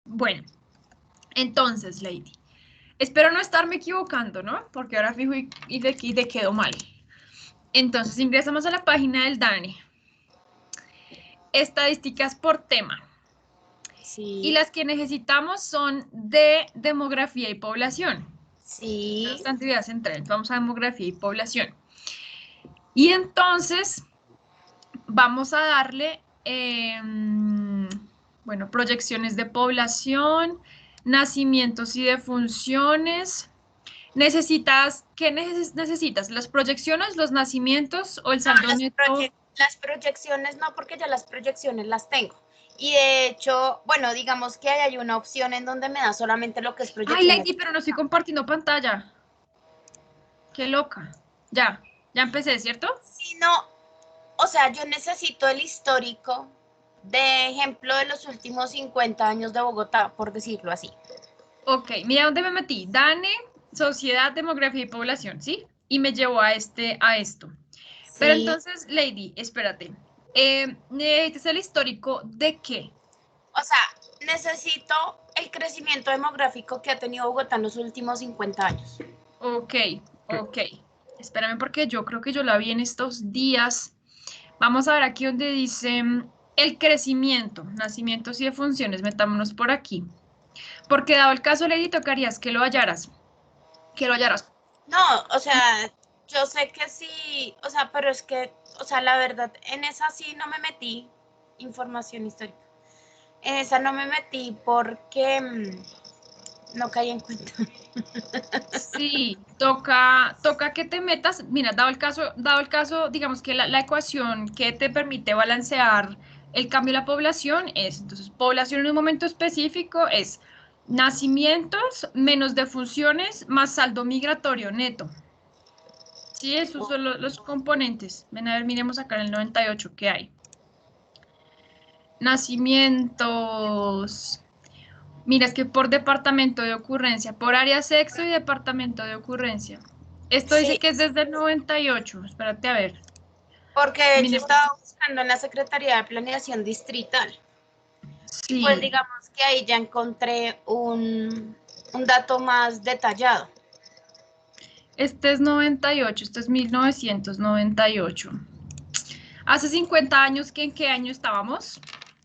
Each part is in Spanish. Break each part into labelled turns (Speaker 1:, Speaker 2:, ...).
Speaker 1: Bueno, entonces, Lady, espero no estarme equivocando, ¿no? Porque ahora fijo y te quedó mal. Entonces, ingresamos a la página del DANE. Estadísticas por tema. Y
Speaker 2: Sí,
Speaker 1: las que necesitamos son de demografía y población.
Speaker 2: sí.
Speaker 1: Bastante ideas central. Vamos a demografía y población. Y entonces vamos a darle, bueno, proyecciones de población, nacimientos y defunciones. ¿Qué necesitas? ¿Las proyecciones, los nacimientos o el
Speaker 2: No,
Speaker 1: saldo neto?
Speaker 2: las proyecciones no, porque ya las proyecciones las tengo. Y de hecho, bueno, digamos que hay una opción en donde me da solamente lo que es
Speaker 1: Ay,
Speaker 2: proyecciones.
Speaker 1: Lady, pero no estoy compartiendo pantalla. Qué loca. Ya empecé, ¿cierto?
Speaker 2: Si no, o sea, yo necesito el histórico de ejemplo de los últimos 50 años de Bogotá, por decirlo así.
Speaker 1: Ok, mira dónde me metí. DANE, Sociedad, Demografía y Población, ¿sí? Y me llevó a esto. Pero
Speaker 2: Sí,
Speaker 1: entonces, Lady, espérate. ¿Necesitas el histórico de qué?
Speaker 2: o sea, necesito el crecimiento demográfico que ha tenido Bogotá en los últimos 50 años.
Speaker 1: Ok, ok. Espérame porque yo creo que yo la vi en estos días. Vamos a ver aquí donde dice el crecimiento, nacimientos y defunciones. Metámonos por aquí. Porque dado el caso, Lady, tocarías que lo hallaras. Que lo hallaras.
Speaker 2: No, o sea, yo sé que sí, o sea, pero es que, o sea, la verdad, en esa sí no me metí información histórica. En esa no me metí porque no caí en cuenta.
Speaker 1: Sí, toca que te metas, mira, dado el caso, digamos que la ecuación que te permite balancear el cambio de la población es, entonces, población en un momento específico es nacimientos menos defunciones más saldo migratorio neto. Sí, esos son los componentes. Ven a ver, miremos acá en el 98, ¿qué hay? Nacimientos. Mira, es que por departamento de ocurrencia, por área sexo y departamento de ocurrencia. Esto dice
Speaker 2: Sí,
Speaker 1: que es desde el 98. Espérate a ver.
Speaker 2: porque de hecho
Speaker 1: Mire,
Speaker 2: estaba buscando en la Secretaría de Planeación Distrital y pues
Speaker 1: sí,
Speaker 2: digamos que ahí ya encontré un dato más detallado.
Speaker 1: este es 98, este es 1998. Hace 50 años, ¿en qué año estábamos?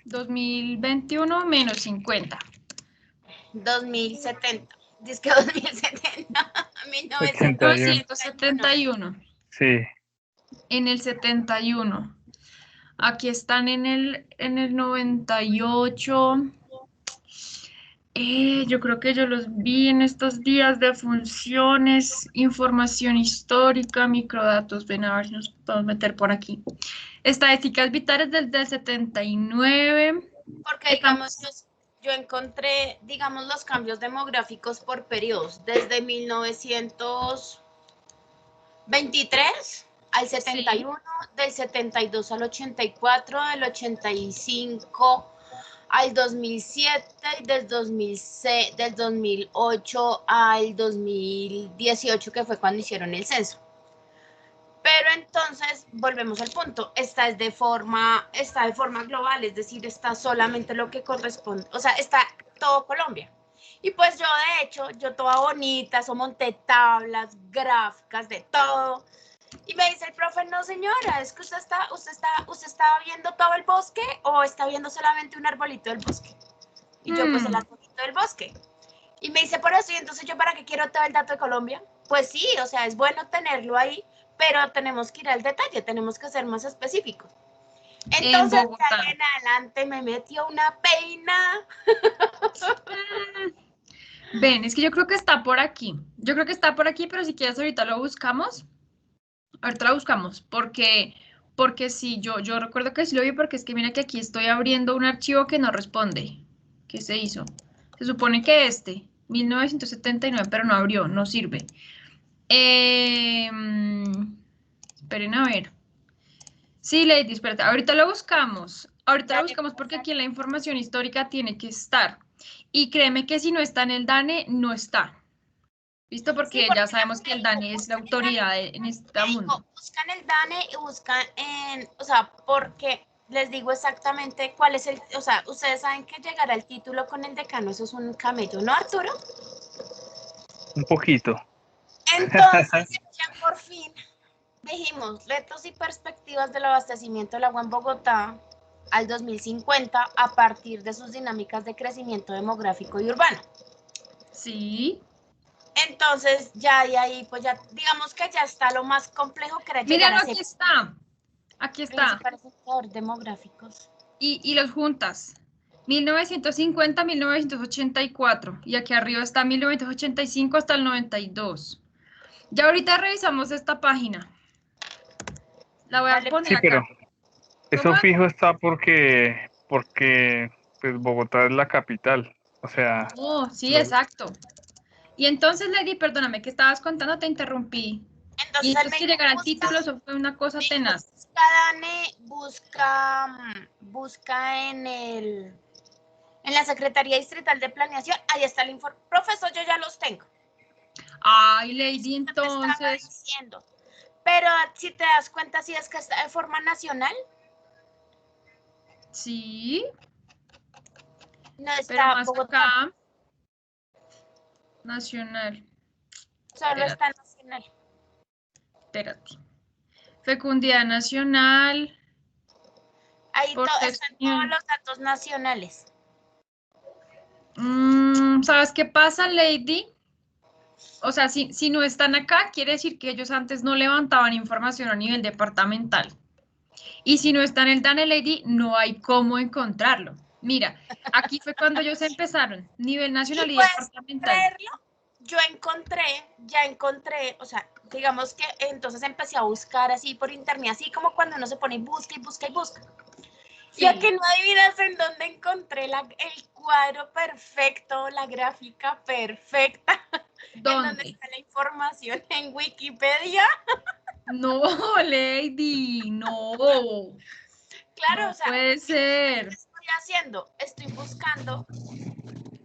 Speaker 1: 2021 menos 50.
Speaker 2: 2070, dice que 2070,
Speaker 3: 71.
Speaker 2: 1971.
Speaker 1: 1971.
Speaker 3: Sí.
Speaker 1: En el 71. Aquí están en el 98. Yo creo que yo los vi en estos días de funciones, información histórica, microdatos. Ven a ver si nos podemos meter por aquí. Estadísticas vitales desde el 79.
Speaker 2: Porque, digamos,
Speaker 1: Estamos,
Speaker 2: yo encontré, digamos, los cambios demográficos por periodos, desde 1923 al
Speaker 1: sí,
Speaker 2: 71, del 72 al 84, del 85 al 2007, del 2008 al 2018, que fue cuando hicieron el censo. Pero entonces volvemos al punto, está de forma global, es decir, está solamente lo que corresponde, o sea, está todo Colombia. Y pues yo de hecho, yo toda bonita, eso monté tablas, gráficas, de todo. Y me dice el profe, no señora, es que usted está viendo todo el bosque o está viendo solamente un arbolito del bosque. Y yo pues el
Speaker 1: hmm,
Speaker 2: arbolito del bosque. Y me dice, por eso, y entonces yo para qué quiero todo el dato de Colombia. Pues sí, o sea, es bueno tenerlo ahí, pero tenemos que ir al detalle, tenemos que ser más específicos.
Speaker 1: en
Speaker 2: Entonces, de
Speaker 1: Bogotá.
Speaker 2: ahí en adelante me metió una peina.
Speaker 1: Mm, Ven, es que yo creo que está por aquí. Yo creo que está por aquí, pero si quieres ahorita lo buscamos. Ahorita lo buscamos, porque sí, yo recuerdo que sí lo vi, porque es que mira que aquí estoy abriendo un archivo que no responde. ¿Qué se hizo? Se supone que 1979, pero no abrió, no sirve. Esperen a ver. Sí, Lady, espérate, ahorita lo
Speaker 2: Dale,
Speaker 1: buscamos porque aquí la información histórica tiene que estar. Y créeme que si no está en el DANE, no está. ¿Listo?
Speaker 2: sí,
Speaker 1: Porque ya
Speaker 2: porque
Speaker 1: sabemos que
Speaker 2: me
Speaker 1: el
Speaker 2: dijo,
Speaker 1: DANE es la
Speaker 2: buscan el DANE,
Speaker 1: autoridad en este mundo.
Speaker 2: buscan el DANE y buscan en, o sea, porque les digo exactamente cuál es el, o sea, ustedes saben que llegar al título con el decano, eso es un camello, ¿no, Arturo?
Speaker 3: Un poquito.
Speaker 2: Entonces, ya por fin dijimos, retos y perspectivas del abastecimiento del agua en Bogotá al 2050 a partir de sus dinámicas de crecimiento demográfico y urbano.
Speaker 1: Sí.
Speaker 2: Entonces, ya de ahí, pues ya, digamos que ya está lo más complejo que era llegar
Speaker 1: Míralo,
Speaker 2: a
Speaker 1: aquí está. Aquí está.
Speaker 2: principales sectores demográficos.
Speaker 1: Y los juntas. 1950, 1984. Y aquí arriba está 1985 hasta el 92. Ya ahorita revisamos esta página. La voy a
Speaker 2: Dale,
Speaker 1: poner
Speaker 3: Sí, pero
Speaker 1: acá.
Speaker 3: eso
Speaker 1: ¿Cómo?
Speaker 3: fijo está porque pues Bogotá es la capital. O sea,
Speaker 1: Oh, sí,
Speaker 3: lo-
Speaker 1: exacto. Y entonces, Lady, perdóname, que estabas contando, te interrumpí. Y
Speaker 2: entonces él
Speaker 1: entonces
Speaker 2: me
Speaker 1: que
Speaker 2: dijo,
Speaker 1: llegar al
Speaker 2: busca,
Speaker 1: título, eso fue una cosa
Speaker 2: dijo,
Speaker 1: tenaz.
Speaker 2: busca, Dane, busca en la Secretaría Distrital de Planeación, ahí está el informe. Profesor, yo ya los tengo.
Speaker 1: Ay, Lady,
Speaker 2: Usted me estaba
Speaker 1: entonces.
Speaker 2: diciendo. Pero si te das cuenta, si es que está de forma nacional,
Speaker 1: Sí,
Speaker 2: no
Speaker 1: pero
Speaker 2: está
Speaker 1: más
Speaker 2: Bogotá,
Speaker 1: acá, nacional.
Speaker 2: solo
Speaker 1: Espérate,
Speaker 2: está nacional.
Speaker 1: espérate. Fecundidad nacional,
Speaker 2: Ahí
Speaker 1: por sexto
Speaker 2: están todos
Speaker 1: nivel.
Speaker 2: los datos nacionales.
Speaker 1: ¿Sabes qué pasa, Lady? O sea, si no están acá, quiere decir que ellos antes no levantaban información a nivel departamental. Y si no está en el DANE, Lady, no hay cómo encontrarlo. Mira, aquí fue cuando ellos empezaron, nivel
Speaker 2: Y
Speaker 1: nacional y
Speaker 2: puedes
Speaker 1: departamental.
Speaker 2: creerlo, ya encontré, o sea, digamos que entonces empecé a buscar así por internet, así como cuando uno se pone y busca y busca y busca.
Speaker 1: Sí.
Speaker 2: Ya que no adivinas en dónde encontré el cuadro perfecto, la gráfica perfecta, en donde
Speaker 1: ¿Dónde?
Speaker 2: está la información en Wikipedia.
Speaker 1: No, Lady, no.
Speaker 2: Claro, o
Speaker 1: No
Speaker 2: sea,
Speaker 1: puede
Speaker 2: ¿qué
Speaker 1: ser.
Speaker 2: estoy haciendo? Estoy buscando,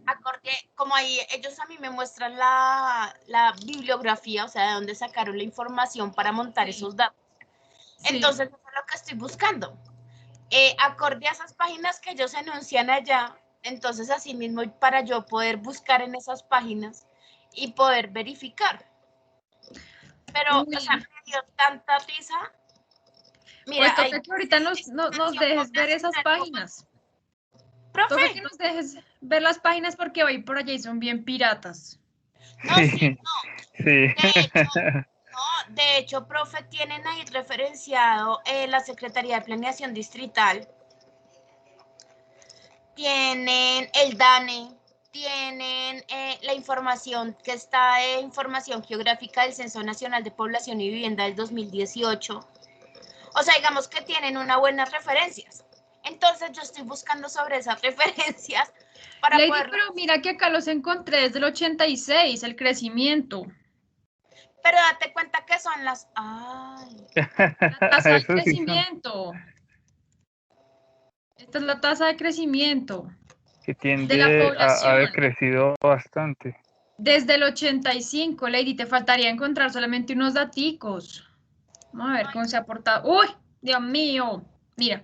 Speaker 2: acorde, como ahí ellos a mí me muestran la bibliografía, o sea, de dónde sacaron la información para montar
Speaker 1: Sí,
Speaker 2: esos datos.
Speaker 1: sí.
Speaker 2: Entonces, eso es lo que estoy buscando. Acorde a esas páginas que ellos enuncian allá, entonces así mismo para yo poder buscar en esas páginas y poder verificar. Pero, o sea,
Speaker 1: Uy,
Speaker 2: me dio tanta risa.
Speaker 1: pues
Speaker 2: Mira,
Speaker 1: toca
Speaker 2: ahí
Speaker 1: que ahorita nos,
Speaker 2: dice
Speaker 1: nos
Speaker 2: mención
Speaker 1: dejes ver esas
Speaker 2: poblacional.
Speaker 1: páginas. Toca que
Speaker 2: Profe,
Speaker 1: nos dejes ver las páginas porque hoy por allá y son bien piratas.
Speaker 2: no, sí,
Speaker 3: sí, sí.
Speaker 2: de hecho, no, de hecho, profe, tienen ahí referenciado la Secretaría de Planeación Distrital, tienen el DANE, tienen la información que está de información geográfica del Censo Nacional de Población y Vivienda del 2018. O sea, digamos que tienen unas buenas referencias. Entonces yo estoy buscando sobre esas referencias para
Speaker 1: Lady,
Speaker 2: poderlo.
Speaker 1: pero mira que acá los encontré desde el 86, el crecimiento.
Speaker 2: Pero date cuenta que son las... Ay,
Speaker 1: La tasa de
Speaker 3: Eso sí son,
Speaker 1: crecimiento. Esta es la tasa de crecimiento
Speaker 3: que
Speaker 1: de la
Speaker 3: tiende a haber
Speaker 1: población.
Speaker 3: crecido bastante.
Speaker 1: Desde el 85, Lady, te faltaría encontrar solamente unos daticos. Vamos a ver cómo se ha portado. ¡Uy! Dios mío. Mira,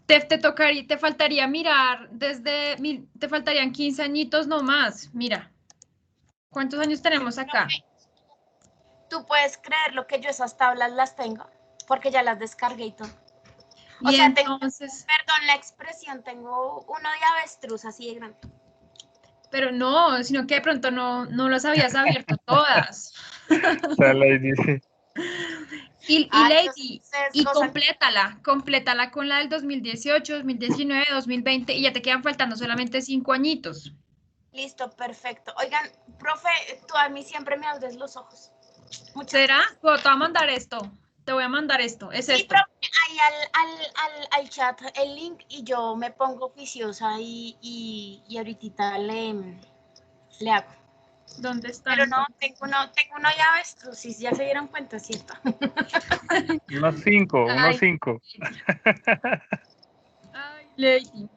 Speaker 1: te faltaría mirar te faltarían 15 añitos nomás. Mira, ¿cuántos años tenemos acá?
Speaker 2: profe, tú puedes creer lo que yo esas tablas las tengo, porque ya las descargué y todo. O
Speaker 1: Y
Speaker 2: sea, tengo,
Speaker 1: entonces,
Speaker 2: perdón la expresión, tengo uno de avestruz así de grande.
Speaker 1: pero no, sino que de pronto no las habías abierto todas.
Speaker 3: Sala y dice,
Speaker 1: Y
Speaker 2: Ay, yo
Speaker 1: Lady,
Speaker 2: sé
Speaker 1: y
Speaker 2: cosas.
Speaker 1: complétala con la del 2018, 2019, 2020 y ya te quedan faltando solamente 5 añitos.
Speaker 2: Listo, perfecto. Oigan, profe, tú a mí siempre me abres los ojos. Muchas
Speaker 1: ¿Será?
Speaker 2: gracias.
Speaker 1: Pues te voy a mandar esto. Te voy a mandar esto. Es
Speaker 2: Sí,
Speaker 1: esto.
Speaker 2: profe, ahí al chat el link y yo me pongo juiciosa y ahorita le hago.
Speaker 1: ¿Dónde está
Speaker 2: Pero no,
Speaker 1: entonces?
Speaker 2: tengo uno ya avestruz, si ya se dieron cuenta, ¿cierto?
Speaker 3: unos 5, unos
Speaker 1: Ay,
Speaker 3: 5.
Speaker 1: Lady. Ay, Lady.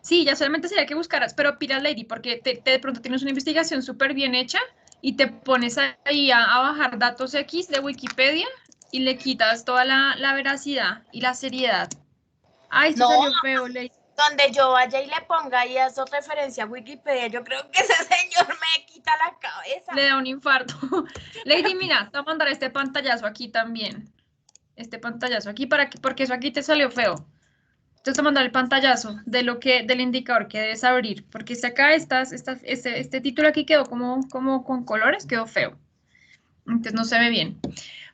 Speaker 1: Sí, ya solamente sería que buscaras, pero pira Lady, porque de pronto tienes una investigación súper bien hecha y te pones ahí a bajar datos X de Wikipedia y le quitas toda la veracidad y la seriedad. Ay, se
Speaker 2: No,
Speaker 1: salió feo, Lady.
Speaker 2: donde yo vaya y le ponga ahí a su referencia a Wikipedia, yo creo que ese señor me quita la cabeza.
Speaker 1: Le da un infarto. Lady, mira, te voy a mandar este pantallazo aquí también. Este pantallazo aquí porque eso aquí te salió feo. Entonces te voy a mandar el pantallazo del indicador que debes abrir, porque este título aquí quedó como con colores, quedó feo. Entonces no se ve bien.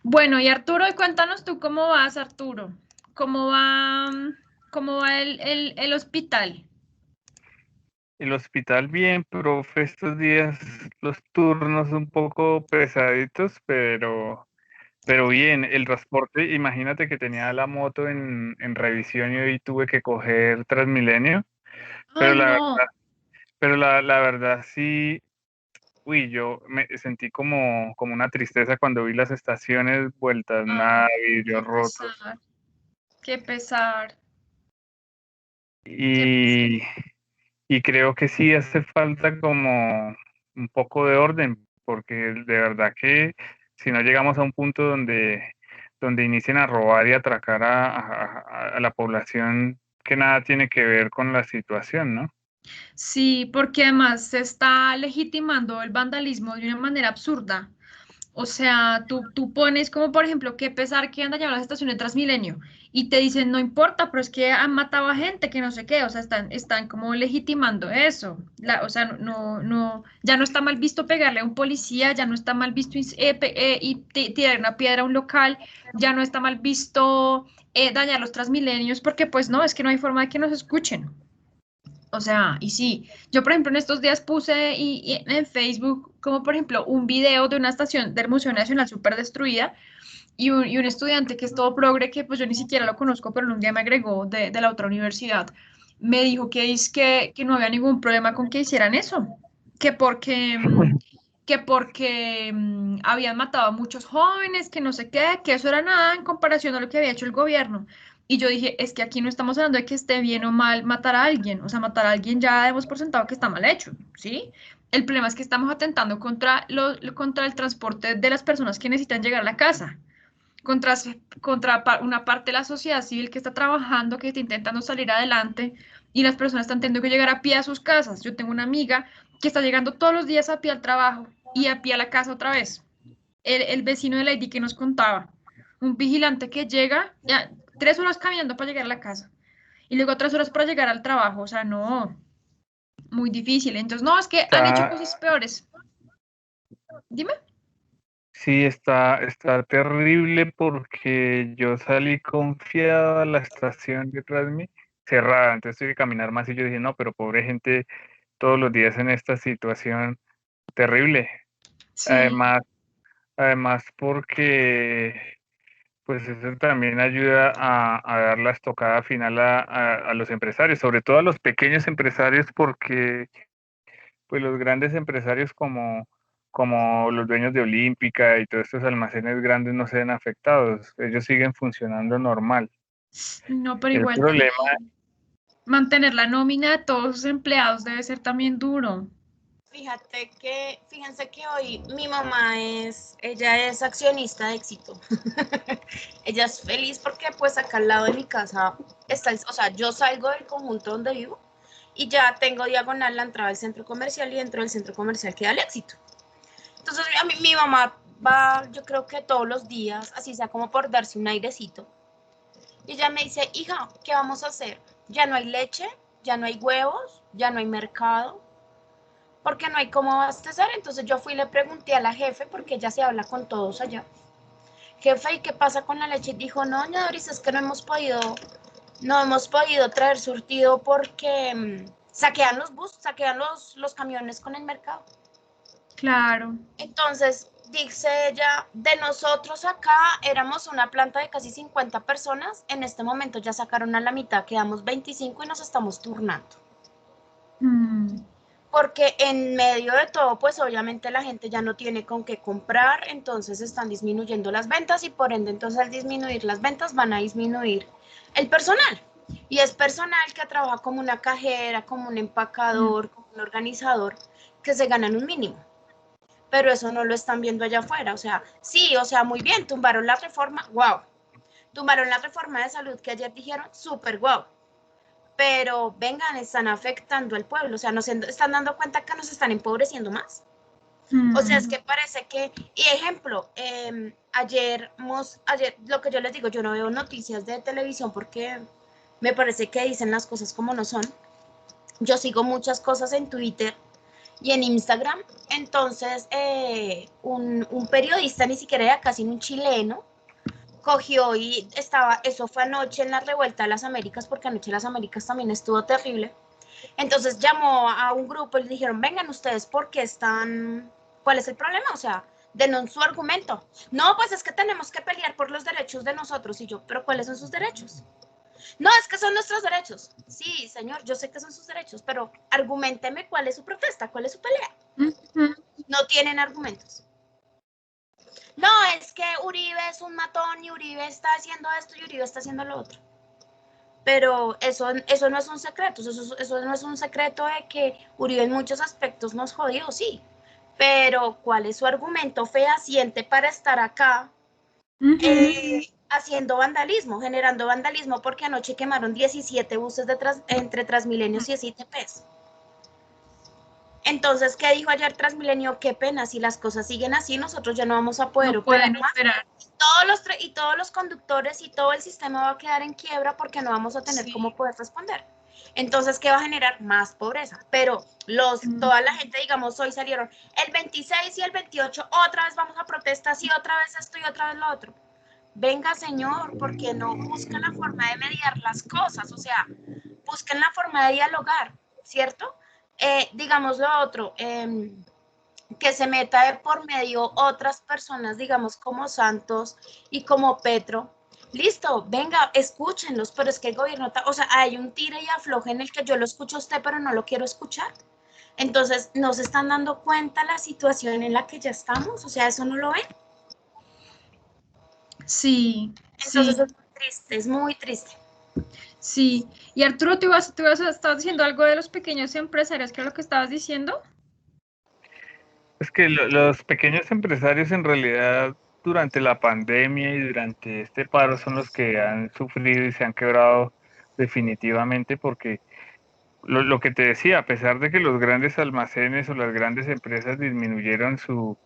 Speaker 1: Bueno, y Arturo, y cuéntanos tú cómo vas, Arturo. ¿Cómo va, cómo va el hospital?
Speaker 3: El hospital bien, profe, estos días los turnos un poco pesaditos, pero bien, el transporte, imagínate que tenía la moto en revisión y hoy tuve que coger Transmilenio, pero
Speaker 1: Ay, no.
Speaker 3: la verdad sí, uy, yo me sentí como una tristeza cuando vi las estaciones vueltas
Speaker 1: Ay,
Speaker 3: nada,
Speaker 1: qué
Speaker 3: vidrios rotos.
Speaker 1: pesar, qué pesar, qué pesar.
Speaker 3: Y, y creo que sí hace falta como un poco de orden, porque de verdad que si no llegamos a un punto donde inicien a robar y atracar a la población que nada tiene que ver con la situación, ¿no?
Speaker 1: Sí, porque además se está legitimando el vandalismo de una manera absurda. O sea, tú pones como, por ejemplo, qué pesar que han dañado las estaciones de Transmilenio y te dicen, no importa, pero es que han matado a gente, que no sé qué, o sea, están como legitimando eso. O sea, ya no está mal visto pegarle a un policía, ya no está mal visto tirar una piedra a un local, ya no está mal visto dañar los Transmilenios, porque pues no, es que no hay forma de que nos escuchen. O sea, y sí, yo por ejemplo en estos días puse y en Facebook como por ejemplo un video de una estación del Museo Nacional súper destruida y un estudiante que es todo progre, que pues yo ni siquiera lo conozco, pero un día me agregó de la otra universidad, me dijo que no había ningún problema con que hicieran eso, que porque, habían matado a muchos jóvenes, que no sé qué, que eso era nada en comparación a lo que había hecho el gobierno. Y yo dije, es que aquí no estamos hablando de que esté bien o mal matar a alguien, o sea, matar a alguien ya hemos por sentado que está mal hecho, ¿sí? El problema es que estamos atentando contra el transporte de las personas que necesitan llegar a la casa, contra, contra una parte de la sociedad civil que está trabajando, que está intentando salir adelante y las personas están teniendo que llegar a pie a sus casas. Yo tengo una amiga que está llegando todos los días a pie al trabajo y a pie a la casa otra vez. El vecino de Lady que nos contaba, un vigilante que llega, ya 3 horas caminando para llegar a la casa y luego 3 horas para llegar al trabajo, o sea, no, muy difícil. Entonces, no, es que han hecho
Speaker 3: Está,
Speaker 1: cosas peores. Dime.
Speaker 3: sí, está terrible porque yo salí confiado a la estación detrás de mí, cerrada, entonces tuve que caminar más y yo dije, no, pero pobre gente todos los días en esta situación terrible.
Speaker 1: Sí,
Speaker 3: Además, además porque pues eso también ayuda a dar la estocada final a los empresarios, sobre todo a los pequeños empresarios, porque pues los grandes empresarios como los dueños de Olímpica y todos estos almacenes grandes no se ven afectados, ellos siguen funcionando normal.
Speaker 1: no, pero
Speaker 3: El
Speaker 1: igual
Speaker 3: problema,
Speaker 1: también. Mantener la nómina de todos sus empleados debe ser también duro.
Speaker 2: Fíjense que hoy mi mamá ella es accionista de Éxito. Ella es feliz porque pues acá al lado de mi casa está, o sea, yo salgo del conjunto donde vivo y ya tengo diagonal la entrada al centro comercial y dentro del centro comercial queda el Éxito. Entonces a mí, mi mamá va, yo creo que todos los días, así sea como por darse un airecito. Y ella me dice, hija, ¿qué vamos a hacer? Ya no hay leche, ya no hay huevos, ya no hay mercado, porque no hay cómo abastecer. Entonces yo fui y le pregunté a la jefe, porque ella se habla con todos allá. Jefe, ¿y qué pasa con la leche? Y dijo, no, doña Doris, es que no hemos podido traer surtido porque saquean los camiones con el mercado.
Speaker 1: Claro.
Speaker 2: Entonces, dice ella, de nosotros acá éramos una planta de casi 50 personas, en este momento ya sacaron a la mitad, quedamos 25 y nos estamos turnando.
Speaker 1: Mm,
Speaker 2: Porque en medio de todo, pues obviamente la gente ya no tiene con qué comprar, entonces están disminuyendo las ventas y por ende entonces al disminuir las ventas van a disminuir el personal. Y es personal que trabaja como una cajera, como un
Speaker 1: mm.
Speaker 2: empacador, como un organizador, que se ganan un mínimo. Pero eso no lo están viendo allá afuera. O sea, sí, o sea, muy bien, tumbaron la reforma, wow. tumbaron la reforma de salud que ayer dijeron, súper guau. Pero vengan, están afectando al pueblo, o sea, nos están dando cuenta que nos están empobreciendo más. O sea, es que parece que, y ejemplo, ayer, lo que yo les digo, yo no veo noticias de televisión porque me parece que dicen las cosas como no son. Yo sigo muchas cosas en Twitter y en Instagram, entonces un periodista, ni siquiera era casi un chileno, cogió y eso fue anoche en la revuelta de las Américas, porque anoche las Américas también estuvo terrible. Entonces llamó a un grupo y le dijeron, vengan ustedes, ¿por qué están? ¿Cuál es el problema? O sea, denon su argumento. No, pues es que tenemos que pelear por los derechos de nosotros. Y yo, ¿pero cuáles son sus derechos? No, es que son nuestros derechos. Sí, señor, yo sé que son sus derechos, pero argumenteme cuál es su protesta, cuál es su pelea. No tienen argumentos. No, es que Uribe es un matón y Uribe está haciendo esto y Uribe está haciendo lo otro. Pero eso no es un secreto, eso no es un secreto de que Uribe en muchos aspectos nos jodió, sí. Pero ¿cuál es su argumento fehaciente para estar acá haciendo vandalismo, generando vandalismo? Porque anoche quemaron 17 buses entre Transmilenios y SITPs. Entonces, ¿qué dijo ayer Transmilenio? Qué pena, si las cosas siguen así, nosotros ya no vamos a poder operar más. Todos los conductores y todo el sistema va a quedar en quiebra porque no vamos a tener cómo poder responder. Entonces, ¿qué va a generar? Más pobreza. Pero toda la gente, digamos, hoy salieron el 26 y el 28, otra vez vamos a protestas y otra vez esto y otra vez lo otro. Venga, señor, porque no buscan la forma de mediar las cosas, o sea, busquen la forma de dialogar, ¿cierto? Digamos lo otro, que se meta de por medio otras personas, digamos como Santos y como Petro. Listo, venga, escúchenlos, pero es que el gobierno, o sea, hay un tire y afloje en el que yo lo escucho a usted, pero no lo quiero escuchar. Entonces, ¿no se están dando cuenta la situación en la que ya estamos? O sea, ¿eso no lo ven?
Speaker 1: Sí.
Speaker 2: Entonces es muy triste, es muy triste.
Speaker 1: Sí, y Arturo, estabas diciendo algo de los pequeños empresarios, ¿qué es lo que estabas diciendo?
Speaker 3: Es que los pequeños empresarios en realidad durante la pandemia y durante este paro son los que han sufrido y se han quebrado definitivamente porque lo que te decía, a pesar de que los grandes almacenes o las grandes empresas disminuyeron sus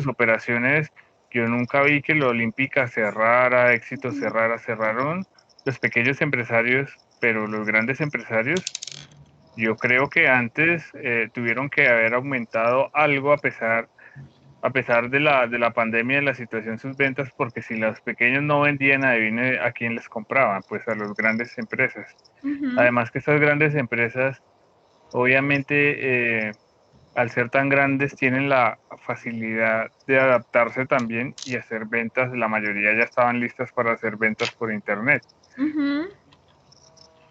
Speaker 3: operaciones, yo nunca vi que la Olímpica cerrara, Éxito cerrara, cerraron los pequeños empresarios, pero los grandes empresarios yo creo que antes tuvieron que haber aumentado algo a pesar de la pandemia y de la situación sus ventas, porque si los pequeños no vendían, adivine a quién les compraban, pues a las grandes empresas. Además que estas grandes empresas, obviamente, al ser tan grandes, tienen la facilidad de adaptarse también y hacer ventas. La mayoría ya estaban listas para hacer ventas por internet.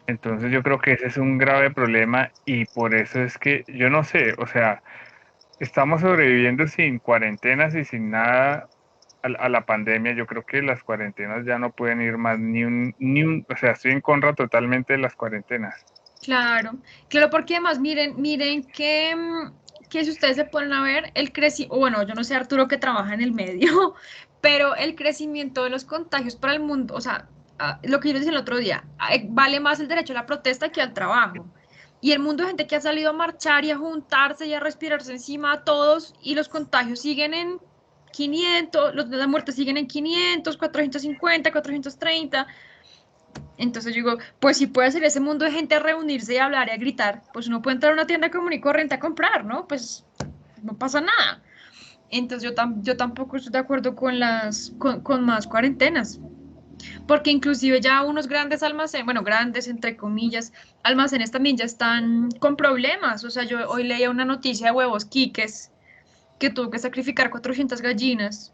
Speaker 3: Entonces yo creo que ese es un grave problema y por eso es que yo no sé, o sea, estamos sobreviviendo sin cuarentenas y sin nada a la pandemia. Yo creo que las cuarentenas ya no pueden ir más o sea, estoy en contra totalmente de las cuarentenas.
Speaker 1: Claro, claro, porque además miren que si ustedes se ponen a ver el crecimiento, bueno, yo no sé Arturo que trabaja en el medio, pero el crecimiento de los contagios para el mundo, o sea, lo que yo decía el otro día, vale más el derecho a la protesta que al trabajo. Y el mundo de gente que ha salido a marchar y a juntarse y a respirarse encima a todos y los contagios siguen en 500, las muertes siguen en 500, 450, 430. Entonces yo digo, pues si puede ser ese mundo de gente a reunirse y a hablar y a gritar, pues uno puede entrar a una tienda común y corriente a comprar, ¿no? Pues no pasa nada. Entonces yo tampoco estoy de acuerdo con más cuarentenas, porque inclusive ya unos grandes almacenes, bueno, grandes entre comillas, almacenes también ya están con problemas. O sea, yo hoy leía una noticia de Huevos Quiques que tuvo que sacrificar 400 gallinas.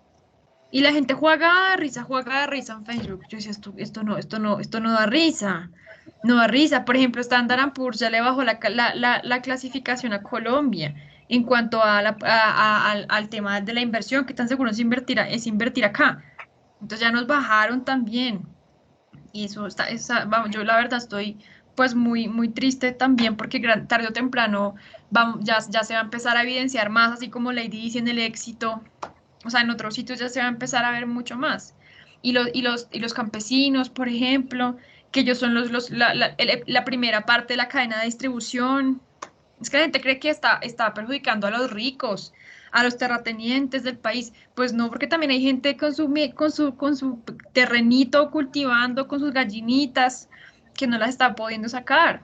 Speaker 1: Y la gente juega de risa en Facebook. Yo decía, esto no da risa. No da risa. Por ejemplo, Standard Poor's ya le bajó la clasificación a Colombia en cuanto al tema de la inversión, que tan seguro es invertir acá. Entonces ya nos bajaron también. Y vamos, yo la verdad estoy pues muy triste también porque tarde o temprano ya se va a empezar a evidenciar más, así como Lady dice en el éxito. O sea, en otros sitios ya se va a empezar a ver mucho más. y los campesinos, por ejemplo, que ellos son la primera parte de la cadena de distribución. Es que la gente cree que está perjudicando a los ricos, a los terratenientes del país. Pues no, porque también hay gente con su terrenito cultivando, con sus gallinitas, que no las está pudiendo sacar.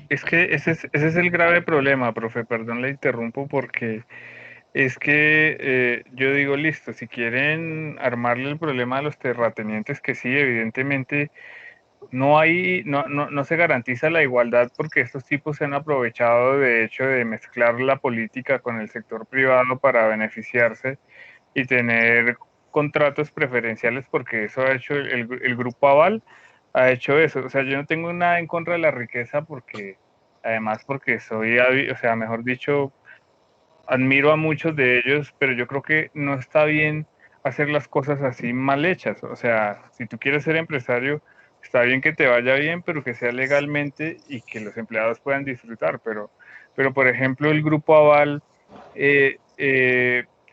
Speaker 3: Es que ese es el grave problema, profe, perdón, le interrumpo porque es que yo digo, listo, si quieren armarle el problema a los terratenientes, que sí, evidentemente no se garantiza la igualdad porque estos tipos se han aprovechado de hecho de mezclar la política con el sector privado para beneficiarse y tener contratos preferenciales porque eso ha hecho el Grupo Aval, ha hecho eso. O sea, yo no tengo nada en contra de la riqueza porque, además porque o sea, mejor dicho, admiro a muchos de ellos, pero yo creo que no está bien hacer las cosas así mal hechas. O sea, si tú quieres ser empresario, está bien que te vaya bien, pero que sea legalmente y que los empleados puedan disfrutar. Pero por ejemplo, el Grupo Aval,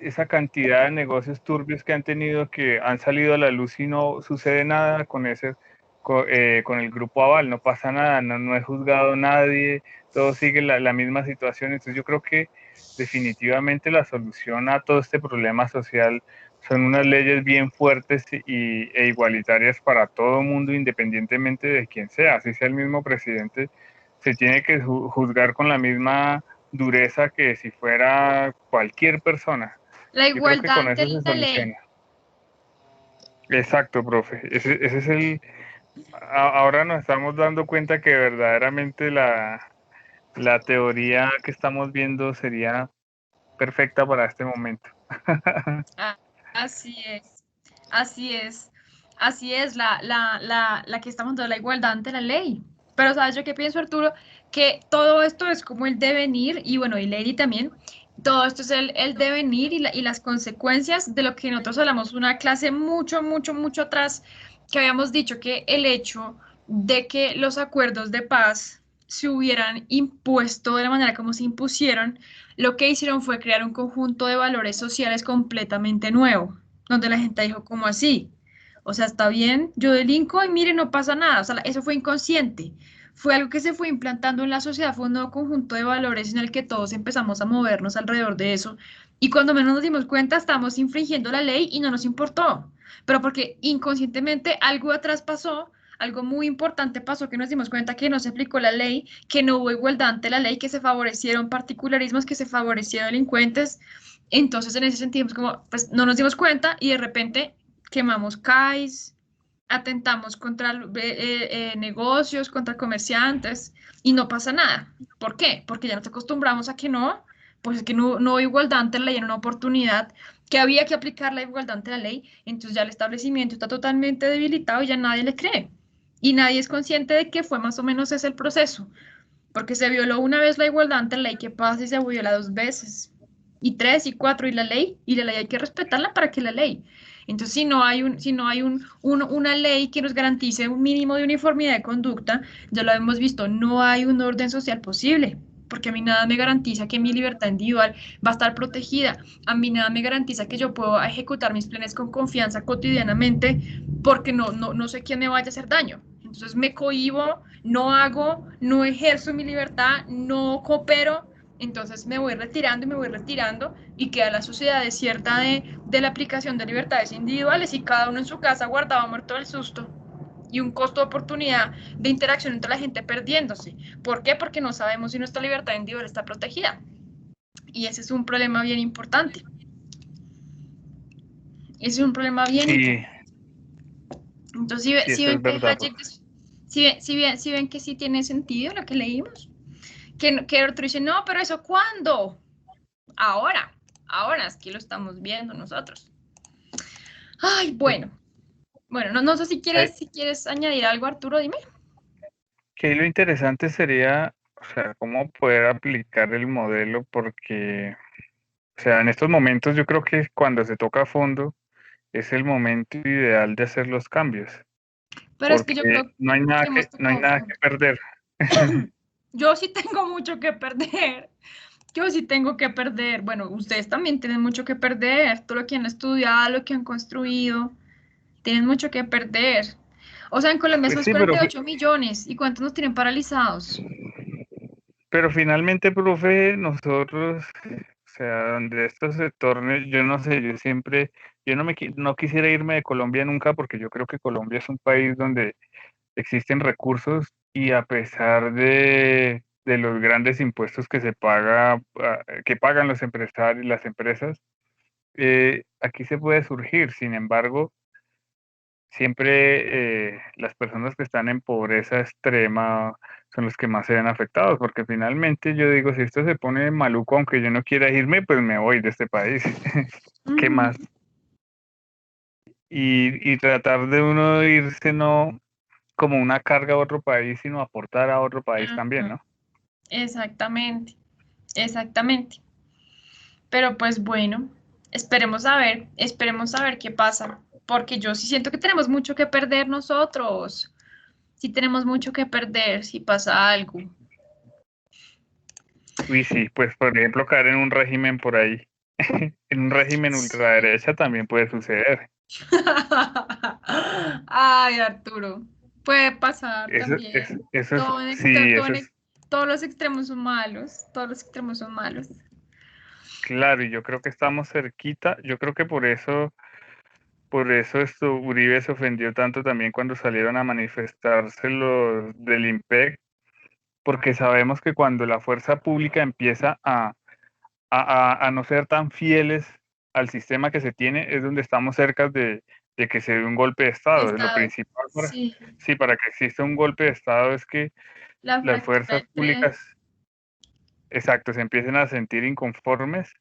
Speaker 3: esa cantidad de negocios turbios que han tenido, que han salido a la luz y no sucede nada con el Grupo Aval, no pasa nada, no he juzgado a nadie, todo sigue la misma situación. Entonces yo creo que definitivamente la solución a todo este problema social son unas leyes bien fuertes e igualitarias para todo mundo, independientemente de quién sea. Así sea el mismo presidente, se tiene que juzgar con la misma dureza que si fuera cualquier persona.
Speaker 1: La
Speaker 3: Yo creo que
Speaker 1: igualdad
Speaker 3: con eso
Speaker 1: de
Speaker 3: se
Speaker 1: la ley.
Speaker 3: soluciona. Exacto, profe. Ese es ahora nos estamos dando cuenta que verdaderamente la teoría que estamos viendo sería perfecta para este momento.
Speaker 1: Ah, así es, así es, así es la que estamos dando la igualdad ante la ley. Pero ¿sabes yo qué pienso, Arturo? Que todo esto es como el devenir, y bueno, y Lady también, todo esto es el devenir y las consecuencias de lo que nosotros hablamos una clase mucho, mucho, mucho atrás, que habíamos dicho que el hecho de que los acuerdos de paz se hubieran impuesto de la manera como se impusieron, lo que hicieron fue crear un conjunto de valores sociales completamente nuevo, donde la gente dijo, ¿cómo así? O sea, está bien, yo delinco y mire, no pasa nada. O sea, eso fue inconsciente. Fue algo que se fue implantando en la sociedad, fue un nuevo conjunto de valores en el que todos empezamos a movernos alrededor de eso. Y cuando menos nos dimos cuenta, estábamos infringiendo la ley y no nos importó. Pero porque inconscientemente algo atrás pasó, algo muy importante pasó, que nos dimos cuenta que no se aplicó la ley, que no hubo igualdad ante la ley, que se favorecieron particularismos, que se favorecieron delincuentes. Entonces, en ese sentido, pues no nos dimos cuenta y de repente quemamos CAIS, atentamos contra negocios, contra comerciantes y no pasa nada. ¿Por qué? Porque ya nos acostumbramos a que no, pues es que no hay igualdad ante la ley, era una oportunidad que había que aplicar la igualdad ante la ley, entonces ya el establecimiento está totalmente debilitado y ya nadie le cree. Y nadie es consciente de que fue más o menos ese el proceso, porque se violó una vez la igualdad ante la ley, ¿qué pasa si se viola dos veces? Y tres y cuatro, y la ley hay que respetarla para que la ley. Entonces, si no hay una ley que nos garantice un mínimo de uniformidad de conducta, ya lo hemos visto, no hay un orden social posible, porque a mí nada me garantiza que mi libertad individual va a estar protegida, a mí nada me garantiza que yo puedo ejecutar mis planes con confianza cotidianamente, porque no sé quién me vaya a hacer daño. Entonces me cohíbo, no hago, no ejerzo mi libertad, no coopero, entonces me voy retirando y me voy retirando y queda la sociedad desierta de la aplicación de libertades individuales y cada uno en su casa guardaba muerto del susto y un costo de oportunidad de interacción entre la gente perdiéndose. ¿Por qué? Porque no sabemos si nuestra libertad individual está protegida. Y ese es un problema bien importante. Ese es un problema bien
Speaker 3: Sí,
Speaker 1: importante. Entonces,
Speaker 3: sí,
Speaker 1: si
Speaker 3: eso
Speaker 1: ven
Speaker 3: es
Speaker 1: que
Speaker 3: verdad,
Speaker 1: Hayek,
Speaker 3: profe.
Speaker 1: si ven que sí tiene sentido lo que leímos, que otro dice, no, pero eso ¿cuándo? Ahora es que lo estamos viendo nosotros. Ay, bueno, no sé si
Speaker 3: Eh,
Speaker 1: quieres añadir algo, Arturo, dime.
Speaker 3: Que lo interesante sería, o sea, cómo poder aplicar el modelo, porque, o sea, en estos momentos yo creo que cuando se toca a fondo es el momento ideal de hacer los cambios,
Speaker 1: Pero es que yo
Speaker 3: porque
Speaker 1: creo que hemos
Speaker 3: no hay
Speaker 1: tocado
Speaker 3: nada que
Speaker 1: fondo.
Speaker 3: perder.
Speaker 1: Yo sí tengo mucho que perder, Yo sí tengo que perder. Bueno, ustedes también tienen mucho que perder. Todo lo que han estudiado, lo que han construido, tienen mucho que perder. O sea, en Colombia
Speaker 3: Pues
Speaker 1: somos
Speaker 3: sí,
Speaker 1: 48 millones. ¿Y cuántos nos tienen paralizados?
Speaker 3: pero finalmente, profe, nosotros, o sea, donde esto se torne, yo no sé, yo siempre, yo no quisiera irme de Colombia nunca porque yo creo que Colombia es un país donde existen recursos y a pesar de los grandes impuestos que se paga, que pagan los empresarios y las empresas, aquí se puede surgir. Sin embargo, siempre las personas que están en pobreza extrema son los que más se ven afectados, porque finalmente yo digo, si esto se pone maluco, aunque yo no quiera irme, pues me voy de este país. ¿Qué
Speaker 1: Ujú,
Speaker 3: más? Y tratar de uno irse no como una carga a otro país, sino aportar a otro país también,
Speaker 1: ujú.
Speaker 3: ¿no?
Speaker 1: Exactamente, exactamente. Pero pues bueno, esperemos a ver qué pasa, porque yo sí siento que tenemos mucho que perder nosotros. Sí tenemos mucho que perder si pasa algo.
Speaker 3: Y sí, pues por ejemplo, caer en un régimen por ahí, en un régimen ultraderecha también puede suceder.
Speaker 1: Ay, Arturo, puede pasar también.
Speaker 3: Eso es, sí,
Speaker 1: Todos los extremos son malos, todos los extremos son malos.
Speaker 3: claro, y yo creo que estamos cerquita, yo creo que por eso esto, Uribe se ofendió tanto también cuando salieron a manifestarse los del IMPEC, porque sabemos que cuando la fuerza pública empieza a no ser tan fieles al sistema que se tiene, es donde estamos cerca de que se dé un golpe de Estado. Lo
Speaker 1: Estado,
Speaker 3: principal
Speaker 1: sí,
Speaker 3: sí, para que exista un golpe de Estado es que
Speaker 1: la
Speaker 3: las
Speaker 1: fractura
Speaker 3: fuerzas
Speaker 1: entre...
Speaker 3: públicas, exacto, se empiecen a sentir inconformes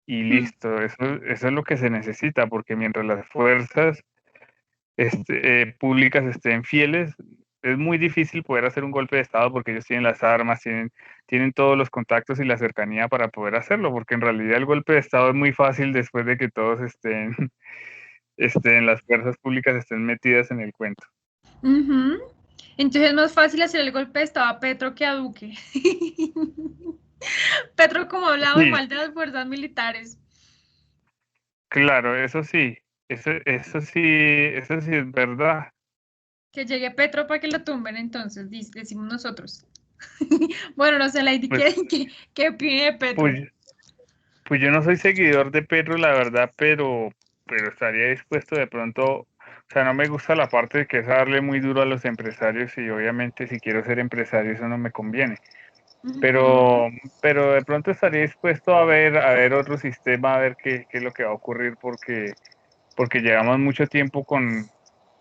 Speaker 3: y
Speaker 1: Mm,
Speaker 3: listo, eso es lo que se necesita, porque mientras las fuerzas públicas estén fieles, es muy difícil poder hacer un golpe de Estado porque ellos tienen las armas, tienen todos los contactos y la cercanía para poder hacerlo, porque en realidad el golpe de Estado es muy fácil después de que todos las fuerzas públicas estén metidas en el cuento.
Speaker 1: ujú. Entonces es más fácil hacer el golpe de estado a Petro que a Duque. Petro como hablaba muy
Speaker 3: Sí,
Speaker 1: mal de las fuerzas militares.
Speaker 3: claro, eso sí es verdad.
Speaker 1: Que llegue Petro para que lo tumben, entonces, decimos nosotros. Bueno, no sé, Lady,
Speaker 3: Pues,
Speaker 1: ¿qué opina de Petro?
Speaker 3: pues, pues yo no soy seguidor de Pedro, la verdad, pero estaría dispuesto de pronto, o sea, no me gusta la parte de que es darle muy duro a los empresarios y obviamente si quiero ser empresario eso no me conviene.
Speaker 1: Ujú.
Speaker 3: Pero, pero de pronto estaría dispuesto a ver otro sistema, a ver qué es lo que va a ocurrir, porque llevamos mucho tiempo con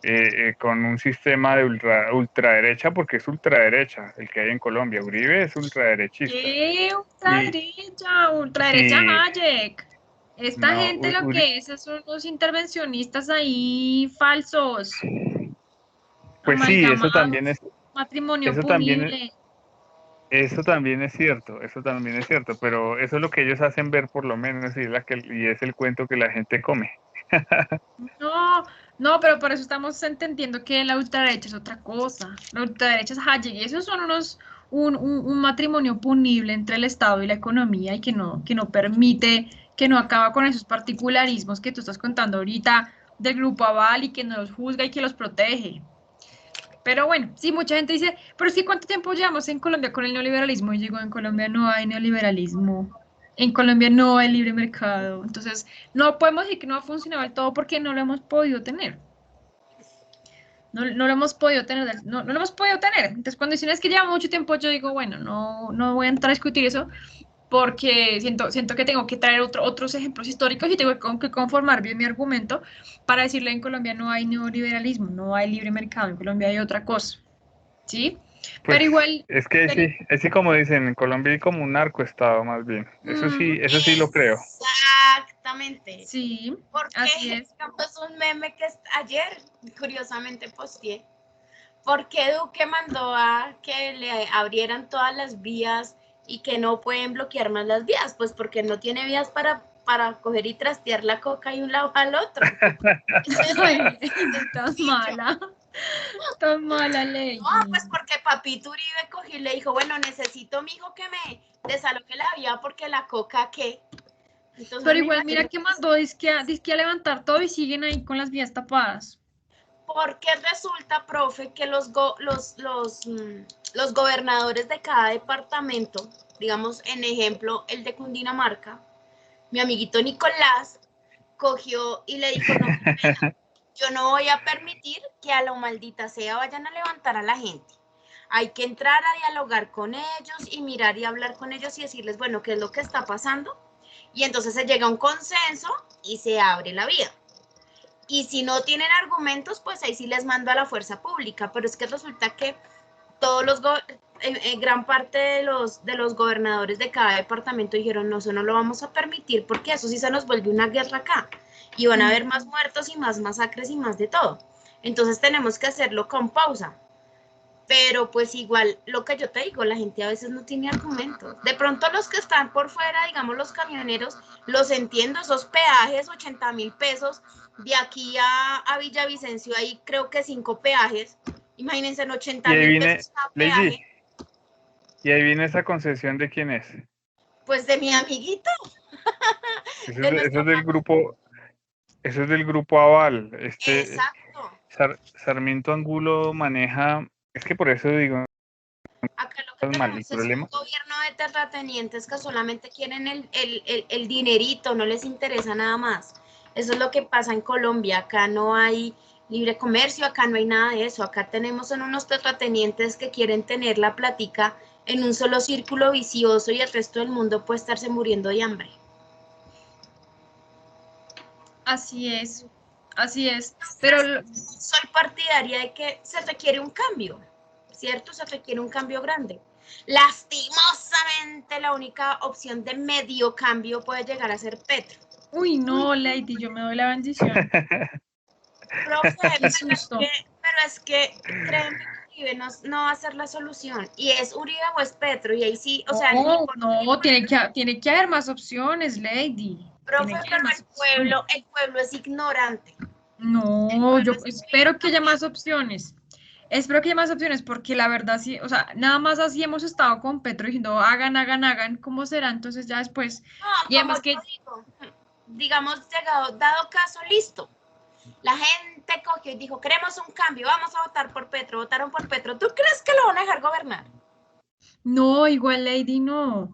Speaker 3: un sistema de ultraderecha, porque es ultraderecha el que hay en Colombia. Uribe es ultraderechista.
Speaker 1: ¿Qué
Speaker 3: Y
Speaker 1: ultraderecha? Ultraderecha
Speaker 3: sí,
Speaker 1: Hayek. Esta
Speaker 3: no,
Speaker 1: gente lo que es son unos intervencionistas ahí falsos,
Speaker 3: pues sí,
Speaker 1: amalgamados, matrimonio
Speaker 3: eso también es,
Speaker 1: punible.
Speaker 3: eso también es cierto, eso también es cierto, pero eso es lo que ellos hacen ver por lo menos y es el cuento que la gente come.
Speaker 1: No, no, pero por eso estamos entendiendo que la ultraderecha es otra cosa. La ultraderecha es Hayek y esos son un matrimonio punible entre el Estado y la economía y que no permite, que no acaba con esos particularismos que tú estás contando ahorita del grupo Aval y que no los juzga y que los protege. Pero bueno, sí, mucha gente dice, pero es que ¿cuánto tiempo llevamos en Colombia con el neoliberalismo? Y digo, en Colombia no hay neoliberalismo, en Colombia no hay libre mercado. Entonces, no podemos decir que no ha funcionado del todo porque no lo hemos podido tener. No lo hemos podido tener, no lo hemos podido tener. Entonces, cuando dicen es que lleva mucho tiempo, yo digo, bueno, no voy a entrar a discutir eso porque siento que tengo que traer otros ejemplos históricos y tengo que conformar bien mi argumento para decirle en Colombia no hay neoliberalismo, no hay libre mercado, en Colombia hay otra cosa. ¿Sí?
Speaker 3: Pues
Speaker 1: Pero igual,
Speaker 3: es que
Speaker 1: pero,
Speaker 3: sí, es sí como dicen, en Colombia hay como un narcoestado más bien.
Speaker 1: mm,
Speaker 3: Eso sí lo creo.
Speaker 2: Exactamente.
Speaker 1: sí,
Speaker 2: Porque
Speaker 1: así es.
Speaker 2: digamos un meme que ayer curiosamente posteé. ¿Por qué Duque mandó a que le abrieran todas las vías y que no pueden bloquear más las vías? Pues porque no tiene vías para coger y trastear la coca de un lado al otro.
Speaker 1: Ay, tan
Speaker 2: Dicho.
Speaker 1: mala, tan mala,
Speaker 2: No,
Speaker 1: Lady.
Speaker 2: pues porque Papito Uribe cogió y le dijo, bueno, necesito, mijo, que desaloje la vía porque la coca, ¿qué? Entonces
Speaker 1: Pero
Speaker 2: me
Speaker 1: igual, mira
Speaker 2: imagino
Speaker 1: que mandó dizque a levantar todo y siguen ahí con las vías tapadas.
Speaker 2: porque resulta, profe, que los gobernadores de cada departamento, digamos, en ejemplo, el de Cundinamarca, mi amiguito Nicolás cogió y le dijo, no, qué pena, yo no voy a permitir que a lo maldita sea vayan a levantar a la gente. Hay que entrar a dialogar con ellos y mirar y hablar con ellos y decirles, bueno, qué es lo que está pasando. Y entonces se llega a un consenso y se abre la vía. Y si no tienen argumentos, pues ahí sí les mando a la fuerza pública. Pero es que resulta que todos los gran parte de los gobernadores de cada departamento dijeron, no, eso no lo vamos a permitir porque eso sí se nos vuelve una guerra acá. Y van a haber más muertos y más masacres y más de todo. Entonces tenemos que hacerlo con pausa. Pero pues igual, lo que yo te digo, la gente a veces no tiene argumentos. De pronto los que están por fuera, digamos los camioneros, los entiendo, esos peajes, 80.000 pesos, de aquí a Villavicencio hay creo que 5 peajes. Imagínense en
Speaker 3: Y
Speaker 2: 80
Speaker 3: ahí
Speaker 2: mil
Speaker 3: viene,
Speaker 2: pesos cada
Speaker 3: Lady,
Speaker 2: peaje.
Speaker 3: y ahí viene esa concesión de quién es.
Speaker 2: Pues de mi amiguito,
Speaker 3: Eso
Speaker 2: de
Speaker 3: eso
Speaker 2: nuestro
Speaker 3: es del grupo, eso es del grupo Aval.
Speaker 2: exacto.
Speaker 3: Sarmiento Angulo maneja, es que por eso digo,
Speaker 2: Acá lo que
Speaker 3: mal, el
Speaker 2: tenemos es un
Speaker 3: problema.
Speaker 2: gobierno de terratenientes que solamente quieren el dinerito, no les interesa nada más. Eso es lo que pasa en Colombia. Acá no hay libre comercio, acá no hay nada de eso. Acá tenemos son unos terratenientes que quieren tener la platica en un solo círculo vicioso y el resto del mundo puede estarse muriendo de hambre.
Speaker 1: Así es, así es. Pero
Speaker 2: Soy partidaria de que se requiere un cambio, ¿cierto? Se requiere un cambio grande. Lastimosamente, la única opción de medio cambio puede llegar a ser Petro.
Speaker 1: uy, no, Lady, yo me doy la bendición.
Speaker 2: Profe,
Speaker 1: Qué susto.
Speaker 2: pero es que créeme que Uribe no va a ser la solución. Y es Uribe o es Petro. Y ahí sí, o sea, ni
Speaker 1: No,
Speaker 2: por
Speaker 1: no, tiene que haber más opciones, Lady. Tiene
Speaker 2: profe,
Speaker 1: que haber
Speaker 2: pero
Speaker 1: más opciones.
Speaker 2: el pueblo es ignorante. El
Speaker 1: No, yo
Speaker 2: pueblo es muy
Speaker 1: espero que haya más
Speaker 2: ignorante.
Speaker 1: opciones. Espero que haya más opciones porque la verdad sí, o sea, nada más así hemos estado con Petro diciendo hagan, hagan, hagan, ¿cómo será? Entonces ya después,
Speaker 2: No,
Speaker 1: y
Speaker 2: como
Speaker 1: además
Speaker 2: yo
Speaker 1: que,
Speaker 2: digo, digamos, llegado, dado caso, listo. La gente cogió y dijo, queremos un cambio, vamos a votar por Petro, votaron por Petro. ¿Tú crees que lo van a dejar gobernar?
Speaker 1: no, igual Lady, no.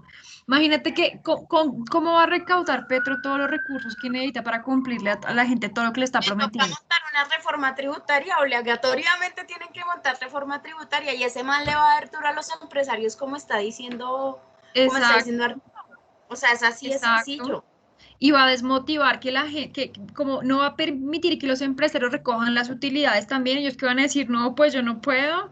Speaker 1: Imagínate que cómo va a recaudar Petro todos los recursos que necesita para cumplirle a la gente todo lo que le está
Speaker 2: Le toca
Speaker 1: prometiendo.
Speaker 2: montar una reforma tributaria, obligatoriamente tienen que montar reforma tributaria y ese mal le va a dar duro a los empresarios como está diciendo
Speaker 1: Exacto,
Speaker 2: Arturo. O sea, es así de
Speaker 1: exacto.
Speaker 2: sencillo.
Speaker 1: Y va a desmotivar que la gente, que como no va a permitir que los empresarios recojan las utilidades también, ellos que van a decir, no, pues yo no puedo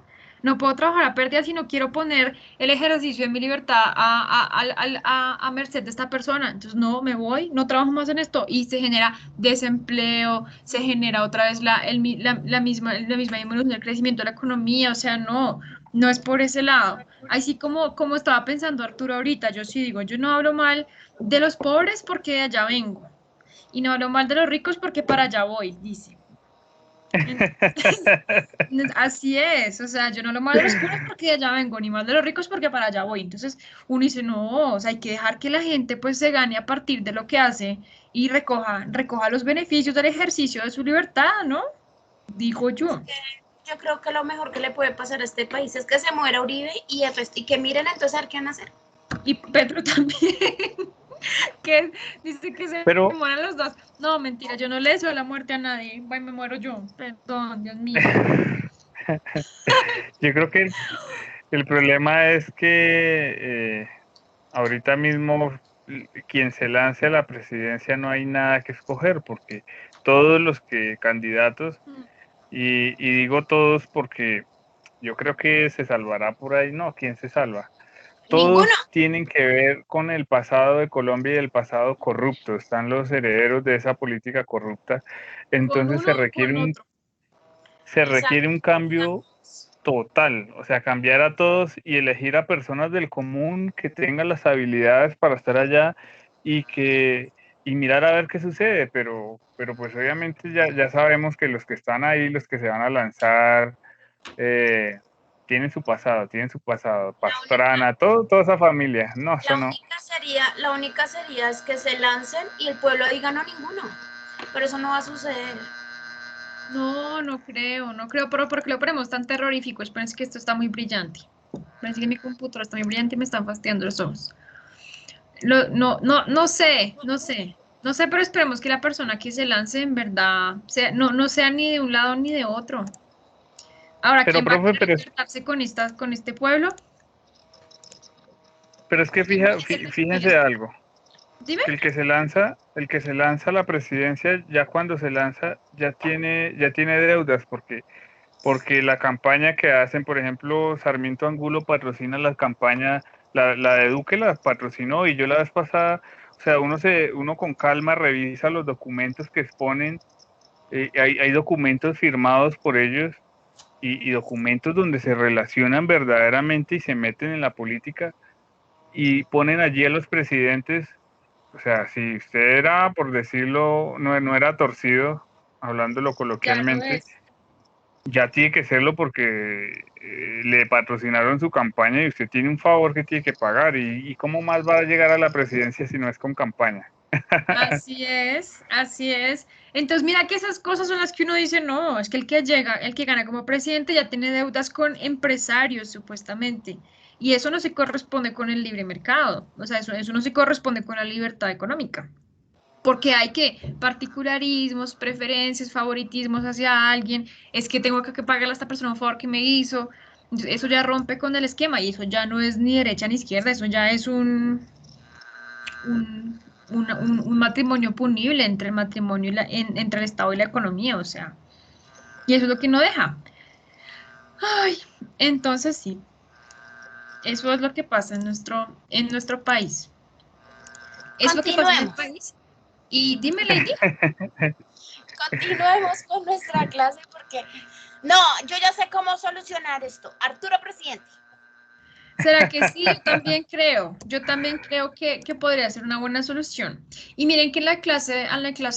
Speaker 1: trabajar a pérdida si no quiero poner el ejercicio de mi libertad a merced de esta persona. Entonces, no, me voy, no trabajo más en esto. Y se genera desempleo, se genera otra vez la misma disminución del crecimiento de la economía, o sea, no es por ese lado. Así como estaba pensando Arturo ahorita, yo sí digo, yo no hablo mal de los pobres porque de allá vengo. Y no hablo mal de los ricos porque para allá voy, dice. Entonces, así es. O sea, yo no hablo mal de los pobres porque de allá vengo, ni mal de los ricos porque para allá voy. Entonces, uno dice, no, o sea, hay que dejar que la gente pues se gane a partir de lo que hace y recoja los beneficios del ejercicio de su libertad, ¿no? Digo
Speaker 2: Es
Speaker 1: yo.
Speaker 2: que yo creo que lo mejor que le puede pasar a este país es que se muera Uribe y el resto, y que miren entonces a ver qué van a hacer.
Speaker 1: Y Petro también. Que dice que se
Speaker 3: Pero
Speaker 1: mueran los dos. No, mentira, yo no le deseo la muerte a nadie. Ay, me muero yo. Perdón, Dios mío.
Speaker 3: yo creo que el problema es que ahorita mismo quien se lance a la presidencia no hay nada que escoger porque todos los que candidatos, y digo todos porque yo creo que se salvará por ahí, no, ¿quién se salva?
Speaker 2: Ninguno.
Speaker 3: Todos tienen que ver con el pasado de Colombia y el pasado corrupto, están los herederos de esa política corrupta,
Speaker 1: Con
Speaker 3: entonces
Speaker 1: uno o con otro.
Speaker 3: se requiere
Speaker 2: Exacto.
Speaker 3: un cambio total, o sea, cambiar a todos y elegir a personas del común que tengan las habilidades para estar allá y que y mirar a ver qué sucede, pero pues obviamente ya sabemos que los que están ahí, los que se van a lanzar, tienen su pasado, Pastrana, toda esa familia. No, eso no.
Speaker 2: La única sería es que se lancen y el pueblo diga no ninguno. Pero eso no va a suceder.
Speaker 1: No creo, pero ¿por qué lo ponemos tan terrorífico? Esperen, es que esto está muy brillante. Parece que mi computadora está muy brillante y me están fastidiando los ojos. No sé, pero esperemos que la persona que se lance en verdad no sea ni de un lado ni de otro. Ahora,
Speaker 3: Pero,
Speaker 1: ¿quién va a
Speaker 3: profe,
Speaker 1: querer enfrentarse con este pueblo?
Speaker 3: pero es que fíjense algo.
Speaker 1: Dime.
Speaker 3: El que se lanza a la presidencia, ya cuando se lanza, ya tiene deudas, porque la campaña que hacen, por ejemplo, Sarmiento Angulo patrocina la campaña, la de Duque la patrocinó, y yo la vez pasada, o sea, uno con calma revisa los documentos que exponen, hay documentos firmados por ellos y documentos donde se relacionan verdaderamente y se meten en la política y ponen allí a los presidentes. O sea, si usted era, por decirlo, no era torcido, hablándolo
Speaker 1: Ya lo
Speaker 3: coloquialmente,
Speaker 1: es.
Speaker 3: ya tiene que serlo porque le patrocinaron su campaña y usted tiene un favor que tiene que pagar. ¿Y cómo más va a llegar a la presidencia si no es con campaña?
Speaker 1: Así es, así es. Entonces, mira que esas cosas son las que uno dice, no, es que el que gana como presidente ya tiene deudas con empresarios, supuestamente. Y eso no se corresponde con el libre mercado. O sea, eso no se corresponde con la libertad económica. Porque hay que particularismos, preferencias, favoritismos hacia alguien. Es que tengo que pagarle a esta persona un favor que me hizo. Entonces, eso ya rompe con el esquema y eso ya no es ni derecha ni izquierda, eso ya es un matrimonio punible entre el matrimonio entre el Estado y la economía, o sea, y eso es lo que no deja. Ay, entonces sí, eso es lo que pasa en nuestro país. Es lo que pasa en el
Speaker 2: Continuemos.
Speaker 1: país. Y dime, Lady.
Speaker 2: Continuemos con nuestra clase porque no, yo ya sé cómo solucionar esto. Arturo presidente.
Speaker 1: ¿Será que sí? Yo también creo que podría ser una buena solución. Y miren que en la clase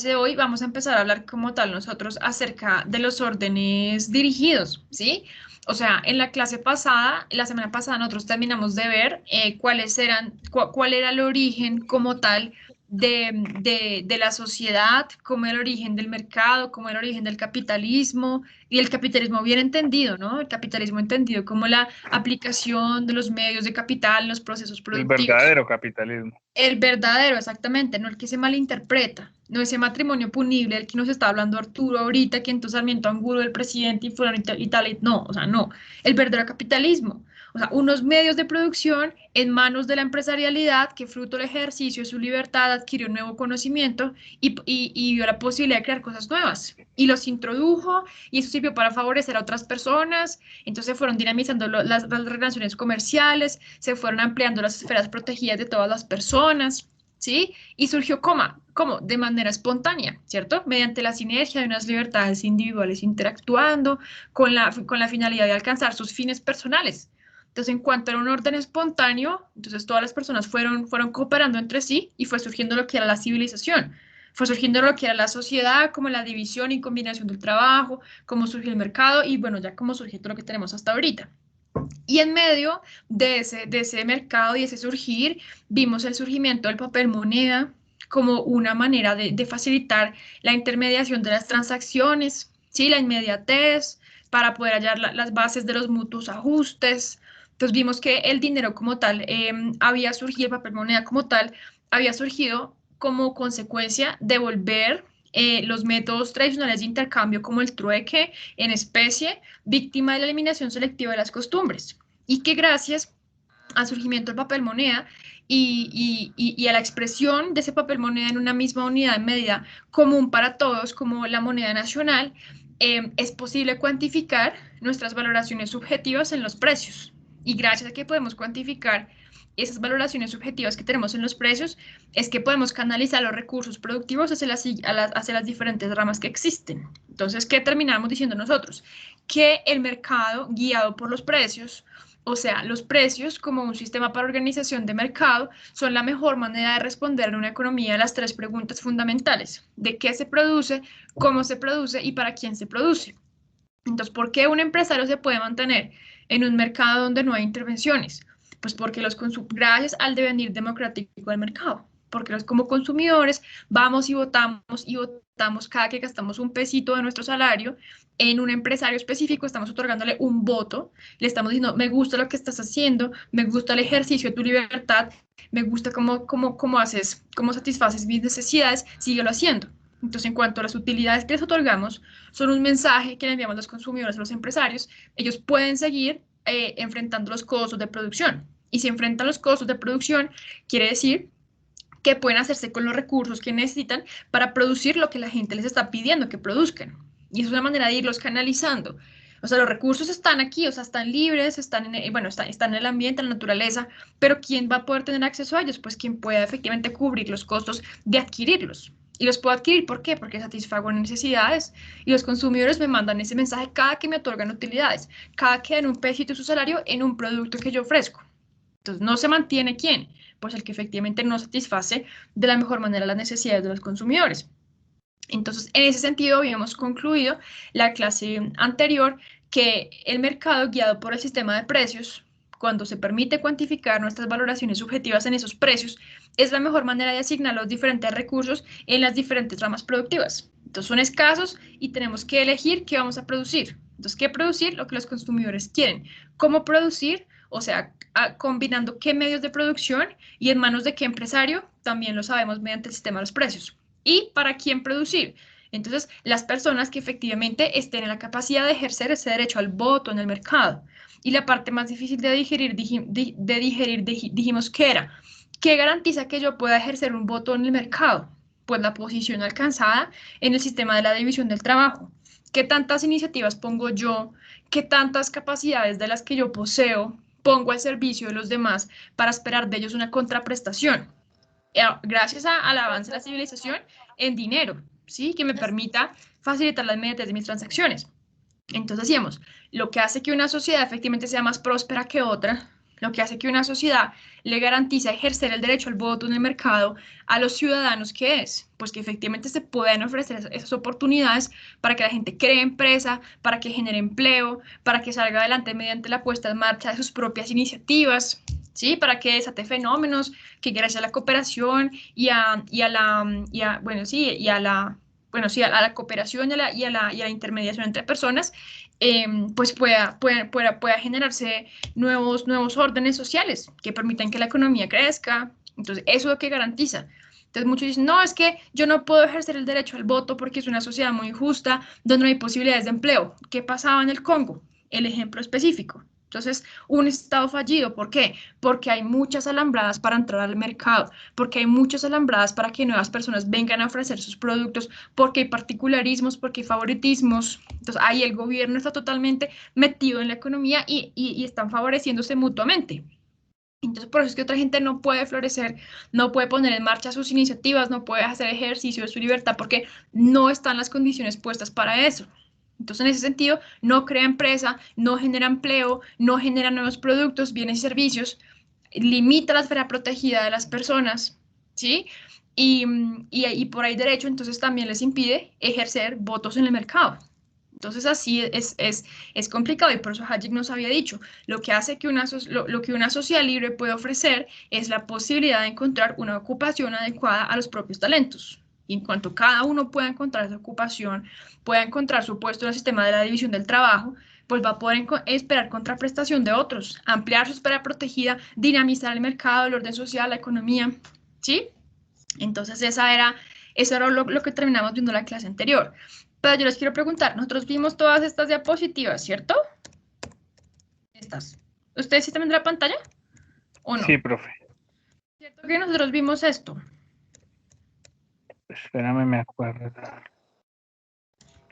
Speaker 1: de hoy vamos a empezar a hablar como tal nosotros acerca de los órdenes dirigidos, ¿sí? O sea, en la clase pasada, la semana pasada, nosotros terminamos de ver cuál era el origen como tal de la sociedad, cómo era el origen del mercado, cómo era el origen del capitalismo, y el capitalismo bien entendido, ¿no? El capitalismo entendido como la aplicación de los medios de capital en los procesos
Speaker 3: El
Speaker 1: productivos.
Speaker 3: verdadero capitalismo.
Speaker 1: El verdadero, exactamente, no el que se malinterpreta, no ese matrimonio punible del que nos está hablando Arturo ahorita, que entonces Sarmiento Angulo, el presidente y fulano y tal, no, o sea, no, el verdadero capitalismo, o sea, unos medios de producción en manos de la empresarialidad que fruto del ejercicio de su libertad adquirió un nuevo conocimiento y vio la posibilidad de crear cosas nuevas y los introdujo y eso sirvió para favorecer a otras personas, entonces fueron dinamizando las relaciones comerciales, se fueron ampliando las esferas protegidas de todas las personas, ¿sí? Y surgió ¿cómo? De manera espontánea, ¿cierto? Mediante la sinergia de unas libertades individuales interactuando con la finalidad de alcanzar sus fines personales. Entonces, en cuanto a un orden espontáneo, entonces todas las personas fueron cooperando entre sí y fue surgiendo lo que era la civilización. Fue surgiendo lo que era la sociedad, como la división y combinación del trabajo, cómo surgió el mercado y bueno, ya cómo surgió todo lo que tenemos hasta ahorita. Y en medio de ese mercado y ese surgir, vimos el surgimiento del papel moneda como una manera de facilitar la intermediación de las transacciones, ¿sí? La inmediatez, para poder hallar las bases de los mutuos ajustes. Entonces vimos que el dinero como tal había surgido, el papel moneda como tal, había surgido como consecuencia de volver los métodos tradicionales de intercambio como el trueque en especie, víctima de la eliminación selectiva de las costumbres y que gracias al surgimiento del papel moneda y a la expresión de ese papel moneda en una misma unidad de medida común para todos, como la moneda nacional, es posible cuantificar nuestras valoraciones subjetivas en los precios. Y gracias a que podemos cuantificar esas valoraciones subjetivas que tenemos en los precios, es que podemos canalizar los recursos productivos hacia las diferentes ramas que existen. Entonces, ¿qué terminamos diciendo nosotros? Que el mercado, guiado por los precios, o sea, los precios como un sistema para organización de mercado son la mejor manera de responder en una economía a las tres preguntas fundamentales: de qué se produce, cómo se produce y para quién se produce. Entonces, ¿por qué un empresario se puede mantener en un mercado donde no hay intervenciones? Pues porque gracias al devenir democrático del mercado, porque como consumidores vamos y votamos cada que gastamos un pesito de nuestro salario en un empresario específico, estamos otorgándole un voto, le estamos diciendo, me gusta lo que estás haciendo, me gusta el ejercicio de tu libertad, me gusta cómo satisfaces mis necesidades, síguelo haciendo. Entonces, en cuanto a las utilidades que les otorgamos, son un mensaje que le enviamos los consumidores a los empresarios, ellos pueden seguir enfrentando los costos de producción. Y si enfrentan los costos de producción, quiere decir que pueden hacerse con los recursos que necesitan para producir lo que la gente les está pidiendo que produzcan. Y es una manera de irlos canalizando. O sea, los recursos están aquí, o sea, están libres, están en el ambiente, en la naturaleza, pero ¿quién va a poder tener acceso a ellos? Pues quien pueda efectivamente cubrir los costos de adquirirlos. Y los puedo adquirir, ¿por qué? Porque satisfago necesidades y los consumidores me mandan ese mensaje cada que me otorgan utilidades, cada que dan un pesito de su salario en un producto que yo ofrezco. Entonces, ¿no se mantiene quién? Pues el que efectivamente no satisface de la mejor manera las necesidades de los consumidores. Entonces, en ese sentido, habíamos concluido la clase anterior que el mercado guiado por el sistema de precios, cuando se permite cuantificar nuestras valoraciones subjetivas en esos precios, es la mejor manera de asignar los diferentes recursos en las diferentes ramas productivas. Entonces, son escasos y tenemos que elegir qué vamos a producir. Entonces, ¿qué producir? Lo que los consumidores quieren. ¿Cómo producir? O sea, combinando qué medios de producción y en manos de qué empresario, también lo sabemos mediante el sistema de los precios. ¿Y para quién producir? Entonces, las personas que efectivamente estén en la capacidad de ejercer ese derecho al voto en el mercado. Y la parte más difícil de digerir, dijimos que era, ¿qué garantiza que yo pueda ejercer un voto en el mercado? Pues la posición alcanzada en el sistema de la división del trabajo. ¿Qué tantas iniciativas pongo yo? ¿Qué tantas capacidades de las que yo poseo pongo al servicio de los demás para esperar de ellos una contraprestación? Gracias al avance de la civilización en dinero, ¿sí? Que me permita facilitar la inmediatez de mis transacciones. Entonces decíamos, lo que hace que una sociedad efectivamente sea más próspera que otra, lo que hace que una sociedad le garantiza ejercer el derecho al voto en el mercado a los ciudadanos, ¿qué es? Pues que efectivamente se puedan ofrecer esas oportunidades para que la gente cree empresa, para que genere empleo, para que salga adelante mediante la puesta en marcha de sus propias iniciativas, ¿sí? Para que desate fenómenos que gracias a la cooperación y a la cooperación y a la intermediación entre personas, pues pueda generarse nuevos órdenes sociales que permitan que la economía crezca. Entonces, eso es lo que garantiza. Entonces, muchos dicen, no, es que yo no puedo ejercer el derecho al voto porque es una sociedad muy injusta, donde no hay posibilidades de empleo. ¿Qué pasaba en el Congo? El ejemplo específico. Entonces, un Estado fallido, ¿por qué? Porque hay muchas alambradas para entrar al mercado, porque hay muchas alambradas para que nuevas personas vengan a ofrecer sus productos, porque hay particularismos, porque hay favoritismos. Entonces, ahí el gobierno está totalmente metido en la economía y están favoreciéndose mutuamente. Entonces, por eso es que otra gente no puede florecer, no puede poner en marcha sus iniciativas, no puede hacer ejercicio de su libertad, porque no están las condiciones puestas para eso. Entonces, en ese sentido, no crea empresa, no genera empleo, no genera nuevos productos, bienes y servicios, limita la esfera protegida de las personas, ¿sí? Y por ahí derecho, entonces también les impide ejercer votos en el mercado. Entonces, así es complicado y por eso Hayek nos había dicho, lo que hace que lo que una sociedad libre puede ofrecer es la posibilidad de encontrar una ocupación adecuada a los propios talentos. Y en cuanto cada uno pueda encontrar esa ocupación, pueda encontrar su puesto en el sistema de la división del trabajo, pues va a poder esperar contraprestación de otros, ampliar su esfera protegida, dinamizar el mercado, el orden social, la economía, ¿sí? Entonces eso era lo que terminamos viendo en la clase anterior. Pero yo les quiero preguntar, nosotros vimos todas estas diapositivas, ¿cierto? Estas. ¿Ustedes sí también de la pantalla? ¿O no?
Speaker 3: Sí, profe.
Speaker 1: ¿Cierto que nosotros vimos esto?
Speaker 3: Espérame, me acuerdo.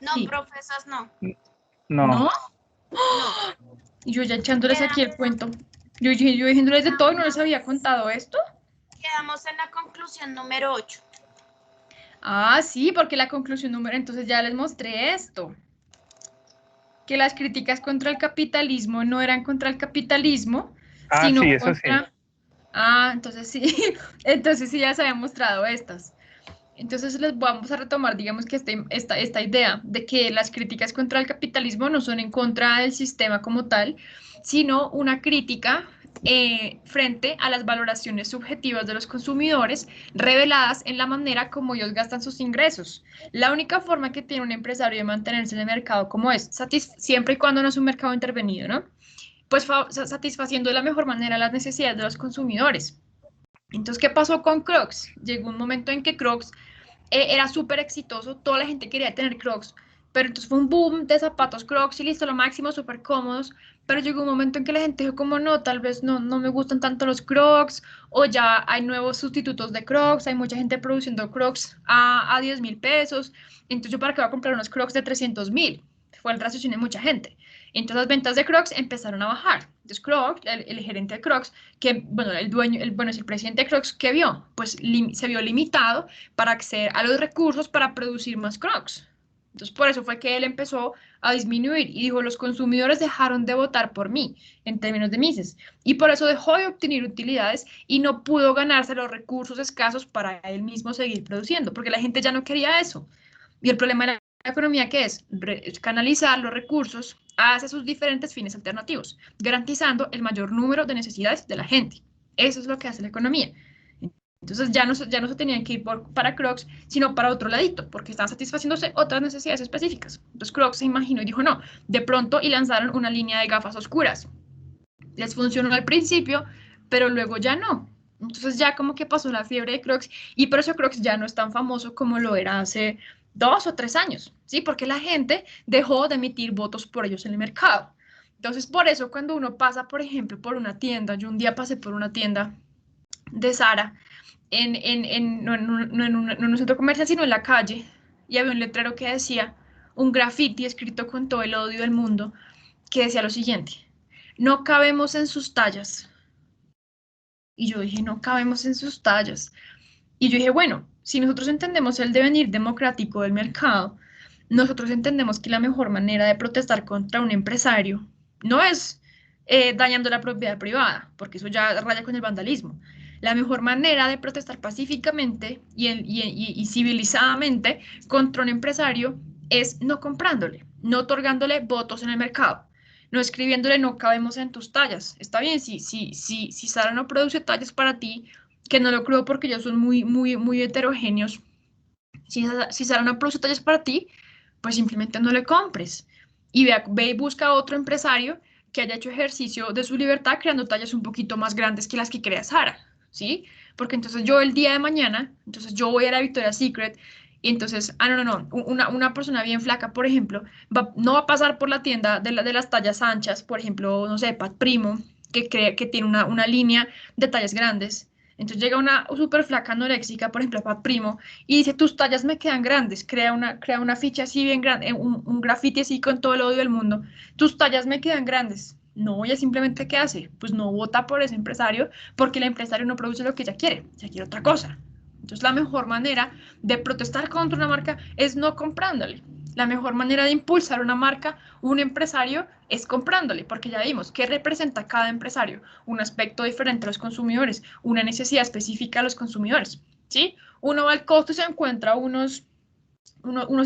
Speaker 2: No,
Speaker 1: Sí.
Speaker 2: profesas, no.
Speaker 3: No.
Speaker 1: ¿No? Y yo ya echándoles aquí el cuento. Yo diciéndoles de todo y no les había contado esto.
Speaker 2: Quedamos en la conclusión número 8.
Speaker 1: Ah, sí, porque la conclusión número, entonces ya les mostré esto. Que las críticas contra el capitalismo no eran contra el capitalismo, sino
Speaker 3: sí, eso
Speaker 1: contra...
Speaker 3: sí.
Speaker 1: Ah, entonces sí, entonces sí ya se habían mostrado estas. Entonces les vamos a retomar, digamos que esta idea de que las críticas contra el capitalismo no son en contra del sistema como tal, sino una crítica frente a las valoraciones subjetivas de los consumidores reveladas en la manera como ellos gastan sus ingresos. La única forma que tiene un empresario de mantenerse en el mercado como es, siempre y cuando no es un mercado intervenido, ¿no? Pues satisfaciendo de la mejor manera las necesidades de los consumidores. Entonces, ¿qué pasó con Crocs? Llegó un momento en que Crocs era súper exitoso, toda la gente quería tener Crocs, pero entonces fue un boom de zapatos Crocs y listo, lo máximo, súper cómodos, pero llegó un momento en que la gente dijo como no, tal vez no me gustan tanto los Crocs, o ya hay nuevos sustitutos de Crocs, hay mucha gente produciendo Crocs a 10.000 pesos, entonces yo para qué voy a comprar unos Crocs de 300.000, fue el raciocinio de mucha gente. Entonces las ventas de Crocs empezaron a bajar. Entonces Crocs, el gerente de Crocs, que bueno, el dueño, bueno, es el presidente de Crocs, ¿qué vio? Pues se vio limitado para acceder a los recursos para producir más Crocs. Entonces, por eso fue que él empezó a disminuir y dijo, los consumidores dejaron de votar por mí en términos de Mises. Y por eso dejó de obtener utilidades y no pudo ganarse los recursos escasos para él mismo seguir produciendo, porque la gente ya no quería eso. Y el problema de la economía, ¿qué es? Canalizar los recursos hacia sus diferentes fines alternativos, garantizando el mayor número de necesidades de la gente. Eso es lo que hace la economía. Entonces ya no se tenían que ir para Crocs, sino para otro ladito, porque estaban satisfaciéndose otras necesidades específicas. Entonces Crocs se imaginó y dijo no, de pronto, y lanzaron una línea de gafas oscuras. Les funcionó al principio, pero luego ya no. Entonces ya como que pasó la fiebre de Crocs, y por eso Crocs ya no es tan famoso como lo era hace 2 o 3 años, ¿sí? Porque la gente dejó de emitir votos por ellos en el mercado. Entonces, por eso cuando uno pasa, por ejemplo, por una tienda, yo un día pasé por una tienda de Zara, no en un centro comercial, sino en la calle, y había un letrero que decía, un graffiti escrito con todo el odio del mundo, que decía lo siguiente, no cabemos en sus tallas. Y yo dije, no cabemos en sus tallas. Y yo dije, bueno, si nosotros entendemos el devenir democrático del mercado, nosotros entendemos que la mejor manera de protestar contra un empresario no es dañando la propiedad privada, porque eso ya raya con el vandalismo. La mejor manera de protestar pacíficamente y civilizadamente contra un empresario es no comprándole, no otorgándole votos en el mercado, no escribiéndole no cabemos en tus tallas. Está bien, si Sara no produce tallas para ti, que no lo creo porque ellos son muy heterogéneos. Si Sara no produce tallas para ti, pues simplemente no le compres. Y ve y busca otro empresario que haya hecho ejercicio de su libertad creando tallas un poquito más grandes que las que crea Sara, ¿sí? Porque entonces yo el día de mañana, entonces yo voy a la Victoria's Secret y entonces, no, una persona bien flaca, por ejemplo, no va a pasar por la tienda de las tallas anchas, por ejemplo, no sé, Pat Primo, que tiene una línea de tallas grandes. Entonces llega una súper flaca anoréxica, por ejemplo, Pat Primo, y dice, tus tallas me quedan grandes, crea una ficha así bien grande, un graffiti así con todo el odio del mundo, tus tallas me quedan grandes. No, ella simplemente, ¿qué hace? Pues no vota por ese empresario porque el empresario no produce lo que ella quiere otra cosa. Entonces la mejor manera de protestar contra una marca es no comprándole. La mejor manera de impulsar una marca, un empresario, es comprándole, porque ya vimos qué representa cada empresario, un aspecto diferente a los consumidores, una necesidad específica a los consumidores, ¿sí? Uno va al costo y se encuentra unos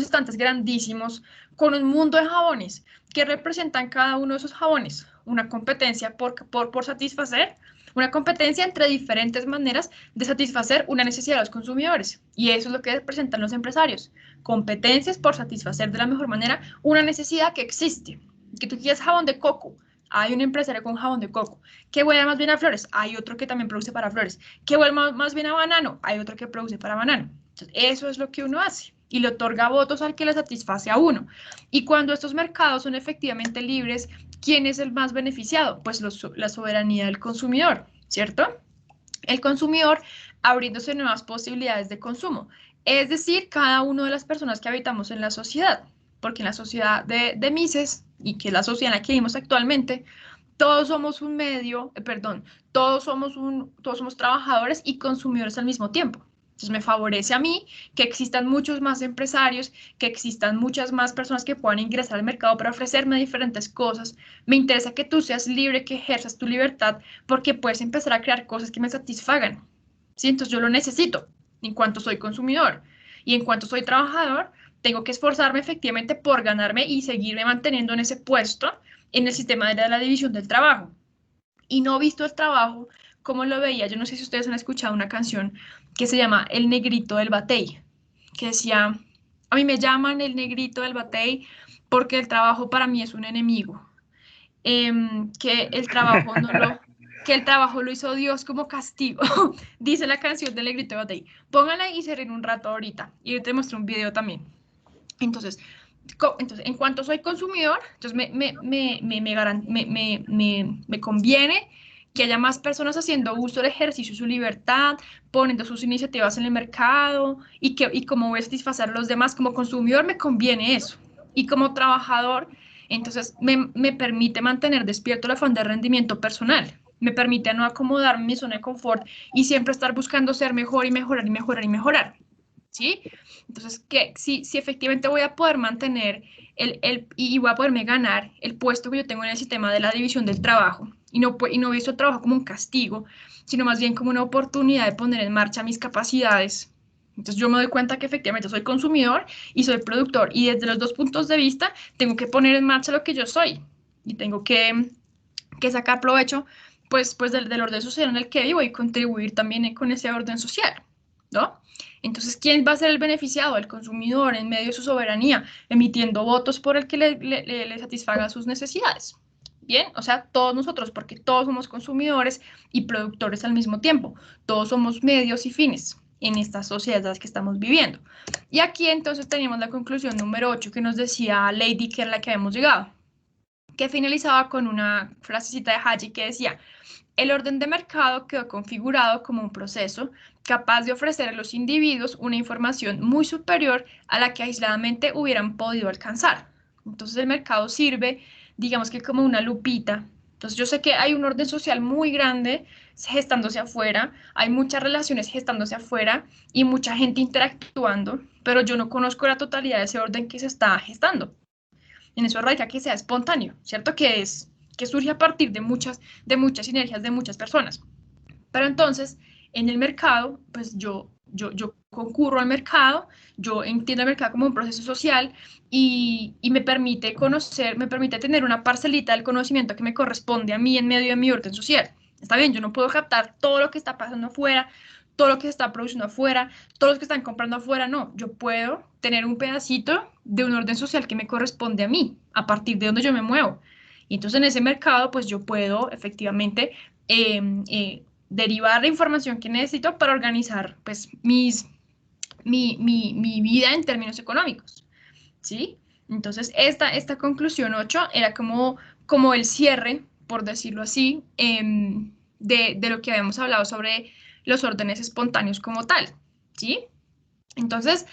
Speaker 1: estantes grandísimos con un mundo de jabones que representan cada uno de esos jabones, una competencia por satisfacer, una competencia entre diferentes maneras de satisfacer una necesidad de los consumidores. Y eso es lo que representan los empresarios, competencias por satisfacer de la mejor manera una necesidad que existe. Que tú quieres jabón de coco, hay un empresario con jabón de coco. ¿Qué huele más bien a flores? Hay otro que también produce para flores. ¿Qué huele más bien a banano? Hay otro que produce para banano. Entonces, eso es lo que uno hace y le otorga votos al que le satisface a uno. Y cuando estos mercados son efectivamente libres, ¿quién es el más beneficiado? Pues la soberanía del consumidor, ¿cierto? El consumidor abriéndose nuevas posibilidades de consumo, es decir, cada una de las personas que habitamos en la sociedad, porque en la sociedad de Mises, y que es la sociedad en la que vivimos actualmente, todos somos un medio, todos somos trabajadores y consumidores al mismo tiempo. Entonces me favorece a mí que existan muchos más empresarios, que existan muchas más personas que puedan ingresar al mercado para ofrecerme diferentes cosas. Me interesa que tú seas libre, que ejerzas tu libertad, porque puedes empezar a crear cosas que me satisfagan. ¿Sí? Entonces yo lo necesito en cuanto soy consumidor. Y en cuanto soy trabajador, tengo que esforzarme efectivamente por ganarme y seguirme manteniendo en ese puesto en el sistema de la división del trabajo. Y no visto el trabajo como lo veía. Yo no sé si ustedes han escuchado una canción que se llama El Negrito del Batey, que decía, a mí me llaman el Negrito del Batey porque el trabajo para mí es un enemigo. Que el trabajo no lo... que el trabajo lo hizo Dios como castigo, dice la canción del Negrito del Batey. Pónganla y se ríen un rato ahorita. Y yo te muestro un video también. Entonces, en cuanto soy consumidor, entonces me conviene que haya más personas haciendo uso del ejercicio de su libertad, poniendo sus iniciativas en el mercado y como voy a satisfacer a los demás como consumidor, me conviene eso. Y como trabajador, entonces me permite mantener despierto el afán de rendimiento personal. Me permite no acomodar mi zona de confort y siempre estar buscando ser mejor y mejorar y mejorar y mejorar. ¿Sí? Entonces, que si efectivamente voy a poder mantener y voy a poderme ganar el puesto que yo tengo en el sistema de la división del trabajo y no he visto el trabajo como un castigo, sino más bien como una oportunidad de poner en marcha mis capacidades. Entonces yo me doy cuenta que efectivamente soy consumidor y soy productor y desde los dos puntos de vista tengo que poner en marcha lo que yo soy y tengo que sacar provecho pues del orden social en el que vivo y contribuir también con ese orden social, ¿no? Entonces, ¿quién va a ser el beneficiado? El consumidor en medio de su soberanía, emitiendo votos por el que le satisfaga sus necesidades. Bien, o sea, todos nosotros, porque todos somos consumidores y productores al mismo tiempo. Todos somos medios y fines en estas sociedades que estamos viviendo. Y aquí entonces teníamos la conclusión número 8 que nos decía Lady, que era la que habíamos llegado, que finalizaba con una frasecita de Haji que decía: el orden de mercado quedó configurado como un proceso capaz de ofrecer a los individuos una información muy superior a la que aisladamente hubieran podido alcanzar. Entonces el mercado sirve, digamos que como una lupita. Entonces yo sé que hay un orden social muy grande gestándose afuera, hay muchas relaciones gestándose afuera y mucha gente interactuando, pero yo no conozco la totalidad de ese orden que se está gestando. En eso radica que sea espontáneo, ¿cierto? Que surge a partir de muchas sinergias de muchas personas. Pero entonces, en el mercado, pues yo concurro al mercado, yo entiendo el mercado como un proceso social y me permite conocer, me permite tener una parcelita del conocimiento que me corresponde a mí en medio de mi orden social. Está bien, yo no puedo captar todo lo que está pasando afuera, todo lo que se está produciendo afuera, todos los que están comprando afuera, no, yo puedo tener un pedacito de un orden social que me corresponde a mí, a partir de donde yo me muevo. Y entonces en ese mercado, pues yo puedo efectivamente derivar la información que necesito para organizar pues mi vida en términos económicos, ¿sí? Entonces esta conclusión 8 era como el cierre, por decirlo así, de lo que habíamos hablado sobre los órdenes espontáneos como tal, ¿sí? Entonces,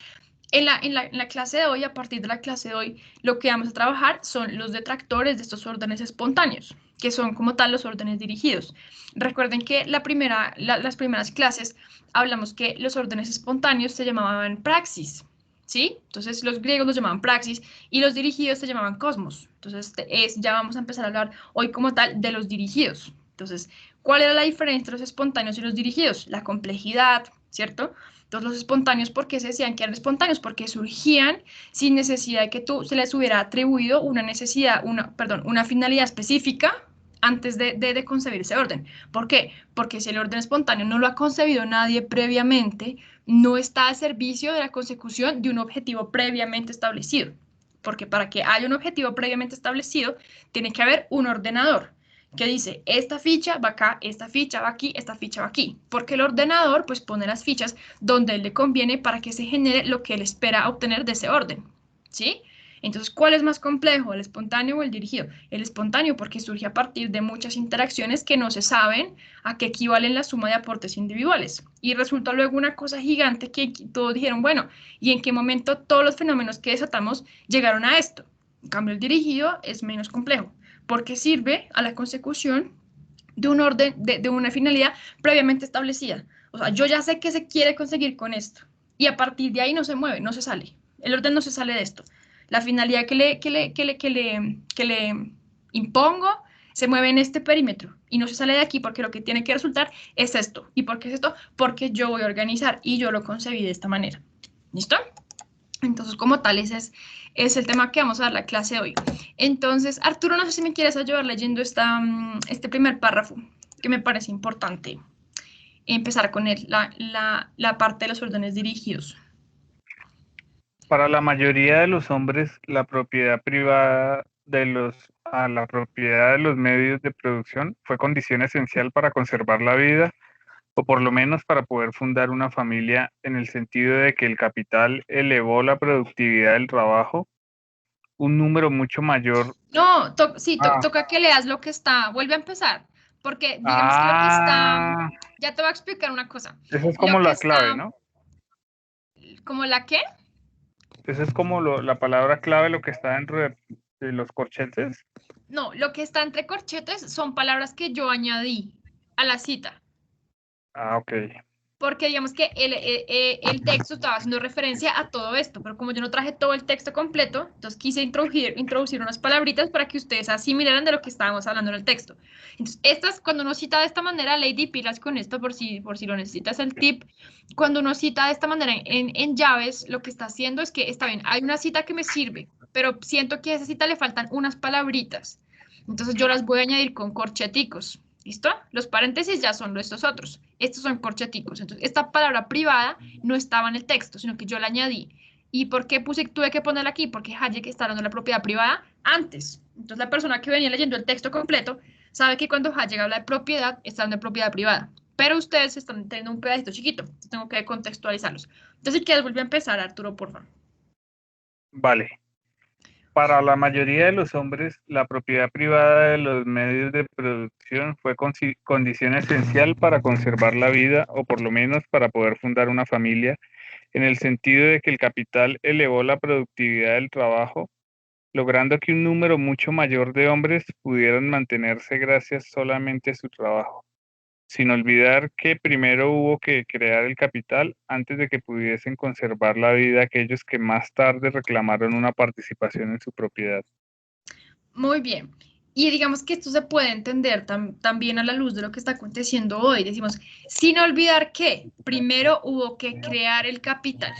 Speaker 1: en la clase de hoy, a partir de la clase de hoy, lo que vamos a trabajar son los detractores de estos órdenes espontáneos, que son como tal los órdenes dirigidos. Recuerden que las primeras clases hablamos que los órdenes espontáneos se llamaban praxis, ¿sí? Entonces los griegos los llamaban praxis y los dirigidos se llamaban cosmos. Entonces ya vamos a empezar a hablar hoy como tal de los dirigidos. Entonces, ¿cuál era la diferencia entre los espontáneos y los dirigidos? La complejidad, ¿cierto? Entonces los espontáneos, ¿por qué se decían que eran espontáneos? Porque surgían sin necesidad de que se les hubiera atribuido una finalidad específica antes de concebir ese orden. ¿Por qué? Porque si el orden espontáneo no lo ha concebido nadie previamente, no está al servicio de la consecución de un objetivo previamente establecido. Porque para que haya un objetivo previamente establecido, tiene que haber un ordenador que dice, esta ficha va acá, esta ficha va aquí, esta ficha va aquí. Porque el ordenador pues pone las fichas donde él le conviene para que se genere lo que él espera obtener de ese orden, ¿sí? Entonces, ¿cuál es más complejo, el espontáneo o el dirigido? El espontáneo porque surge a partir de muchas interacciones que no se saben a qué equivalen la suma de aportes individuales. Y resulta luego una cosa gigante que todos dijeron, bueno, ¿y en qué momento todos los fenómenos que desatamos llegaron a esto? En cambio, el dirigido es menos complejo porque sirve a la consecución de un orden, de una finalidad previamente establecida. O sea, yo ya sé qué se quiere conseguir con esto y a partir de ahí no se mueve, no se sale. El orden no se sale de esto. La finalidad que le impongo se mueve en este perímetro y no se sale de aquí porque lo que tiene que resultar es esto. ¿Y por qué es esto? Porque yo voy a organizar y yo lo concebí de esta manera. ¿Listo? Entonces, como tal, es el tema que vamos a dar la clase hoy. Entonces, Arturo, no sé si me quieres ayudar leyendo este primer párrafo, que me parece importante empezar con él, la parte de los órdenes dirigidos.
Speaker 3: Para la mayoría de los hombres, la propiedad privada la propiedad de los medios de producción fue condición esencial para conservar la vida, o por lo menos para poder fundar una familia, en el sentido de que el capital elevó la productividad del trabajo, un número mucho mayor.
Speaker 1: No, sí,
Speaker 3: Ah,
Speaker 1: toca que leas lo que está, vuelve a empezar, porque digamos que lo que está,
Speaker 3: ah,
Speaker 1: ya te voy a explicar una cosa,
Speaker 3: esa es como
Speaker 1: lo que
Speaker 3: la clave,
Speaker 1: está,
Speaker 3: ¿no?
Speaker 1: ¿como la qué?
Speaker 3: Esa es como la palabra clave, lo que está dentro de los corchetes.
Speaker 1: No, lo que está entre corchetes son palabras que yo añadí a la cita.
Speaker 3: Ah, ok.
Speaker 1: Porque digamos que el texto estaba haciendo referencia a todo esto, pero como yo no traje todo el texto completo, entonces quise introducir unas palabritas para que ustedes asimilaran de lo que estábamos hablando en el texto. Entonces, cuando uno cita de esta manera, Lady, pilas con esto por si lo necesitas el tip, cuando uno cita de esta manera en llaves, lo que está haciendo es que, está bien, hay una cita que me sirve, pero siento que a esa cita le faltan unas palabritas. Entonces yo las voy a añadir con corcheticos. ¿Listo? Los paréntesis ya son estos otros. Estos son corcheticos. Entonces, esta palabra privada no estaba en el texto, sino que yo la añadí. ¿Y por qué tuve que ponerla aquí? Porque Hayek está hablando de la propiedad privada antes. Entonces, la persona que venía leyendo el texto completo sabe que cuando Hayek habla de propiedad, está hablando de propiedad privada. Pero ustedes están teniendo un pedacito chiquito. Entonces, tengo que contextualizarlos. Entonces, si quieres, vuelve a empezar, Arturo, por favor.
Speaker 3: Vale. Para la mayoría de los hombres, la propiedad privada de los medios de producción fue condición esencial para conservar la vida, o por lo menos para poder fundar una familia, en el sentido de que el capital elevó la productividad del trabajo, logrando que un número mucho mayor de hombres pudieran mantenerse gracias solamente a su trabajo, sin olvidar que primero hubo que crear el capital antes de que pudiesen conservar la vida aquellos que más tarde reclamaron una participación en su propiedad.
Speaker 1: Muy bien. Y digamos que esto se puede entender también a la luz de lo que está aconteciendo hoy. Decimos, sin olvidar que primero hubo que crear el capital.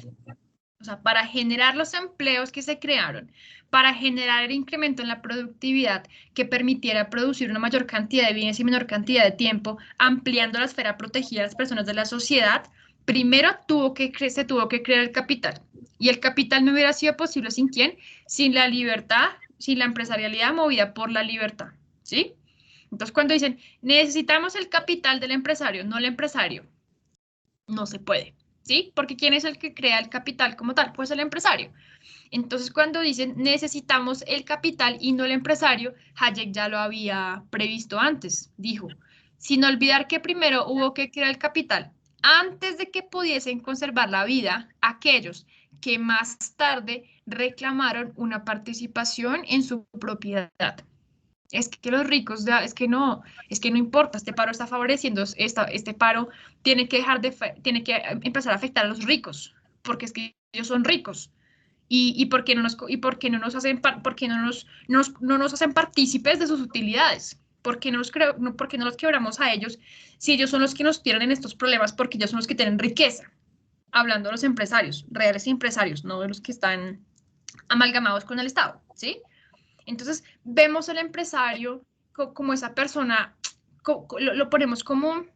Speaker 1: O sea, para generar los empleos que se crearon, para generar el incremento en la productividad que permitiera producir una mayor cantidad de bienes y menor cantidad de tiempo, ampliando la esfera protegida de las personas de la sociedad, primero se tuvo que crear el capital. Y el capital no hubiera sido posible sin quién, sin la libertad, sin la empresarialidad movida por la libertad, ¿sí? Entonces, cuando dicen, necesitamos el capital del empresario, no el empresario, no se puede, ¿sí? Porque ¿quién es el que crea el capital como tal? Pues el empresario. Entonces, cuando dicen necesitamos el capital y no el empresario, Hayek ya lo había previsto antes. Dijo, sin olvidar que primero hubo que crear el capital antes de que pudiesen conservar la vida aquellos que más tarde reclamaron una participación en su propiedad. Es que los ricos, es que no importa, este paro está favoreciendo, este paro tiene que empezar a afectar a los ricos, porque es que ellos son ricos. Y por qué no nos hacen, por qué no nos hacen partícipes de sus utilidades? ¿Por qué no los quebramos a ellos si ellos son los que nos tienen en estos problemas? Porque ellos son los que tienen riqueza. Hablando de los empresarios, reales empresarios, no de los que están amalgamados con el Estado, ¿sí? Entonces, vemos al empresario como esa persona, lo ponemos como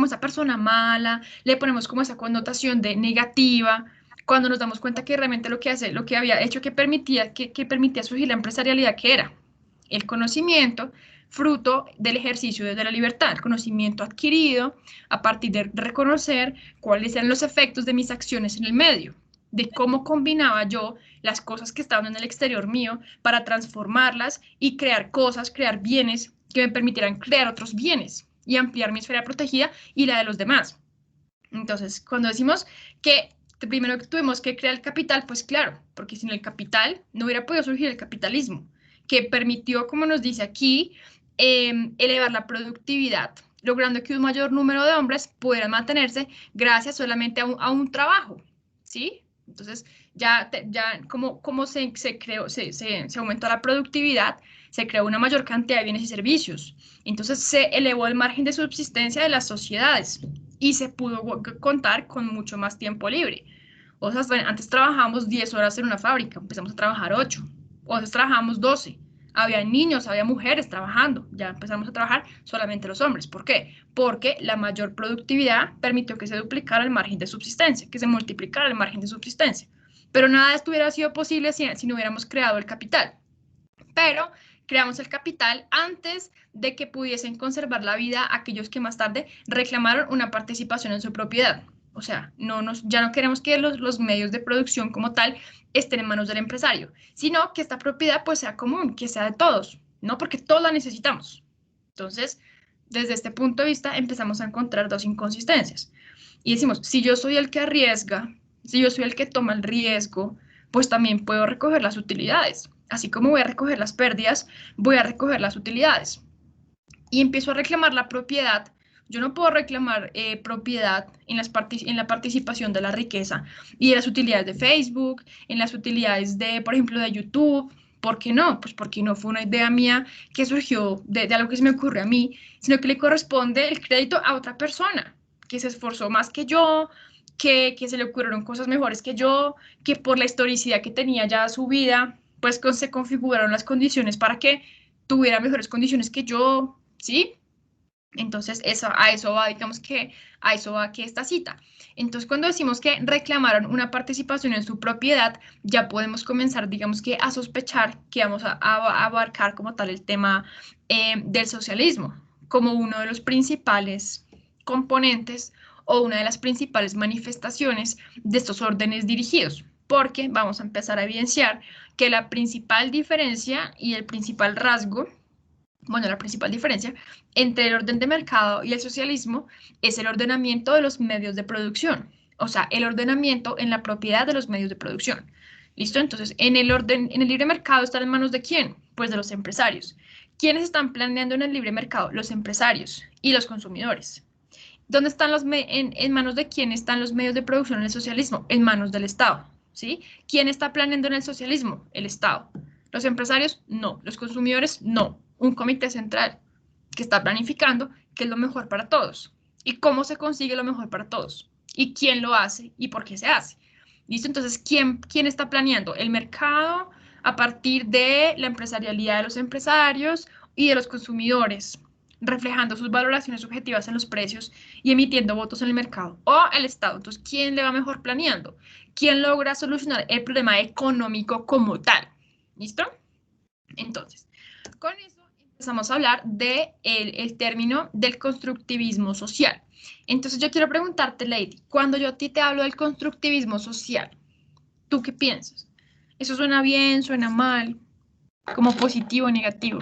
Speaker 1: esa persona mala, le ponemos como esa connotación de negativa, cuando nos damos cuenta que realmente lo que había hecho que permitía surgir la empresarialidad, que era el conocimiento, fruto del ejercicio de la libertad, el conocimiento adquirido a partir de reconocer cuáles eran los efectos de mis acciones en el medio, de cómo combinaba yo las cosas que estaban en el exterior mío para transformarlas y crear cosas, crear bienes que me permitieran crear otros bienes y ampliar mi esfera protegida y la de los demás. Entonces, cuando decimos que primero que tuvimos que crear el capital, pues claro, porque sin el capital no hubiera podido surgir el capitalismo, que permitió, como nos dice aquí, elevar la productividad, logrando que un mayor número de hombres pudieran mantenerse gracias solamente a un trabajo, ¿sí? Entonces, ya como se aumentó la productividad, se creó una mayor cantidad de bienes y servicios. Entonces, se elevó el margen de subsistencia de las sociedades y se pudo contar con mucho más tiempo libre. O sea, antes trabajábamos 10 horas en una fábrica, empezamos a trabajar 8. O antes trabajábamos 12. Había niños, había mujeres trabajando. Ya empezamos a trabajar solamente los hombres. ¿Por qué? Porque la mayor productividad permitió que se duplicara el margen de subsistencia, que se multiplicara el margen de subsistencia. Pero nada de esto hubiera sido posible si no hubiéramos creado el capital. Pero creamos el capital antes de que pudiesen conservar la vida aquellos que más tarde reclamaron una participación en su propiedad. O sea, ya no queremos que los medios de producción como tal estén en manos del empresario, sino que esta propiedad pues sea común, que sea de todos, ¿no? Porque todos la necesitamos. Entonces, desde este punto de vista empezamos a encontrar dos inconsistencias. Y decimos, si yo soy el que arriesga, si yo soy el que toma el riesgo, pues también puedo recoger las utilidades. Así como voy a recoger las pérdidas, voy a recoger las utilidades. Y empiezo a reclamar la propiedad. Yo no puedo reclamar propiedad en la participación de la riqueza y de las utilidades de Facebook, en las utilidades de, por ejemplo, de YouTube. ¿Por qué no? Pues porque no fue una idea mía que surgió de algo que se me ocurrió a mí, sino que le corresponde el crédito a otra persona que se esforzó más que yo, que se le ocurrieron cosas mejores que yo, que por la historicidad que tenía ya su vida, pues se configuraron las condiciones para que tuviera mejores condiciones que yo, ¿sí? Entonces, a eso va, digamos que a eso va que esta cita. Entonces, cuando decimos que reclamaron una participación en su propiedad, ya podemos comenzar, digamos que a sospechar que vamos a abarcar como tal el tema del socialismo, como uno de los principales componentes o una de las principales manifestaciones de estos órdenes dirigidos, porque vamos a empezar a evidenciar que la principal diferencia y el principal rasgo, bueno, la principal diferencia entre el orden de mercado y el socialismo es el ordenamiento de los medios de producción, o sea, el ordenamiento en la propiedad de los medios de producción. ¿Listo? Entonces, en el libre mercado están en manos de quién? Pues de los empresarios. ¿Quiénes están planeando en el libre mercado? Los empresarios y los consumidores. ¿Dónde están en manos de quién están los medios de producción en el socialismo? En manos del Estado, ¿sí? ¿Quién está planeando en el socialismo? El Estado. Los empresarios, no. Los consumidores, no. Un comité central que está planificando qué es lo mejor para todos y cómo se consigue lo mejor para todos y quién lo hace y por qué se hace. ¿Listo? Entonces, ¿quién está planeando? El mercado a partir de la empresarialidad de los empresarios y de los consumidores, reflejando sus valoraciones subjetivas en los precios y emitiendo votos en el mercado, o el Estado. Entonces, ¿quién le va mejor planeando? ¿Quién logra solucionar el problema económico como tal? ¿Listo? Entonces, con eso empezamos a hablar de el término del constructivismo social. Entonces, yo quiero preguntarte, Lady, cuando yo a ti te hablo del constructivismo social, ¿tú qué piensas? ¿Eso suena bien, suena mal, como positivo o negativo?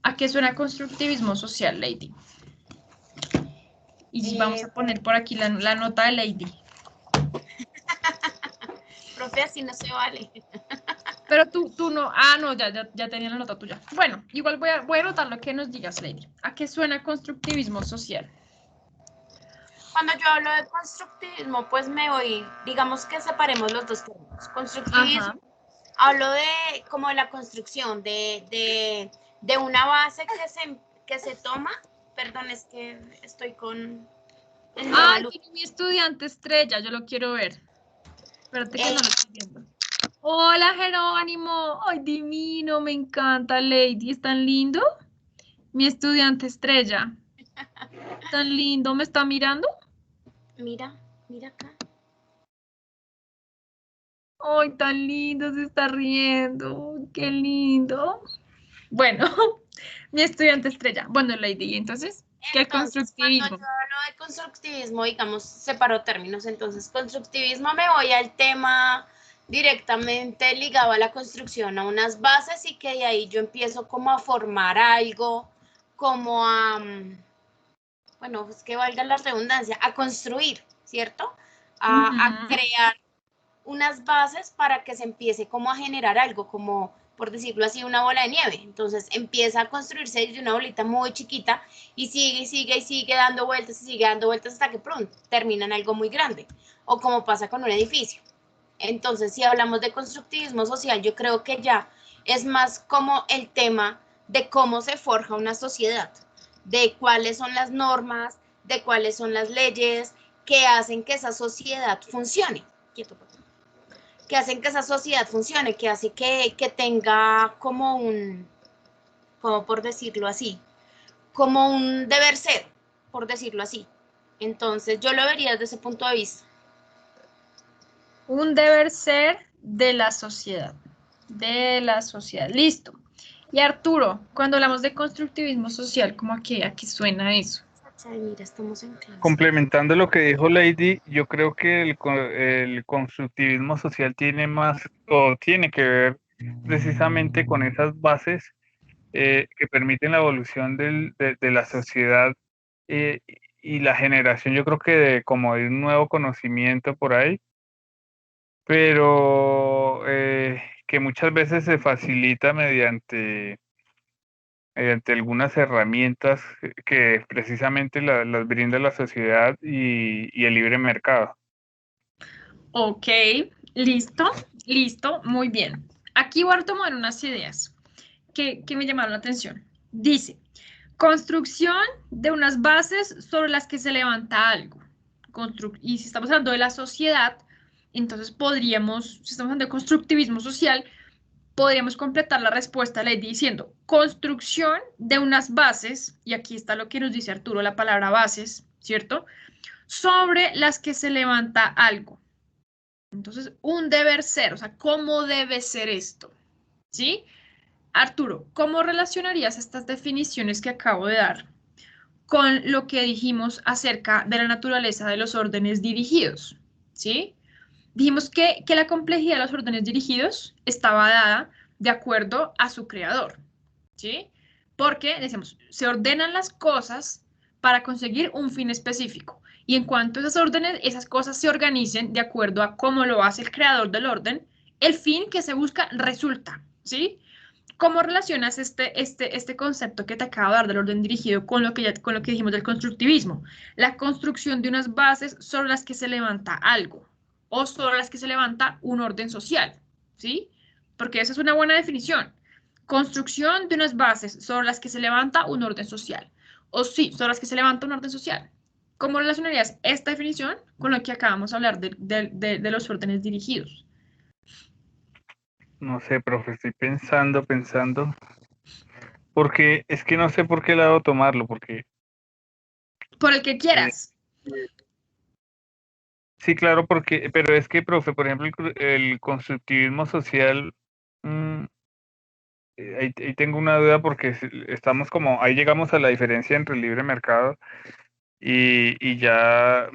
Speaker 1: ¿A qué suena constructivismo social, Lady? Y vamos a poner por aquí la nota de Lady.
Speaker 2: Profe, así no se vale.
Speaker 1: Pero tú no, no, ya tenía la nota tuya. Bueno, igual voy a anotar lo que nos digas, Lady. ¿A qué suena constructivismo social?
Speaker 2: Cuando yo hablo de constructivismo, pues me voy, digamos que separemos los dos términos. Constructivismo, hablo de como de la construcción, de una base que se toma. Perdón, es que estoy con...
Speaker 1: mi estudiante estrella, yo lo quiero ver. Espérate que no lo estoy viendo. Hola, Jerónimo. Ay, divino, me encanta, Lady. ¿Es tan lindo? Mi estudiante estrella. ¿Tan lindo? ¿Me está mirando?
Speaker 2: Mira acá.
Speaker 1: Ay, tan lindo, se está riendo. Qué lindo. Bueno, mi estudiante estrella. Bueno, Lady, entonces, ¿qué constructivismo?
Speaker 2: Cuando yo hablo de constructivismo, digamos, separo términos. Entonces, constructivismo me voy al tema directamente ligado a la construcción, a unas bases, y que de ahí yo empiezo como a formar algo, como a, bueno, pues que valga la redundancia, a construir, ¿cierto? A crear unas bases para que se empiece como a generar algo, como, por decirlo así, una bola de nieve. Entonces empieza a construirse desde una bolita muy chiquita y sigue dando vueltas y sigue dando vueltas hasta que pronto termina en algo muy grande, o como pasa con un edificio. Entonces, si hablamos de constructivismo social, yo creo que ya es más como el tema de cómo se forja una sociedad, de cuáles son las normas, de cuáles son las leyes que hacen que esa sociedad funcione. quieto, papá, que hacen que esa sociedad funcione, que hace que tenga como un, como por decirlo así, como un deber ser, por decirlo así. Entonces yo lo vería desde ese punto de vista.
Speaker 1: Un deber ser de la sociedad. De la sociedad. Listo. Y Arturo, cuando hablamos de constructivismo social, ¿cómo aquí suena eso?
Speaker 2: Ay, mira, estamos en clase.
Speaker 3: Complementando lo que dijo Lady, yo creo que el constructivismo social tiene más o tiene que ver precisamente con esas bases que permiten la evolución de la sociedad eh, y la generación, yo creo que como de un nuevo conocimiento por ahí, pero que muchas veces se facilita mediante algunas herramientas que precisamente las brinda la sociedad y el libre mercado.
Speaker 1: Ok, listo, listo, muy bien. Aquí voy a tomar unas ideas que me llamaron la atención. Dice, construcción de unas bases sobre las que se levanta algo. Y si estamos hablando de la sociedad, entonces podríamos, si estamos hablando de constructivismo social, podríamos completar la respuesta a la ley diciendo construcción de unas bases, y aquí está lo que nos dice Arturo, la palabra bases, ¿cierto? Sobre las que se levanta algo. Entonces, un deber ser, o sea, ¿cómo debe ser esto? ¿Sí? Arturo, ¿cómo relacionarías estas definiciones que acabo de dar con lo que dijimos acerca de la naturaleza de los órdenes dirigidos? ¿Sí? Dijimos que la complejidad de los órdenes dirigidos estaba dada de acuerdo a su creador, ¿sí? Porque, decimos, se ordenan las cosas para conseguir un fin específico. Y en cuanto a esas órdenes, esas cosas se organicen de acuerdo a cómo lo hace el creador del orden, el fin que se busca resulta, ¿sí? ¿Cómo relacionas este concepto que te acabo de dar del orden dirigido con lo que dijimos del constructivismo? La construcción de unas bases sobre las que se levanta algo o sobre las que se levanta un orden social, ¿sí? Porque esa es una buena definición. Construcción de unas bases sobre las que se levanta un orden social. O sí, sobre las que se levanta un orden social. ¿Cómo relacionarías esta definición con lo que acabamos de hablar de los órdenes dirigidos?
Speaker 3: No sé, profe, estoy pensando, porque es que no sé por qué lado tomarlo, porque
Speaker 1: Por el que
Speaker 3: eh,
Speaker 1: quieras.
Speaker 3: sí, claro, pero es que, profe, por ejemplo, el constructivismo social, mm, ahí tengo una duda porque estamos como, ahí llegamos a la diferencia entre el libre mercado y ya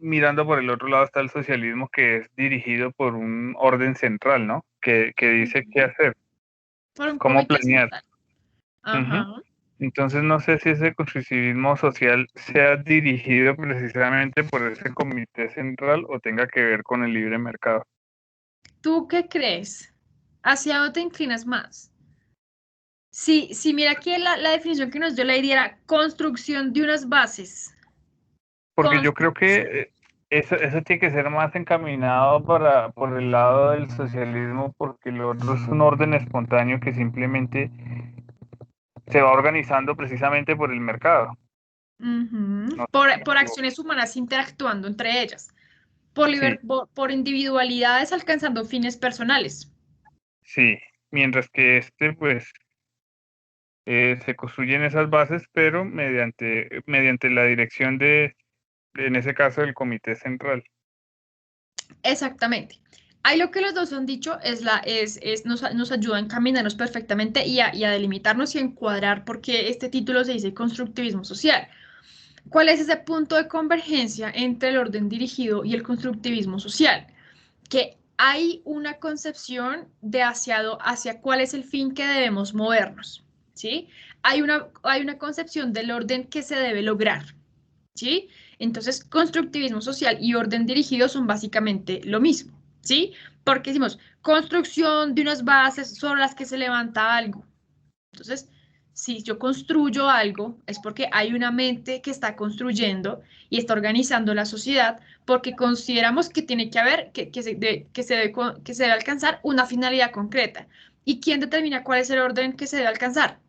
Speaker 3: mirando por el otro lado está el socialismo que es dirigido por un orden central, ¿no? Que dice qué hacer,
Speaker 1: Por un
Speaker 3: cómo
Speaker 1: comité
Speaker 3: planear.
Speaker 1: central.
Speaker 3: Ujú.
Speaker 1: Ajá.
Speaker 3: Entonces no sé si ese constructivismo social sea dirigido precisamente por ese comité central o tenga que ver con el libre mercado.
Speaker 1: ¿Tú qué crees? ¿Hacia dónde te inclinas más? Sí, mira aquí la definición que nos dio la idea era construcción de unas bases.
Speaker 3: Porque yo creo que
Speaker 1: Construcción.
Speaker 3: eso tiene que ser más encaminado por el lado del socialismo, porque lo otro es un orden espontáneo que simplemente se va organizando precisamente por el mercado.
Speaker 1: Ujú.
Speaker 3: No sé si me
Speaker 1: Por
Speaker 3: equivoco.
Speaker 1: acciones humanas interactuando entre ellas. Por,
Speaker 3: Sí,
Speaker 1: por individualidades alcanzando fines personales.
Speaker 3: sí. Mientras que pues, se construyen esas bases, pero mediante la dirección en ese caso, del comité central.
Speaker 1: Exactamente. Ahí lo que los dos han dicho nos ayuda a encaminarnos perfectamente y a delimitarnos y a encuadrar por qué este título se dice constructivismo social. ¿Cuál es ese punto de convergencia entre el orden dirigido y el constructivismo social? Que hay una concepción de hacia cuál es el fin que debemos movernos, ¿sí? Hay una concepción del orden que se debe lograr, ¿sí? Entonces, constructivismo social y orden dirigido son básicamente lo mismo, ¿sí? Porque decimos construcción de unas bases sobre las que se levanta algo. Entonces, si yo construyo algo, es porque hay una mente que está construyendo y está organizando la sociedad, porque consideramos que tiene que haber, que se debe alcanzar una finalidad concreta. ¿Y quién determina cuál es el orden que se debe alcanzar?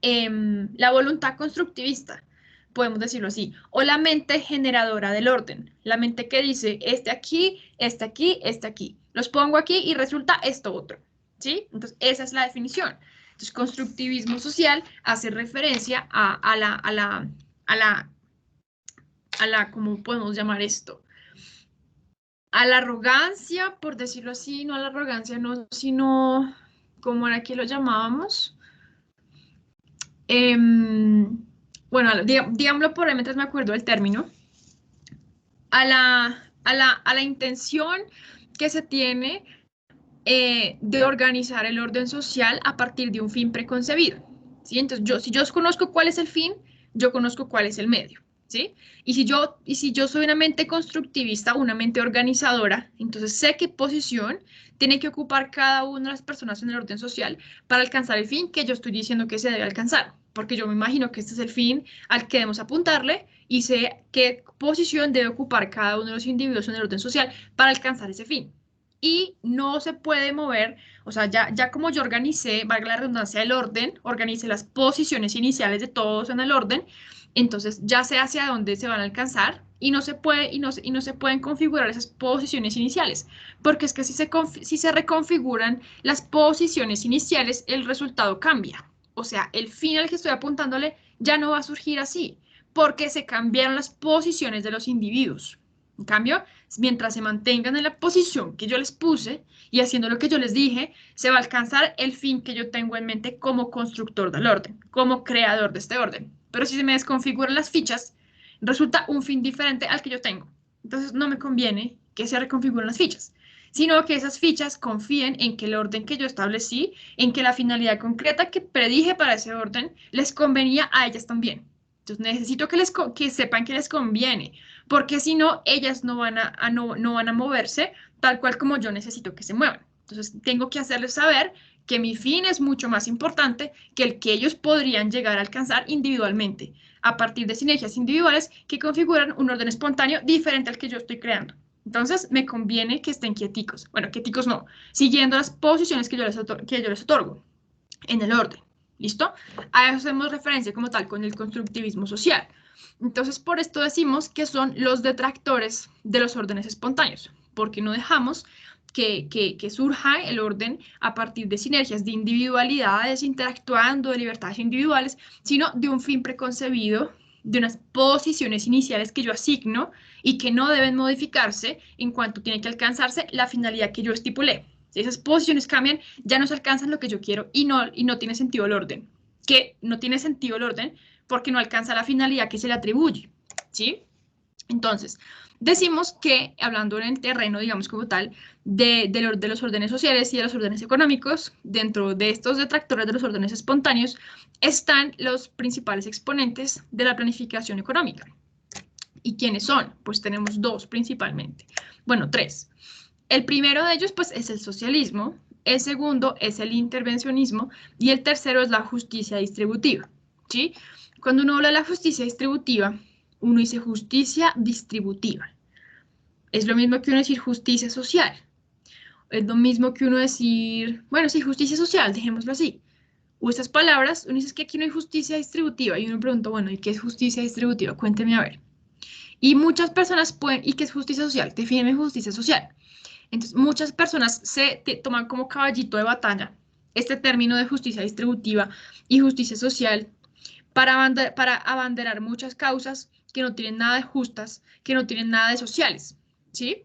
Speaker 1: La voluntad constructivista. podemos decirlo así, o la mente generadora del orden, la mente que dice, este aquí, este aquí, este aquí, los pongo aquí y resulta esto otro, ¿sí? Entonces, esa es la definición. Entonces, constructivismo social hace referencia ¿cómo podemos llamar esto? A la arrogancia, por decirlo así, no a la arrogancia, no, sino, ¿cómo era que lo llamábamos? Bueno, digámoslo por ahí mientras me acuerdo del término, a la intención que se tiene de organizar el orden social a partir de un fin preconcebido, ¿sí? Entonces, si yo conozco cuál es el fin, yo conozco cuál es el medio, ¿sí? Y si yo soy una mente constructivista, una mente organizadora, entonces sé qué posición tiene que ocupar cada una de las personas en el orden social para alcanzar el fin que yo estoy diciendo que se debe alcanzar, porque yo me imagino que este es el fin al que debemos apuntarle y sé qué posición debe ocupar cada uno de los individuos en el orden social para alcanzar ese fin. Y no se puede mover, o sea, ya como yo organicé, valga la redundancia, el orden, organicé las posiciones iniciales de todos en el orden, entonces ya sé hacia dónde se van a alcanzar y no se puede, y no se pueden configurar esas posiciones iniciales, porque es que si se reconfiguran las posiciones iniciales, el resultado cambia. O sea, el fin al que estoy apuntándole ya no va a surgir así, porque se cambiaron las posiciones de los individuos. En cambio, mientras se mantengan en la posición que yo les puse y haciendo lo que yo les dije, se va a alcanzar el fin que yo tengo en mente como constructor del orden, como creador de este orden. Pero si se me desconfiguran las fichas, resulta un fin diferente al que yo tengo. Entonces no me conviene que se reconfiguren las fichas, sino que esas fichas confíen en que el orden que yo establecí, en que la finalidad concreta que predije para ese orden, les convenía a ellas también. Entonces necesito que sepan que les conviene, porque si no, ellas no van a moverse tal cual como yo necesito que se muevan. Entonces tengo que hacerles saber que mi fin es mucho más importante que el que ellos podrían llegar a alcanzar individualmente, a partir de sinergias individuales que configuran un orden espontáneo diferente al que yo estoy creando. Entonces, me conviene que estén quieticos. Bueno, quieticos no, siguiendo las posiciones que yo les otorgo en el orden. ¿Listo? A eso hacemos referencia como tal con el constructivismo social. Entonces, por esto decimos que son los detractores de los órdenes espontáneos, porque no dejamos que surja el orden a partir de sinergias de individualidades interactuando, de libertades individuales, sino de un fin preconcebido, de unas posiciones iniciales que yo asigno y que no deben modificarse en cuanto tiene que alcanzarse la finalidad que yo estipulé. Si esas posiciones cambian, ya no se alcanzan lo que yo quiero y no tiene sentido el orden. Que no tiene sentido el orden porque no alcanza la finalidad que se le atribuye, ¿sí? Entonces, decimos que, hablando en el terreno, digamos como tal, de los órdenes sociales y de los órdenes económicos, dentro de estos detractores de los órdenes espontáneos, están los principales exponentes de la planificación económica. ¿Y quiénes son? Pues tenemos dos principalmente. Bueno, tres. El primero de ellos, pues, es el socialismo, el segundo es el intervencionismo y el tercero es la justicia distributiva, ¿sí? Cuando uno habla de la justicia distributiva, uno dice justicia distributiva. Es lo mismo que uno decir justicia social. Es lo mismo que uno decir, bueno, sí, justicia social, dejémoslo así. O estas palabras, uno dice que aquí no hay justicia distributiva y uno pregunta, bueno, ¿y qué es justicia distributiva? Cuénteme a ver. Y muchas personas pueden, ¿y qué es justicia social? Defíneme justicia social. Entonces, muchas personas se toman como caballito de batalla este término de justicia distributiva y justicia social para abanderar muchas causas que no tienen nada de justas, que no tienen nada de sociales, ¿sí?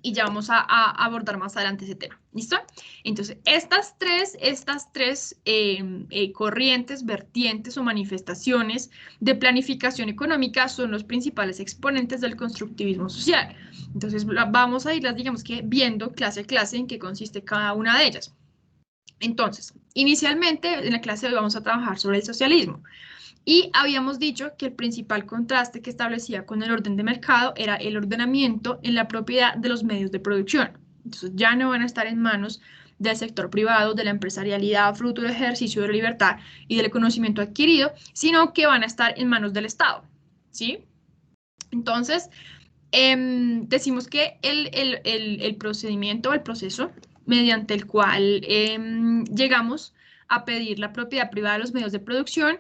Speaker 1: Y ya vamos a abordar más adelante ese tema, ¿listo? Entonces, estas tres corrientes, vertientes o manifestaciones de planificación económica son los principales exponentes del constructivismo social. Entonces, vamos a irlas, digamos que viendo clase a clase en qué consiste cada una de ellas. Entonces, inicialmente en la clase de hoy vamos a trabajar sobre el socialismo. Y habíamos dicho que el principal contraste que establecía con el orden de mercado era el ordenamiento en la propiedad de los medios de producción. Entonces ya no van a estar en manos del sector privado, de la empresarialidad, fruto del ejercicio de la libertad y del conocimiento adquirido, sino que van a estar en manos del Estado, ¿sí? Entonces, decimos que el procedimiento, el proceso mediante el cual llegamos a pedir la propiedad privada de los medios de producción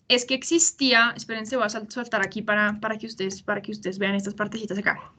Speaker 1: es que existía, espérense, voy a soltar aquí para que ustedes vean estas partecitas acá.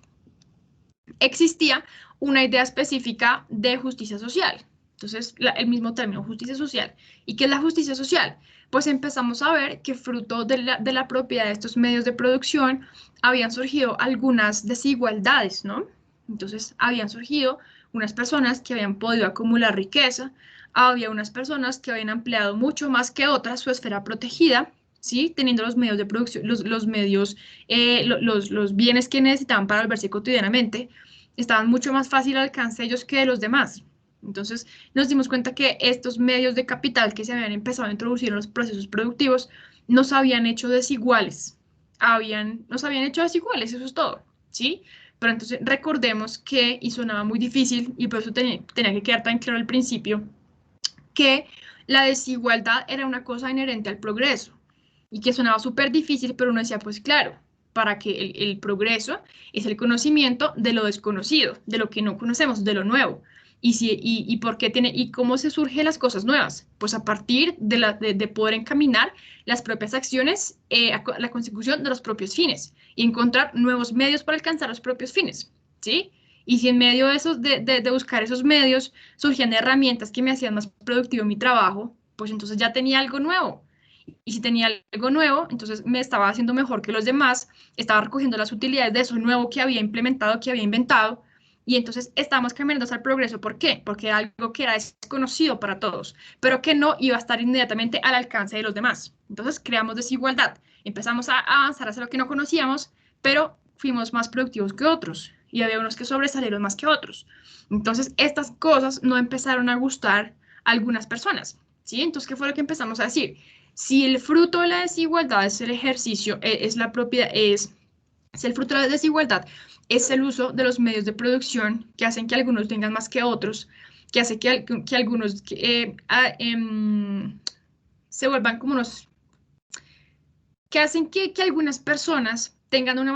Speaker 1: Existía una idea específica de justicia social. Entonces, el mismo término, justicia social. ¿Y qué es la justicia social? Pues empezamos a ver que fruto de la propiedad de estos medios de producción habían surgido algunas desigualdades, ¿no? Entonces, habían surgido unas personas que habían podido acumular riqueza, había unas personas que habían ampliado mucho más que otras su esfera protegida, ¿sí? Teniendo los medios de producción, los medios, los bienes que necesitaban para volverse cotidianamente, estaban mucho más fácil al alcance de ellos que de los demás. Entonces nos dimos cuenta que estos medios de capital que se habían empezado a introducir en los procesos productivos nos habían hecho desiguales, nos habían hecho desiguales, eso es todo, ¿sí? Pero entonces recordemos que, y sonaba muy difícil, y por eso tenía que quedar tan claro al principio, que la desigualdad era una cosa inherente al progreso y que sonaba súper difícil, pero uno decía, pues claro, para que el progreso es el conocimiento de lo desconocido, de lo que no conocemos, de lo nuevo. Y por qué y cómo se surgen las cosas nuevas, pues a partir de poder encaminar las propias acciones a la consecución de los propios fines y encontrar nuevos medios para alcanzar los propios fines, ¿sí? Y si en medio de, esos, de buscar esos medios surgían herramientas que me hacían más productivo mi trabajo, pues entonces ya tenía algo nuevo. Y si tenía algo nuevo, entonces me estaba haciendo mejor que los demás, estaba recogiendo las utilidades de eso nuevo que había implementado, que había inventado, y entonces estábamos caminando hacia el progreso. ¿Por qué? Porque era algo que era desconocido para todos, pero que no iba a estar inmediatamente al alcance de los demás. Entonces creamos desigualdad, empezamos a avanzar hacia lo que no conocíamos, pero fuimos más productivos que otros, y había unos que sobresalieron más que otros. Entonces estas cosas no empezaron a gustar a algunas personas, ¿sí? Entonces, ¿qué fue lo que empezamos a decir? Si el fruto de la desigualdad es el ejercicio, es la propiedad, es el fruto de la desigualdad, es el uso de los medios de producción que hacen que algunos tengan más que otros, que hace que algunos se vuelvan como unos, que hacen que algunas personas tengan una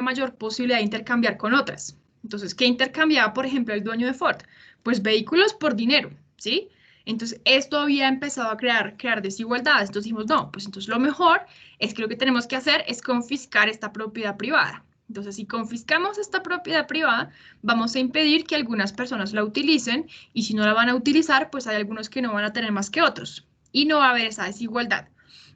Speaker 1: mayor posibilidad de intercambiar con otras. Entonces, ¿qué intercambiaba, por ejemplo, el dueño de Ford? Pues vehículos por dinero, ¿sí? Entonces, esto había empezado a crear desigualdades. Entonces dijimos, no, pues entonces lo mejor es que lo que tenemos que hacer es confiscar esta propiedad privada. Entonces, si confiscamos esta propiedad privada, vamos a impedir que algunas personas la utilicen y si no la van a utilizar, pues hay algunos que no van a tener más que otros y no va a haber esa desigualdad.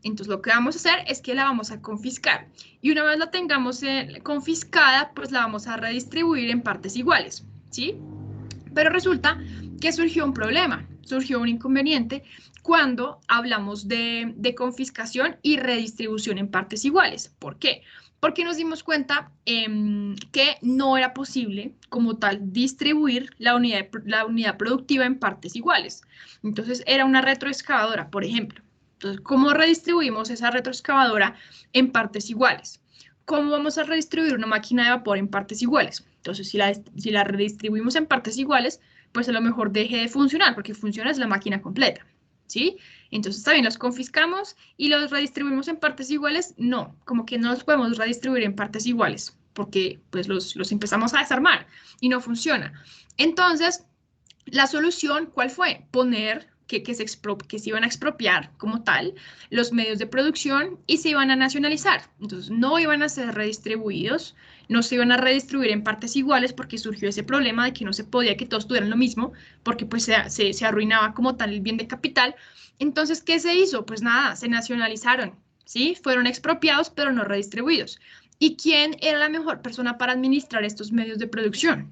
Speaker 1: Entonces, lo que vamos a hacer es que la vamos a confiscar y una vez la tengamos confiscada, pues la vamos a redistribuir en partes iguales, ¿sí? Pero resulta que surgió un problema, surgió un inconveniente cuando hablamos de confiscación y redistribución en partes iguales. ¿Por qué? Porque nos dimos cuenta que no era posible, como tal, distribuir la unidad productiva en partes iguales. Entonces, era una retroexcavadora, por ejemplo. Entonces, ¿cómo redistribuimos esa retroexcavadora en partes iguales? ¿Cómo vamos a redistribuir una máquina de vapor en partes iguales? Entonces, si la redistribuimos en partes iguales, pues a lo mejor deje de funcionar, porque funciona es la máquina completa, ¿sí? Entonces, está bien, los confiscamos y los redistribuimos en partes iguales. No, como que no los podemos redistribuir en partes iguales, porque pues los empezamos a desarmar y no funciona. Entonces, la solución, ¿cuál fue? Poner que se iban a expropiar como tal los medios de producción y se iban a nacionalizar. Entonces, no iban a ser redistribuidos, no se iban a redistribuir en partes iguales porque surgió ese problema de que no se podía que todos tuvieran lo mismo, porque pues se arruinaba como tal el bien de capital. Entonces, ¿qué se hizo? Pues nada, se nacionalizaron, ¿sí? Fueron expropiados, pero no redistribuidos. ¿Y quién era la mejor persona para administrar estos medios de producción?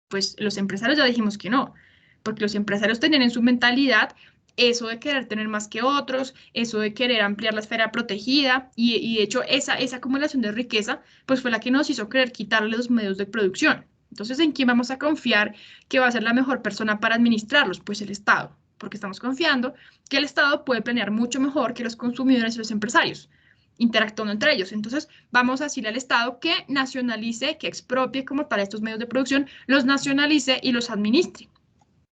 Speaker 1: Pues los empresarios ya dijimos que no, porque los empresarios tenían en su mentalidad eso de querer tener más que otros, eso de querer ampliar la esfera protegida, y de hecho esa acumulación de riqueza, pues fue la que nos hizo querer quitarle los medios de producción. Entonces, ¿en quién vamos a confiar que va a ser la mejor persona para administrarlos? Pues el Estado, porque estamos confiando que el Estado puede planear mucho mejor que los consumidores y los empresarios, interactuando entre ellos. Entonces, vamos a decirle al Estado que nacionalice, que expropie como tal estos medios de producción, los nacionalice y los administre.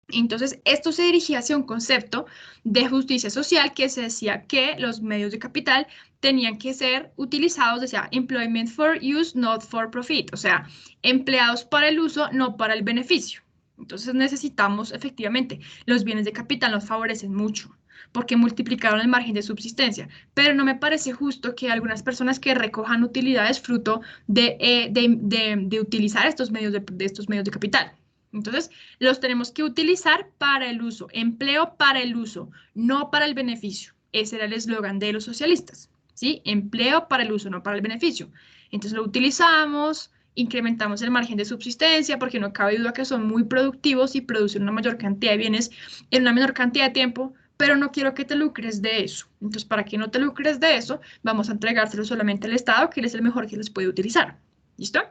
Speaker 1: Entonces, esto se dirigía hacia un concepto de justicia social que se decía que los medios de capital tenían que ser utilizados, decía, employment for use, not for profit, o sea, empleados para el uso, no para el beneficio. Entonces necesitamos, efectivamente, los bienes de capital nos favorecen mucho, porque multiplicaron el margen de subsistencia, pero no me parece justo que algunas personas que recojan utilidades fruto de utilizar estos medios de estos medios de capital. Entonces, los tenemos que utilizar para el uso, empleo para el uso, no para el beneficio. Ese era el eslogan de los socialistas, ¿sí? Empleo para el uso, no para el beneficio. Entonces lo utilizamos, incrementamos el margen de subsistencia, porque no cabe duda que son muy productivos y producen una mayor cantidad de bienes en una menor cantidad de tiempo, pero no quiero que te lucres de eso. Entonces, para que no te lucres de eso, vamos a entregárselo solamente al Estado, que él es el mejor que les puede utilizar. ¿Listo?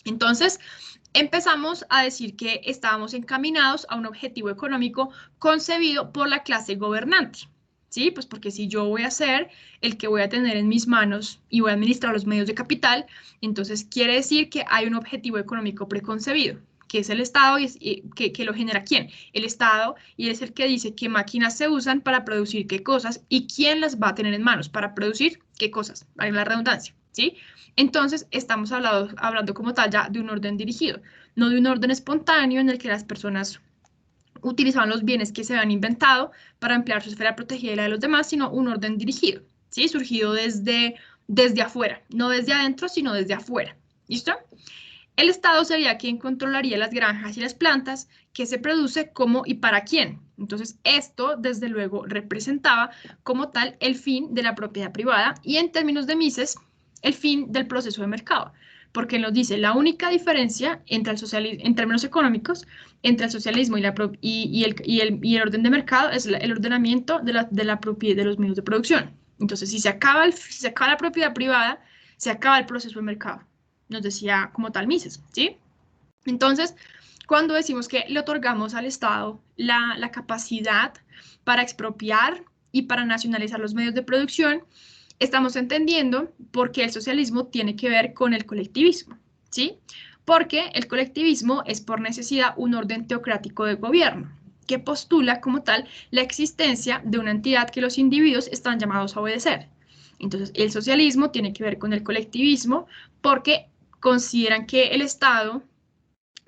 Speaker 1: Entonces, empezamos a decir que estábamos encaminados a un objetivo económico concebido por la clase gobernante. ¿Sí? Pues porque si yo voy a ser el que voy a tener en mis manos y voy a administrar los medios de capital, entonces quiere decir que hay un objetivo económico preconcebido, que es el Estado y que lo genera ¿quién? El Estado, y es el que dice qué máquinas se usan para producir qué cosas y quién las va a tener en manos para producir qué cosas, vale la redundancia, ¿sí? Entonces estamos hablando como tal ya de un orden dirigido, no de un orden espontáneo en el que las personas utilizaban los bienes que se habían inventado para emplear su esfera protegida y la de los demás, sino un orden dirigido, ¿sí? Surgido desde afuera, no desde adentro, sino desde afuera, ¿listo? El Estado sería quien controlaría las granjas y las plantas, qué se produce, cómo y para quién. Entonces, esto, desde luego, representaba como tal el fin de la propiedad privada y, en términos de Mises, el fin del proceso de mercado. Porque nos dice la única diferencia entre el socialismo, en términos económicos, entre el socialismo y el orden de mercado es el ordenamiento de la propiedad de los medios de producción. Entonces, si se acaba la propiedad privada, se acaba el proceso de mercado. Nos decía como tal Mises, ¿sí? Entonces, cuando decimos que le otorgamos al Estado la capacidad para expropiar y para nacionalizar los medios de producción, estamos entendiendo por qué el socialismo tiene que ver con el colectivismo, ¿sí? Porque el colectivismo es por necesidad un orden teocrático de gobierno, que postula como tal la existencia de una entidad que los individuos están llamados a obedecer. Entonces, el socialismo tiene que ver con el colectivismo porque consideran que el Estado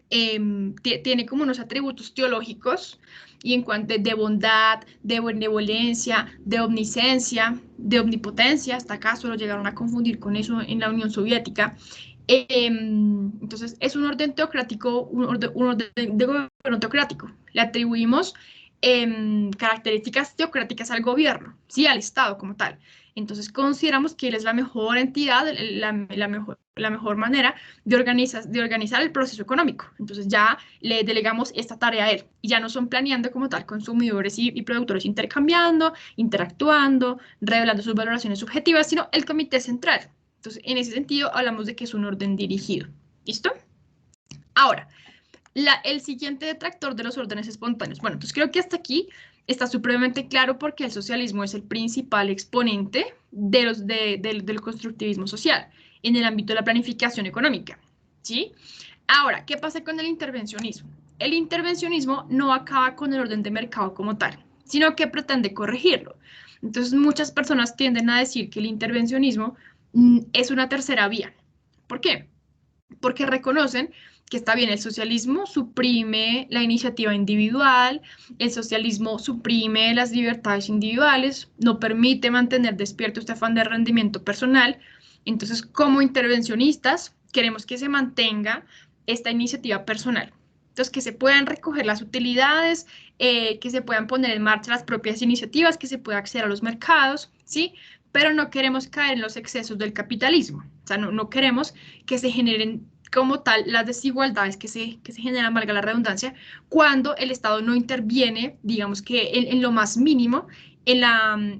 Speaker 1: tiene como unos atributos teológicos y en cuanto de bondad, de benevolencia, de omnisciencia, de omnipotencia, hasta acá solo llegaron a confundir con eso en la Unión Soviética. Entonces, es un orden teocrático, un orden de gobierno teocrático. Le atribuimos características teocráticas al gobierno, sí, al Estado como tal. Entonces, consideramos que él es la mejor entidad, la mejor manera de organizar el proceso económico. Entonces, ya le delegamos esta tarea a él y ya no son planeando como tal consumidores y productores intercambiando, interactuando, revelando sus valoraciones subjetivas, sino el comité central. Entonces, en ese sentido, hablamos de que es un orden dirigido. ¿Listo? Ahora, el siguiente detractor de los órdenes espontáneos. Bueno, entonces creo que hasta aquí está supremamente claro porque el socialismo es el principal exponente del constructivismo social en el ámbito de la planificación económica, ¿sí? Ahora, ¿qué pasa con el intervencionismo? El intervencionismo no acaba con el orden de mercado como tal, sino que pretende corregirlo. Entonces, muchas personas tienden a decir que el intervencionismo es una tercera vía. ¿Por qué? Porque reconocen que está bien, el socialismo suprime la iniciativa individual, el socialismo suprime las libertades individuales, no permite mantener despierto este afán de rendimiento personal. Entonces, como intervencionistas, queremos que se mantenga esta iniciativa personal. Entonces, que se puedan recoger las utilidades, que se puedan poner en marcha las propias iniciativas, que se pueda acceder a los mercados, ¿sí? Pero no queremos caer en los excesos del capitalismo. O sea, no queremos que se generen como tal las desigualdades que se generan, valga la redundancia, cuando el Estado no interviene, digamos que en lo más mínimo, en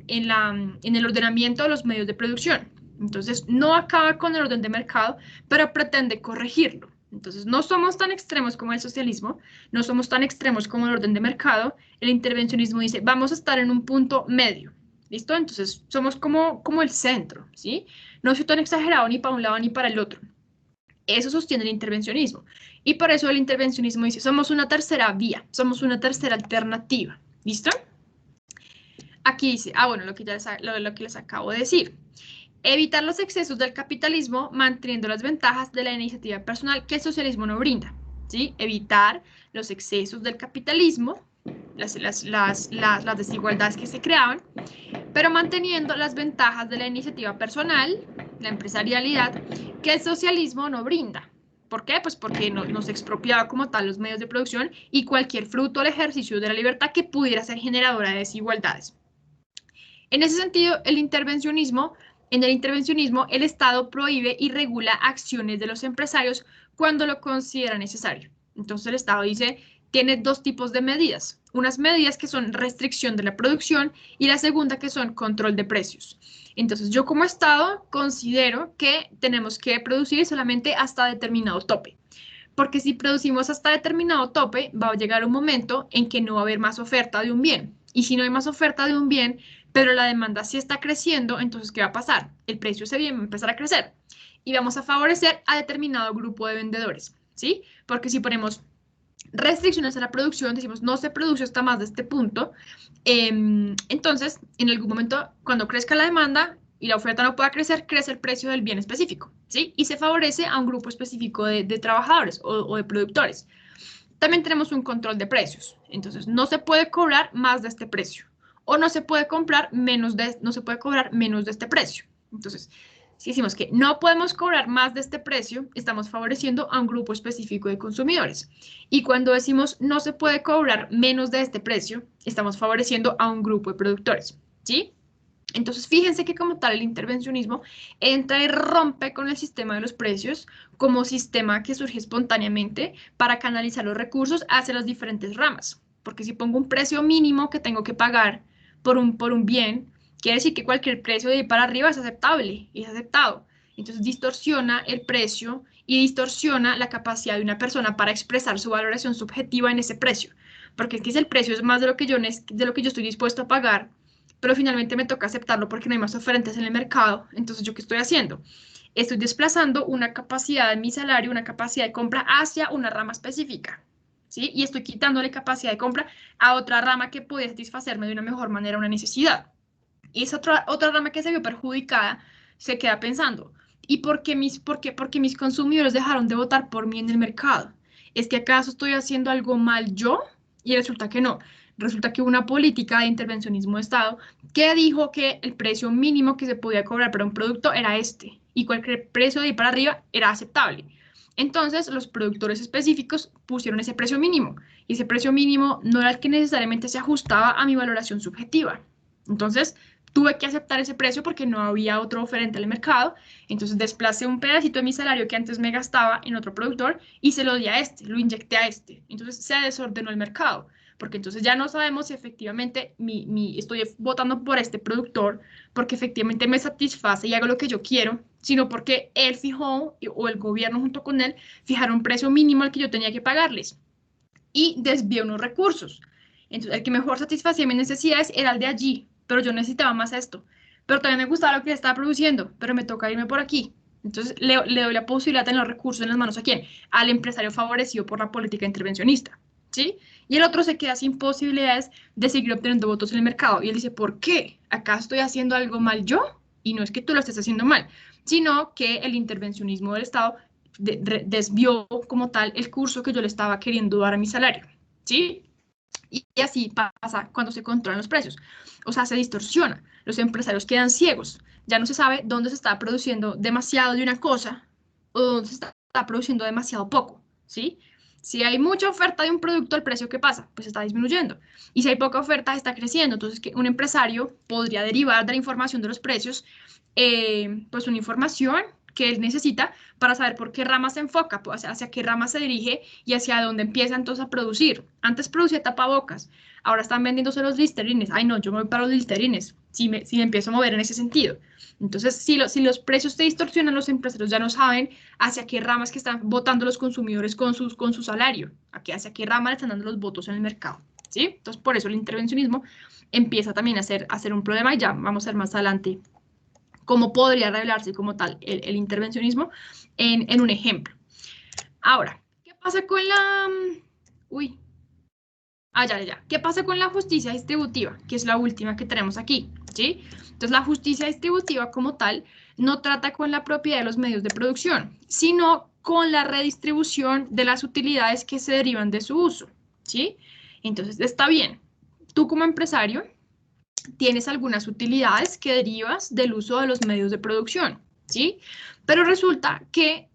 Speaker 1: el ordenamiento de los medios de producción. Entonces, no acaba con el orden de mercado, pero pretende corregirlo. Entonces, no somos tan extremos como el socialismo, no somos tan extremos como el orden de mercado. El intervencionismo dice, vamos a estar en un punto medio. ¿Listo? Entonces, somos como el centro, ¿sí? No soy tan exagerado ni para un lado ni para el otro. Eso sostiene el intervencionismo. Y por eso el intervencionismo dice, somos una tercera vía, somos una tercera alternativa. ¿Listo? Aquí dice, bueno, lo que les acabo de decir. Evitar los excesos del capitalismo manteniendo las ventajas de la iniciativa personal que el socialismo no brinda. ¿Sí? Evitar los excesos del capitalismo las desigualdades que se creaban, pero manteniendo las ventajas de la iniciativa personal, la empresarialidad, que el socialismo no brinda. ¿Por qué? Pues porque nos expropiaba como tal los medios de producción y cualquier fruto del ejercicio de la libertad que pudiera ser generadora de desigualdades. En ese sentido, en el intervencionismo, el Estado prohíbe y regula acciones de los empresarios cuando lo considera necesario. Entonces el Estado dice, tiene dos tipos de medidas. Unas medidas que son restricción de la producción y la segunda que son control de precios. Entonces yo como Estado considero que tenemos que producir solamente hasta determinado tope. Porque si producimos hasta determinado tope, va a llegar un momento en que no va a haber más oferta de un bien. Y si no hay más oferta de un bien, pero la demanda sí está creciendo, entonces ¿qué va a pasar? El precio de ese bien va a empezar a crecer. Y vamos a favorecer a determinado grupo de vendedores, ¿sí? Porque si ponemos restricciones a la producción, decimos no se produce hasta más de este punto, entonces en algún momento cuando crezca la demanda y la oferta no pueda crecer, crece el precio del bien específico, ¿sí? Y se favorece a un grupo específico de trabajadores o de productores. También tenemos un control de precios, entonces no se puede cobrar más de este precio o no se puede comprar no se puede cobrar menos de este precio. Entonces, si decimos que no podemos cobrar más de este precio, estamos favoreciendo a un grupo específico de consumidores. Y cuando decimos no se puede cobrar menos de este precio, estamos favoreciendo a un grupo de productores, ¿sí? Entonces, fíjense que como tal el intervencionismo entra y rompe con el sistema de los precios como sistema que surge espontáneamente para canalizar los recursos hacia las diferentes ramas. Porque si pongo un precio mínimo que tengo que pagar por un bien, quiere decir que cualquier precio de ahí para arriba es aceptable y es aceptado. Entonces distorsiona el precio y distorsiona la capacidad de una persona para expresar su valoración subjetiva en ese precio. Porque es que si el precio es más de lo que yo estoy dispuesto a pagar, pero finalmente me toca aceptarlo porque no hay más oferentes en el mercado, entonces ¿yo qué estoy haciendo? Estoy desplazando una capacidad de mi salario, una capacidad de compra hacia una rama específica, ¿sí? Y estoy quitándole capacidad de compra a otra rama que puede satisfacerme de una mejor manera una necesidad. Y esa otra rama que se vio perjudicada se queda pensando, ¿y por qué mis consumidores dejaron de votar por mí en el mercado? ¿Es que acaso estoy haciendo algo mal yo? Y resulta que no. Resulta que hubo una política de intervencionismo de Estado que dijo que el precio mínimo que se podía cobrar para un producto era este, y cualquier precio de ahí para arriba era aceptable. Entonces, los productores específicos pusieron ese precio mínimo, y ese precio mínimo no era el que necesariamente se ajustaba a mi valoración subjetiva. Entonces, tuve que aceptar ese precio porque no había otro oferente en el mercado, entonces desplacé un pedacito de mi salario que antes me gastaba en otro productor y se lo di a este, lo inyecté a este. Entonces se desordenó el mercado, porque entonces ya no sabemos si efectivamente estoy votando por este productor porque efectivamente me satisface y hago lo que yo quiero, sino porque él fijó, o el gobierno junto con él, fijaron un precio mínimo al que yo tenía que pagarles y desvió unos recursos. Entonces, el que mejor satisfacía mis necesidades era el de allí, pero yo necesitaba más esto. Pero también me gustaba lo que estaba produciendo, pero me toca irme por aquí. Entonces, le doy la posibilidad de tener los recursos en las manos a quién? Al empresario favorecido por la política intervencionista, ¿sí? Y el otro se queda sin posibilidades de seguir obteniendo votos en el mercado. Y él dice, ¿por qué? ¿Acaso estoy haciendo algo mal yo? Y no es que tú lo estés haciendo mal, sino que el intervencionismo del Estado desvió como tal el curso que yo le estaba queriendo dar a mi salario, ¿sí? Y así pasa cuando se controlan los precios. O sea, se distorsiona. Los empresarios quedan ciegos. Ya no se sabe dónde se está produciendo demasiado de una cosa o dónde se está produciendo demasiado poco, ¿sí? Si hay mucha oferta de un producto, ¿el precio qué pasa? Pues está disminuyendo. Y si hay poca oferta, está creciendo. Entonces, un empresario podría derivar de la información de los precios, pues una información que él necesita para saber por qué rama se enfoca, pues hacia qué rama se dirige y hacia dónde empieza entonces a producir. Antes producía tapabocas, ahora están vendiéndose los listerines. Ay, no, yo me voy para los listerines si me empiezo a mover en ese sentido. Entonces, si los precios se distorsionan, los empresarios ya no saben hacia qué ramas que están votando los consumidores con su salario, hacia qué rama le están dando los votos en el mercado, ¿sí? Entonces, por eso el intervencionismo empieza también a ser un problema y ya vamos a ver más adelante cómo podría revelarse como tal el intervencionismo en un ejemplo. Ahora, ¿qué pasa con la... Uy. Ya. ¿Qué pasa con la justicia distributiva? Que es la última que tenemos aquí, ¿sí? Entonces, la justicia distributiva como tal no trata con la propiedad de los medios de producción, sino con la redistribución de las utilidades que se derivan de su uso, ¿sí? Entonces, está bien. Tú como empresario tienes algunas utilidades que derivas del uso de los medios de producción, ¿sí? Pero resulta que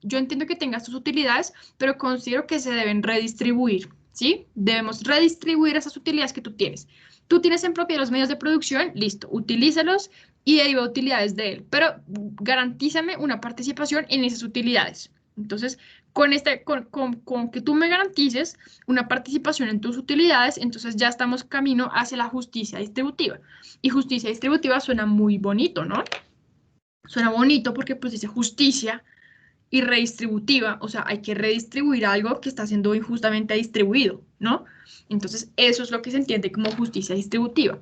Speaker 1: yo entiendo que tengas tus utilidades, pero considero que se deben redistribuir, ¿sí? Debemos redistribuir esas utilidades que tú tienes. Tú tienes en propiedad los medios de producción, listo, utilízalos y deriva utilidades de él, pero garantízame una participación en esas utilidades. Entonces, con que tú me garantices una participación en tus utilidades, entonces ya estamos camino hacia la justicia distributiva. Y justicia distributiva suena muy bonito, ¿no? Suena bonito porque pues dice justicia y redistributiva, o sea, hay que redistribuir algo que está siendo injustamente distribuido, ¿no? Entonces, eso es lo que se entiende como justicia distributiva.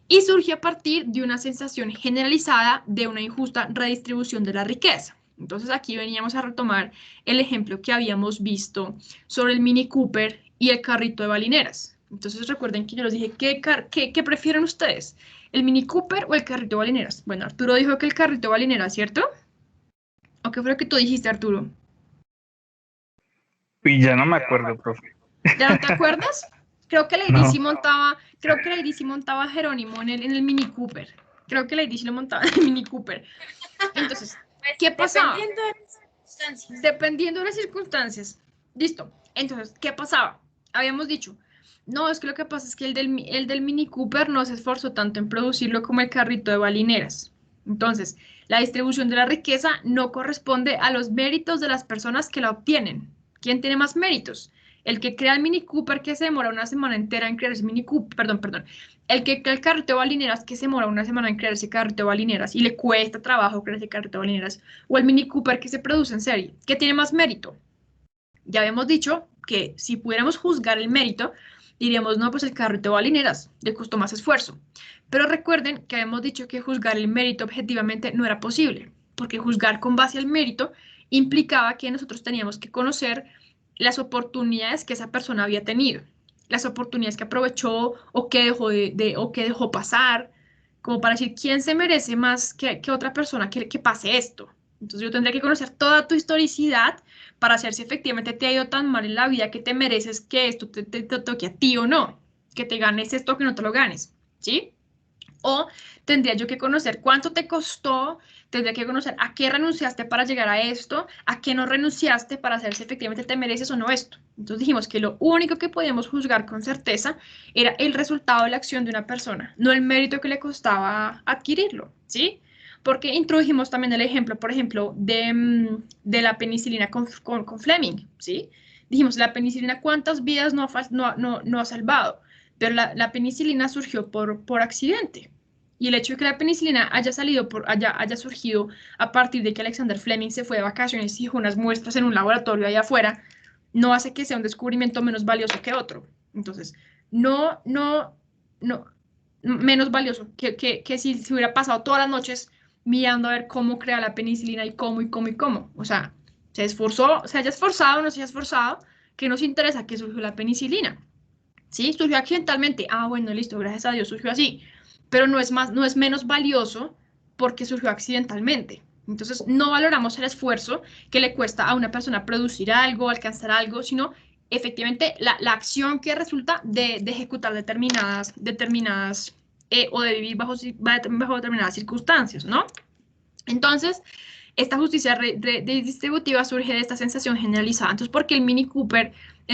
Speaker 1: Y surge a partir de una sensación generalizada de una injusta redistribución de la riqueza. Entonces, aquí veníamos a retomar el ejemplo que habíamos visto sobre el Mini Cooper y el carrito de balineras. Entonces, recuerden que yo les dije, ¿qué prefieren ustedes? ¿El Mini Cooper o el carrito de balineras? Bueno, Arturo dijo que el carrito de balineras, ¿cierto? ¿O qué fue lo que tú dijiste, Arturo?
Speaker 3: Y ya no me acuerdo, profe.
Speaker 1: ¿Ya no te acuerdas? Creo que Lady
Speaker 3: No.
Speaker 1: sí montaba a Jerónimo en el Mini Cooper. Creo que Lady sí lo montaba en el Mini Cooper. Entonces, ¿qué pasaba?
Speaker 2: Dependiendo de las circunstancias.
Speaker 1: Dependiendo de las circunstancias. Listo. Entonces, ¿qué pasaba? Habíamos dicho, no, es que lo que pasa es que el del Mini Cooper no se esforzó tanto en producirlo como el carrito de balineras. Entonces, la distribución de la riqueza no corresponde a los méritos de las personas que la obtienen. ¿Quién tiene más méritos? El que crea el Mini Cooper que se demora una semana entera en crear ese Mini Cooper, perdón, el que crea el carrito de balineras que se demora una semana en crear ese carrito de balineras y le cuesta trabajo crear ese carrito de balineras, o el Mini Cooper que se produce en serie, ¿qué tiene más mérito? Ya habíamos dicho que si pudiéramos juzgar el mérito, diríamos, no, pues el carrito de balineras le costó más esfuerzo. Pero recuerden que habíamos dicho que juzgar el mérito objetivamente no era posible, porque juzgar con base al mérito implicaba que nosotros teníamos que conocer las oportunidades que esa persona había tenido, las oportunidades que aprovechó o que dejó pasar, como para decir quién se merece más que otra persona que pase esto. Entonces yo tendría que conocer toda tu historicidad para saber si efectivamente te ha ido tan mal en la vida que te mereces que esto te toque a ti o no, que te ganes esto o que no te lo ganes, ¿sí? O tendría yo que conocer cuánto te costó, tendría que conocer a qué renunciaste para llegar a esto, a qué no renunciaste para saber si efectivamente te mereces o no esto. Entonces dijimos que lo único que podíamos juzgar con certeza era el resultado de la acción de una persona, no el mérito que le costaba adquirirlo, ¿sí? Porque introdujimos también el ejemplo, por ejemplo, de la penicilina con Fleming, ¿sí? Dijimos, la penicilina, ¿cuántas vidas no ha salvado? Pero la penicilina surgió por accidente. Y el hecho de que la penicilina haya surgido a partir de que Alexander Fleming se fue de vacaciones y dejó unas muestras en un laboratorio allá afuera, no hace que sea un descubrimiento menos valioso que otro. Entonces, no, menos valioso que si se hubiera pasado todas las noches mirando a ver cómo crea la penicilina y cómo y cómo y cómo. O sea, se esforzó, se haya esforzado o no se haya esforzado, que nos interesa que surgió la penicilina. ¿Sí? Surgió accidentalmente. Ah, bueno, listo, gracias a Dios surgió así. Pero no es menos valioso porque surgió accidentalmente. Entonces, no valoramos el esfuerzo que le cuesta a una persona producir algo, alcanzar algo, sino efectivamente la acción que resulta de ejecutar determinadas o de vivir bajo determinadas circunstancias, ¿no? Entonces, esta justicia redistributiva surge de esta sensación generalizada. Entonces, ¿por qué el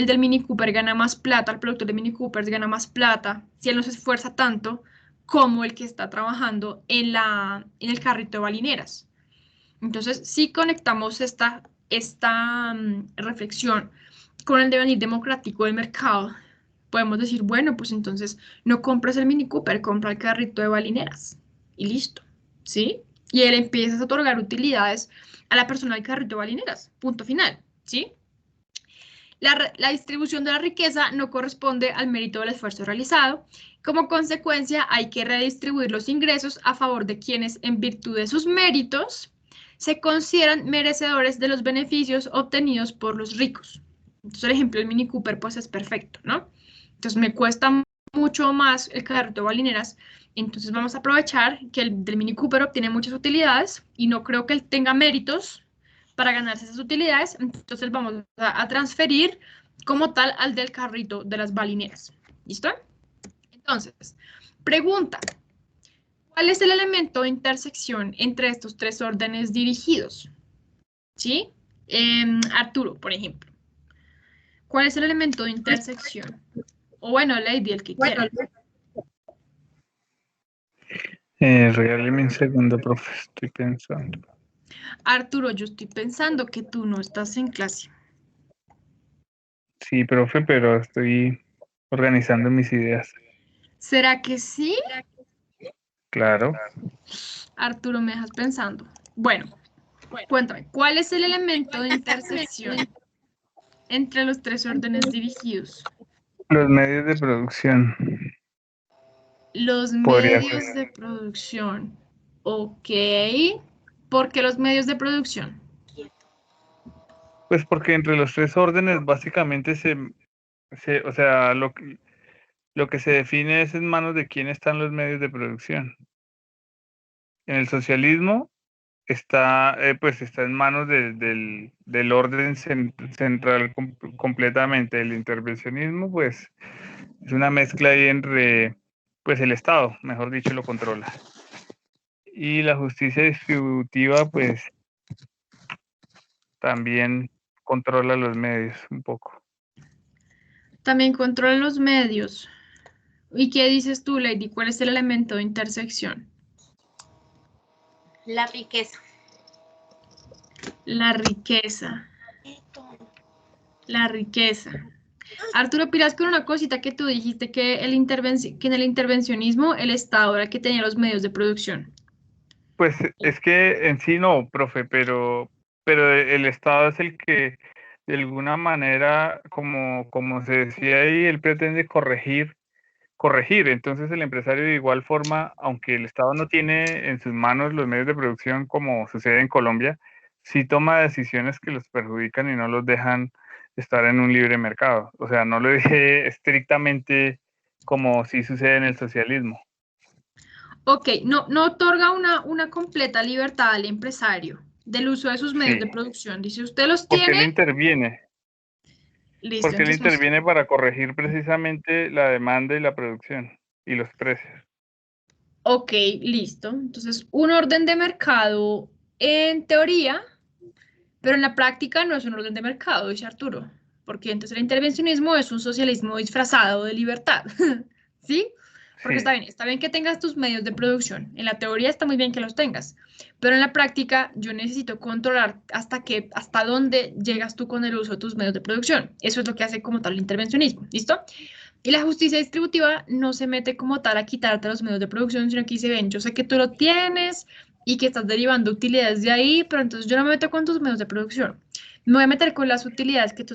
Speaker 1: del Mini Cooper gana más plata, el productor de Mini Cooper gana más plata si él no se esfuerza tanto como el que está trabajando en el carrito de balineras? Entonces, si conectamos esta reflexión con el devenir democrático del mercado, podemos decir, bueno, pues entonces no compres el Mini Cooper, compra el carrito de balineras y listo, ¿sí? Y él empieza a otorgar utilidades a la persona del carrito de balineras, punto final, ¿sí? La distribución de la riqueza no corresponde al mérito del esfuerzo realizado. Como consecuencia, hay que redistribuir los ingresos a favor de quienes, en virtud de sus méritos, se consideran merecedores de los beneficios obtenidos por los ricos. Entonces, el ejemplo del Mini Cooper, pues es perfecto, ¿no? Entonces, me cuesta mucho más el carrito de balineras. Entonces, vamos a aprovechar que el del Mini Cooper obtiene muchas utilidades y no creo que él tenga méritos para ganarse esas utilidades. Entonces, vamos a transferir como tal al del carrito de las balineras. ¿Listo? Entonces, pregunta. ¿Cuál es el elemento de intersección entre estos tres órdenes dirigidos? ¿Sí? Arturo, por ejemplo. ¿Cuál es el elemento de intersección? O bueno, Lady, el que quiera.
Speaker 3: Regáleme un segundo, profe, estoy pensando.
Speaker 1: Arturo, yo estoy pensando que tú no estás en clase.
Speaker 3: Sí, profe, pero estoy organizando mis ideas.
Speaker 1: ¿Será que sí?
Speaker 3: Claro.
Speaker 1: Arturo, me dejas pensando. Bueno, cuéntame, ¿cuál es el elemento de intersección entre los tres órdenes dirigidos?
Speaker 3: Los medios de producción.
Speaker 1: Los
Speaker 3: Podría
Speaker 1: medios
Speaker 3: ser.
Speaker 1: de producción. Ok. ¿Por qué los medios de producción?
Speaker 3: Pues porque entre los tres órdenes básicamente o sea, lo que se define es en manos de quién están los medios de producción. En el socialismo pues está en manos del orden central completamente. El intervencionismo, pues, es una mezcla ahí entre, pues, el Estado, mejor dicho, lo controla. Y la justicia distributiva, pues, también controla los medios un poco.
Speaker 1: También controlan los medios. ¿Y qué dices tú, Lady? ¿Cuál es el elemento de intersección?
Speaker 2: La riqueza.
Speaker 1: La riqueza. La riqueza. Arturo, piras con una cosita que tú dijiste que, que en el intervencionismo el Estado era el que tenía los medios de producción.
Speaker 3: Pues es que en sí no, profe, pero el Estado es el que de alguna manera, como se decía ahí, él pretende corregir. Entonces el empresario de igual forma, aunque el Estado no tiene en sus manos los medios de producción como sucede en Colombia, sí toma decisiones que los perjudican y no los dejan estar en un libre mercado. O sea, no lo dije estrictamente como sí sucede en el socialismo.
Speaker 1: Ok, no otorga una completa libertad al empresario del uso de sus medios
Speaker 3: Sí,
Speaker 1: de producción. Dice, usted los
Speaker 3: porque él
Speaker 1: tiene,
Speaker 3: interviene.
Speaker 1: listo,
Speaker 3: Porque él
Speaker 1: entonces pues,
Speaker 3: interviene para corregir precisamente la demanda y la producción y los precios.
Speaker 1: ok, listo. Entonces, un orden de mercado en teoría, pero en la práctica no es un orden de mercado, dice Arturo, porque entonces el intervencionismo es un socialismo disfrazado de libertad, ¿sí? Porque
Speaker 3: Sí,
Speaker 1: está bien que tengas tus medios de producción, en la teoría está muy bien que los tengas, pero en la práctica yo necesito controlar hasta dónde llegas tú con el uso de tus medios de producción. Eso es lo que hace como tal el intervencionismo, ¿listo? Y la justicia distributiva no se mete como tal a quitarte los medios de producción, sino que dice, ven, yo sé que tú lo tienes y que estás derivando utilidades de ahí, pero entonces yo no me meto con tus medios de producción. Me voy a meter con las utilidades que tú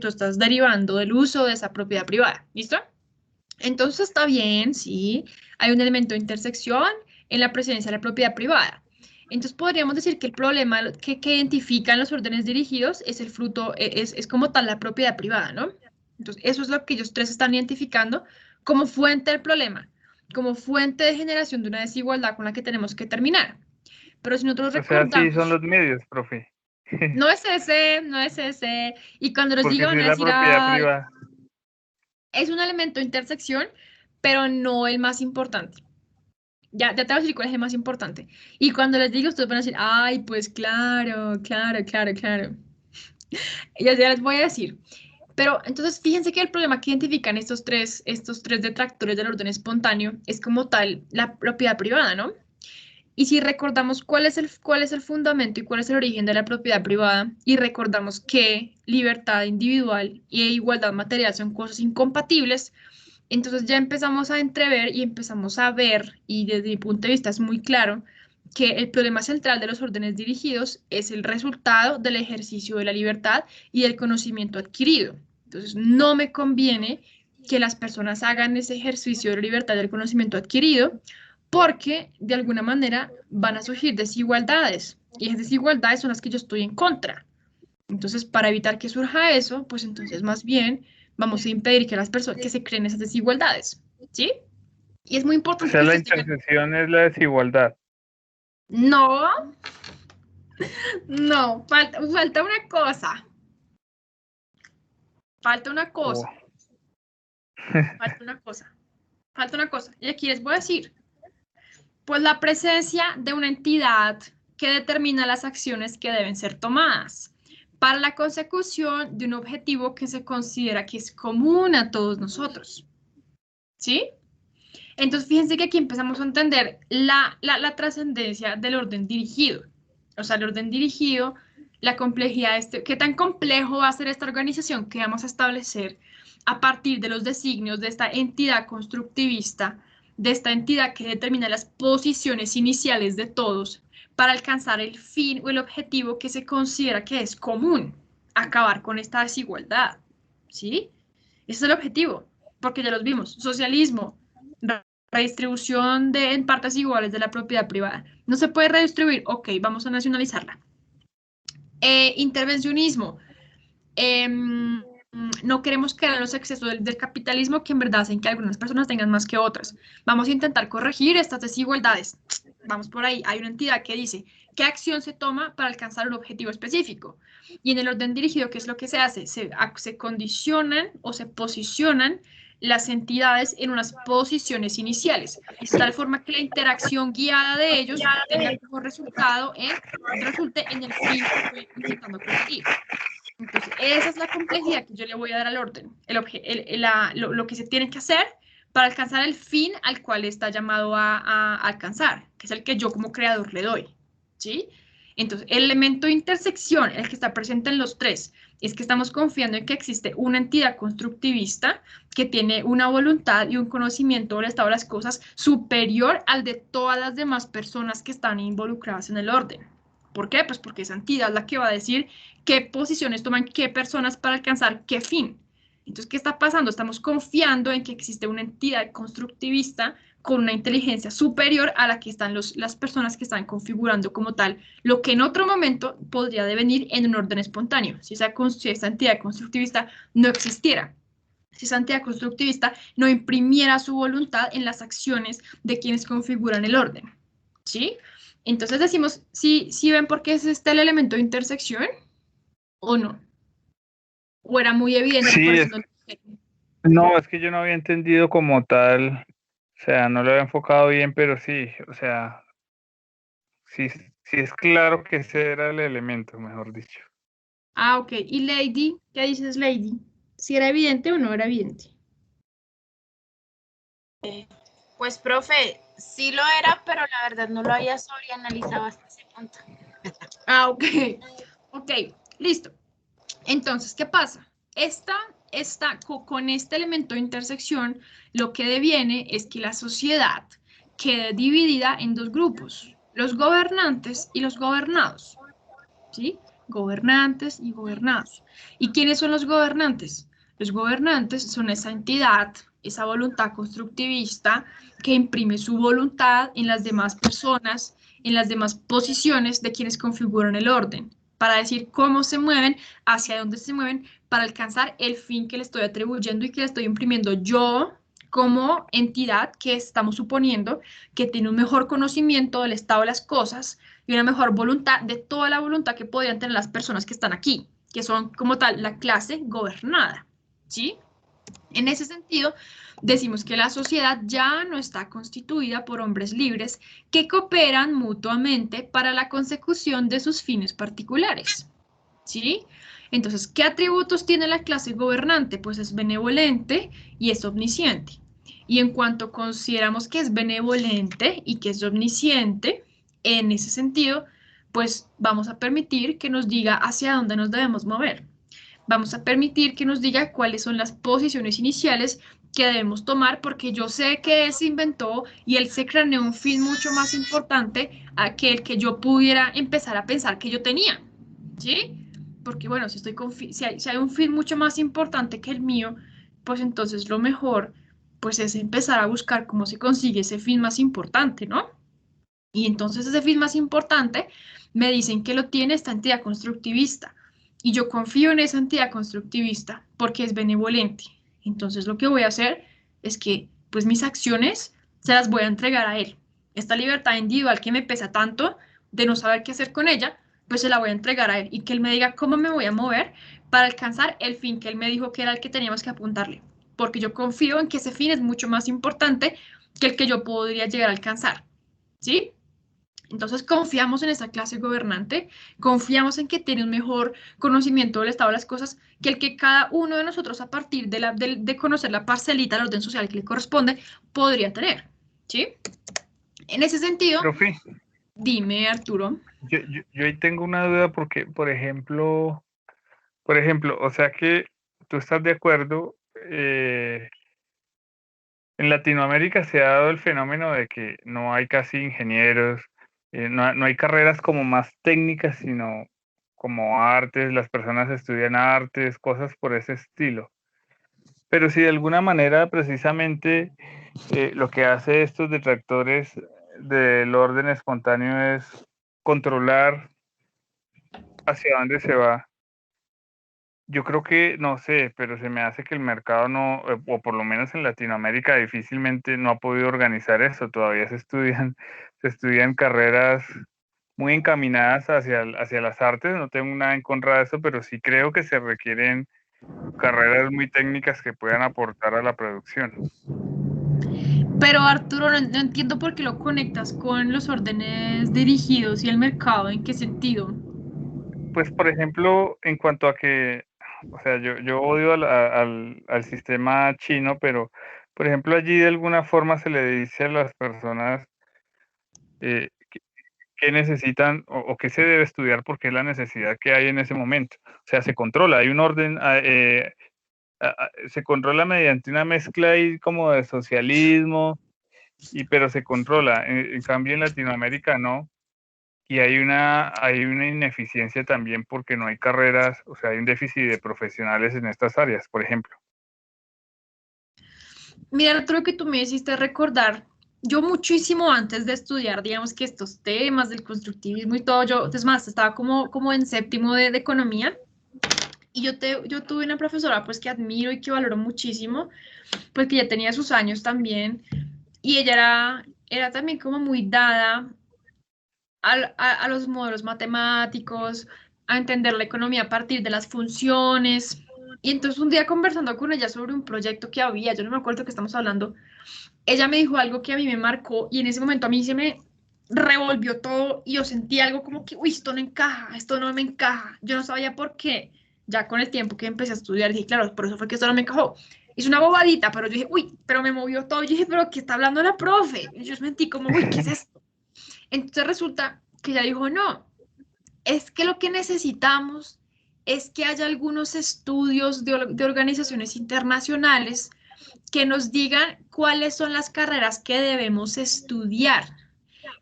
Speaker 1: estás derivando del uso de esa propiedad privada. ¿Listo? Entonces está bien, sí, hay un elemento de intersección en la presencia de la propiedad privada. Entonces podríamos decir que el problema que identifican los órdenes dirigidos es el fruto, es como tal la propiedad privada, ¿no? Entonces eso es lo que ellos tres están identificando como fuente del problema, como fuente de generación de una desigualdad con la que tenemos que terminar. Pero si nosotros
Speaker 3: o sea, sí son
Speaker 1: recordamos,
Speaker 3: los medios, profe.
Speaker 1: no es ese, no es ese, y cuando les
Speaker 3: Porque
Speaker 1: diga
Speaker 3: si
Speaker 1: van
Speaker 3: es
Speaker 1: a
Speaker 3: la
Speaker 1: decir,
Speaker 3: propiedad
Speaker 1: ay,
Speaker 3: privada.
Speaker 1: es un elemento de intersección, pero no el más importante. Ya te voy a decir cuál es el más importante. Y cuando les diga, ustedes van a decir, ay, pues claro, claro, claro, claro. Y ya les voy a decir. Pero entonces fíjense que el problema que identifican estos tres detractores del orden espontáneo es como tal la propiedad privada, ¿no? Y si recordamos cuál es el fundamento y cuál es el origen de la propiedad privada, y recordamos que libertad individual y igualdad material son cosas incompatibles, entonces ya empezamos a entrever y empezamos a ver, y desde mi punto de vista es muy claro, que el problema central de los órdenes dirigidos es el resultado del ejercicio de la libertad y del conocimiento adquirido. Entonces no me conviene que las personas hagan ese ejercicio de la libertad y del conocimiento adquirido porque de alguna manera van a surgir desigualdades y esas desigualdades son las que yo estoy en contra. Entonces, para evitar que surja eso, pues entonces más bien vamos a impedir que las personas que se creen esas desigualdades, ¿sí? Y es muy
Speaker 3: O
Speaker 1: importante
Speaker 3: sea,
Speaker 1: que
Speaker 3: la
Speaker 1: ustedes tengan.
Speaker 3: intersección es la desigualdad.
Speaker 1: No, no, falta una cosa. falta una cosa. Falta una cosa. Y aquí les voy a decir, pues la presencia de una entidad que determina las acciones que deben ser tomadas para la consecución de un objetivo que se considera que es común a todos nosotros. ¿Sí? Entonces, fíjense que aquí empezamos a entender la trascendencia del orden dirigido. O sea, el orden dirigido, la complejidad, qué tan complejo va a ser esta organización que vamos a establecer a partir de los designios de esta entidad constructivista, de esta entidad que determina las posiciones iniciales de todos para alcanzar el fin o el objetivo que se considera que es común, acabar con esta desigualdad. ¿Sí? Ese es el objetivo, porque ya los vimos, socialismo, redistribución en partes iguales de la propiedad privada. No se puede redistribuir, ok, vamos a nacionalizarla. Intervencionismo. No queremos caer en los excesos del capitalismo que en verdad hacen que algunas personas tengan más que otras. Vamos a intentar corregir estas desigualdades. Vamos por ahí. Hay una entidad que dice qué acción se toma para alcanzar un objetivo específico. Y en el orden dirigido, ¿qué es lo que se hace? Se condicionan o se posicionan las entidades en unas posiciones iniciales, de tal forma que la interacción guiada de ellos tenga como resultado resulte en el fin que estoy intentando conseguir. Entonces, esa es la complejidad que yo le voy a dar al orden, lo que se tiene que hacer para alcanzar el fin al cual está llamado a alcanzar, que es el que yo como creador le doy, ¿sí? Entonces, el elemento de intersección, el que está presente en los tres, es que estamos confiando en que existe una entidad constructivista que tiene una voluntad y un conocimiento del estado de las cosas superior al de todas las demás personas que están involucradas en el orden. ¿Por qué? Pues porque esa entidad es la que va a decir qué posiciones toman qué personas para alcanzar qué fin. Entonces, ¿qué está pasando? Estamos confiando en que existe una entidad constructivista con una inteligencia superior a la que están las personas que están configurando como tal, lo que en otro momento podría devenir en un orden espontáneo, si esa entidad constructivista no existiera. Si esa entidad constructivista no imprimiera su voluntad en las acciones de quienes configuran el orden, ¿sí? Entonces decimos, ¿sí ven por qué es el elemento de intersección o no? ¿O era muy evidente?
Speaker 3: Sí,
Speaker 1: por eso
Speaker 3: no, es que yo no había entendido como tal, o sea, no lo había enfocado bien, pero sí, o sea, sí es claro que ese era el elemento, mejor dicho.
Speaker 1: Ah, ok. ¿Y Lady? ¿Qué dices, Lady? ¿Si era evidente o no era evidente?
Speaker 2: Pues, profe, sí lo era, pero la verdad no lo había sobreanalizado hasta ese punto.
Speaker 1: Ah, ok. Ok, listo. Entonces, ¿qué pasa? Con este elemento de intersección, lo que deviene es que la sociedad quede dividida en dos grupos, los gobernantes y los gobernados, ¿sí? Gobernantes y gobernados. ¿Y quiénes son los gobernantes? Los gobernantes son esa entidad, esa voluntad constructivista que imprime su voluntad en las demás personas, en las demás posiciones de quienes configuran el orden, para decir cómo se mueven, hacia dónde se mueven, para alcanzar el fin que le estoy atribuyendo y que le estoy imprimiendo yo como entidad que estamos suponiendo que tiene un mejor conocimiento del estado de las cosas y una mejor voluntad de toda la voluntad que podrían tener las personas que están aquí, que son como tal la clase gobernada, ¿sí? En ese sentido, decimos que la sociedad ya no está constituida por hombres libres que cooperan mutuamente para la consecución de sus fines particulares, ¿sí? Entonces, ¿qué atributos tiene la clase gobernante? Pues es benevolente y es omnisciente. Y en cuanto consideramos que es benevolente y que es omnisciente, en ese sentido, pues vamos a permitir que nos diga hacia dónde nos debemos mover. Vamos a permitir que nos diga cuáles son las posiciones iniciales que debemos tomar, porque yo sé que él se inventó y él se craneó un fin mucho más importante a que el que yo pudiera empezar a pensar que yo tenía, ¿sí? Porque bueno, si hay un fin mucho más importante que el mío, pues entonces lo mejor pues es empezar a buscar cómo se consigue ese fin más importante, ¿no? Y entonces ese fin más importante me dicen que lo tiene esta entidad constructivista. Y yo confío en esa entidad constructivista porque es benevolente. Entonces lo que voy a hacer es que pues mis acciones se las voy a entregar a él. Esta libertad individual que me pesa tanto de no saber qué hacer con ella, pues se la voy a entregar a él y que él me diga cómo me voy a mover para alcanzar el fin que él me dijo que era el que teníamos que apuntarle, porque yo confío en que ese fin es mucho más importante que el que yo podría llegar a alcanzar, ¿sí? Entonces confiamos en esa clase gobernante, confiamos en que tiene un mejor conocimiento del estado de las cosas que el que cada uno de nosotros a partir de conocer la parcelita del orden social que le corresponde podría tener, ¿sí? En ese sentido,
Speaker 3: Profe,
Speaker 1: dime, Arturo.
Speaker 3: yo ahí tengo una duda porque, por ejemplo, o sea que tú estás de acuerdo, en Latinoamérica se ha dado el fenómeno de que no hay casi ingenieros, no hay carreras como más técnicas, sino como artes, las personas estudian artes, cosas por ese estilo. Pero si de alguna manera precisamente lo que hace estos detractores del orden espontáneo es controlar hacia dónde se va. Yo creo que, no sé, pero se me hace que el mercado no, o por lo menos en Latinoamérica difícilmente no ha podido organizar eso. Todavía se estudian carreras muy encaminadas hacia las artes. No tengo nada en contra de eso, pero sí creo que se requieren carreras muy técnicas que puedan aportar a la producción.
Speaker 1: Pero Arturo, no entiendo por qué lo conectas con los órdenes dirigidos y el mercado, ¿en qué sentido?
Speaker 3: Pues, por ejemplo, en cuanto a que, o sea, yo odio al sistema chino, pero, por ejemplo, allí de alguna forma se le dice a las personas qué necesitan o qué se debe estudiar porque es la necesidad que hay en ese momento. O sea, se controla, hay un orden, se controla mediante una mezcla ahí como de socialismo, pero se controla. En cambio, en Latinoamérica no. Y hay una ineficiencia también porque no hay carreras, o sea, hay un déficit de profesionales en estas áreas, por ejemplo.
Speaker 1: Mira, otro que tú me hiciste recordar, yo muchísimo antes de estudiar, digamos que estos temas del constructivismo y todo, yo, es más, estaba como en séptimo de economía y yo tuve una profesora pues que admiro y que valoro muchísimo, pues que ya tenía sus años también y ella era también como muy dada a los modelos matemáticos, a entender la economía a partir de las funciones. Y entonces un día conversando con ella sobre un proyecto que había, yo no me acuerdo que estamos hablando, ella me dijo algo que a mí me marcó y en ese momento a mí se me revolvió todo y yo sentí algo como que, uy, esto no encaja, esto no me encaja. Yo no sabía por qué. Ya con el tiempo que empecé a estudiar, dije, claro, por eso fue que esto no me encajó. Es una bobadita, pero yo dije, uy, pero me movió todo. Yo dije, pero ¿qué está hablando la profe? Y yo sentí como, uy, ¿qué es esto? Entonces resulta que ella dijo, no, es que lo que necesitamos es que haya algunos estudios de organizaciones internacionales que nos digan cuáles son las carreras que debemos estudiar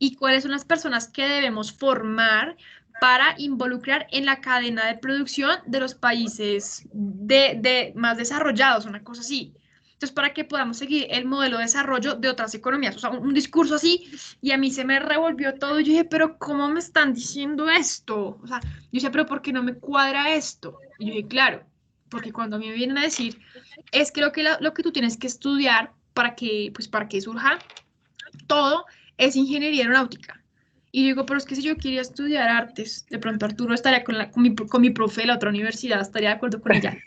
Speaker 1: y cuáles son las personas que debemos formar para involucrar en la cadena de producción de los países de más desarrollados, una cosa así. Entonces, para que podamos seguir el modelo de desarrollo de otras economías, o sea, un discurso así, y a mí se me revolvió todo, y yo dije, pero ¿cómo me están diciendo esto? O sea, yo decía, pero ¿por qué no me cuadra esto? Y yo dije, claro, porque cuando a mí me vienen a decir, es que lo que tú tienes que estudiar pues para que surja todo es ingeniería aeronáutica. Y yo digo, pero es que si yo quería estudiar artes, de pronto Arturo estaría con mi profe de la otra universidad, estaría de acuerdo con ella.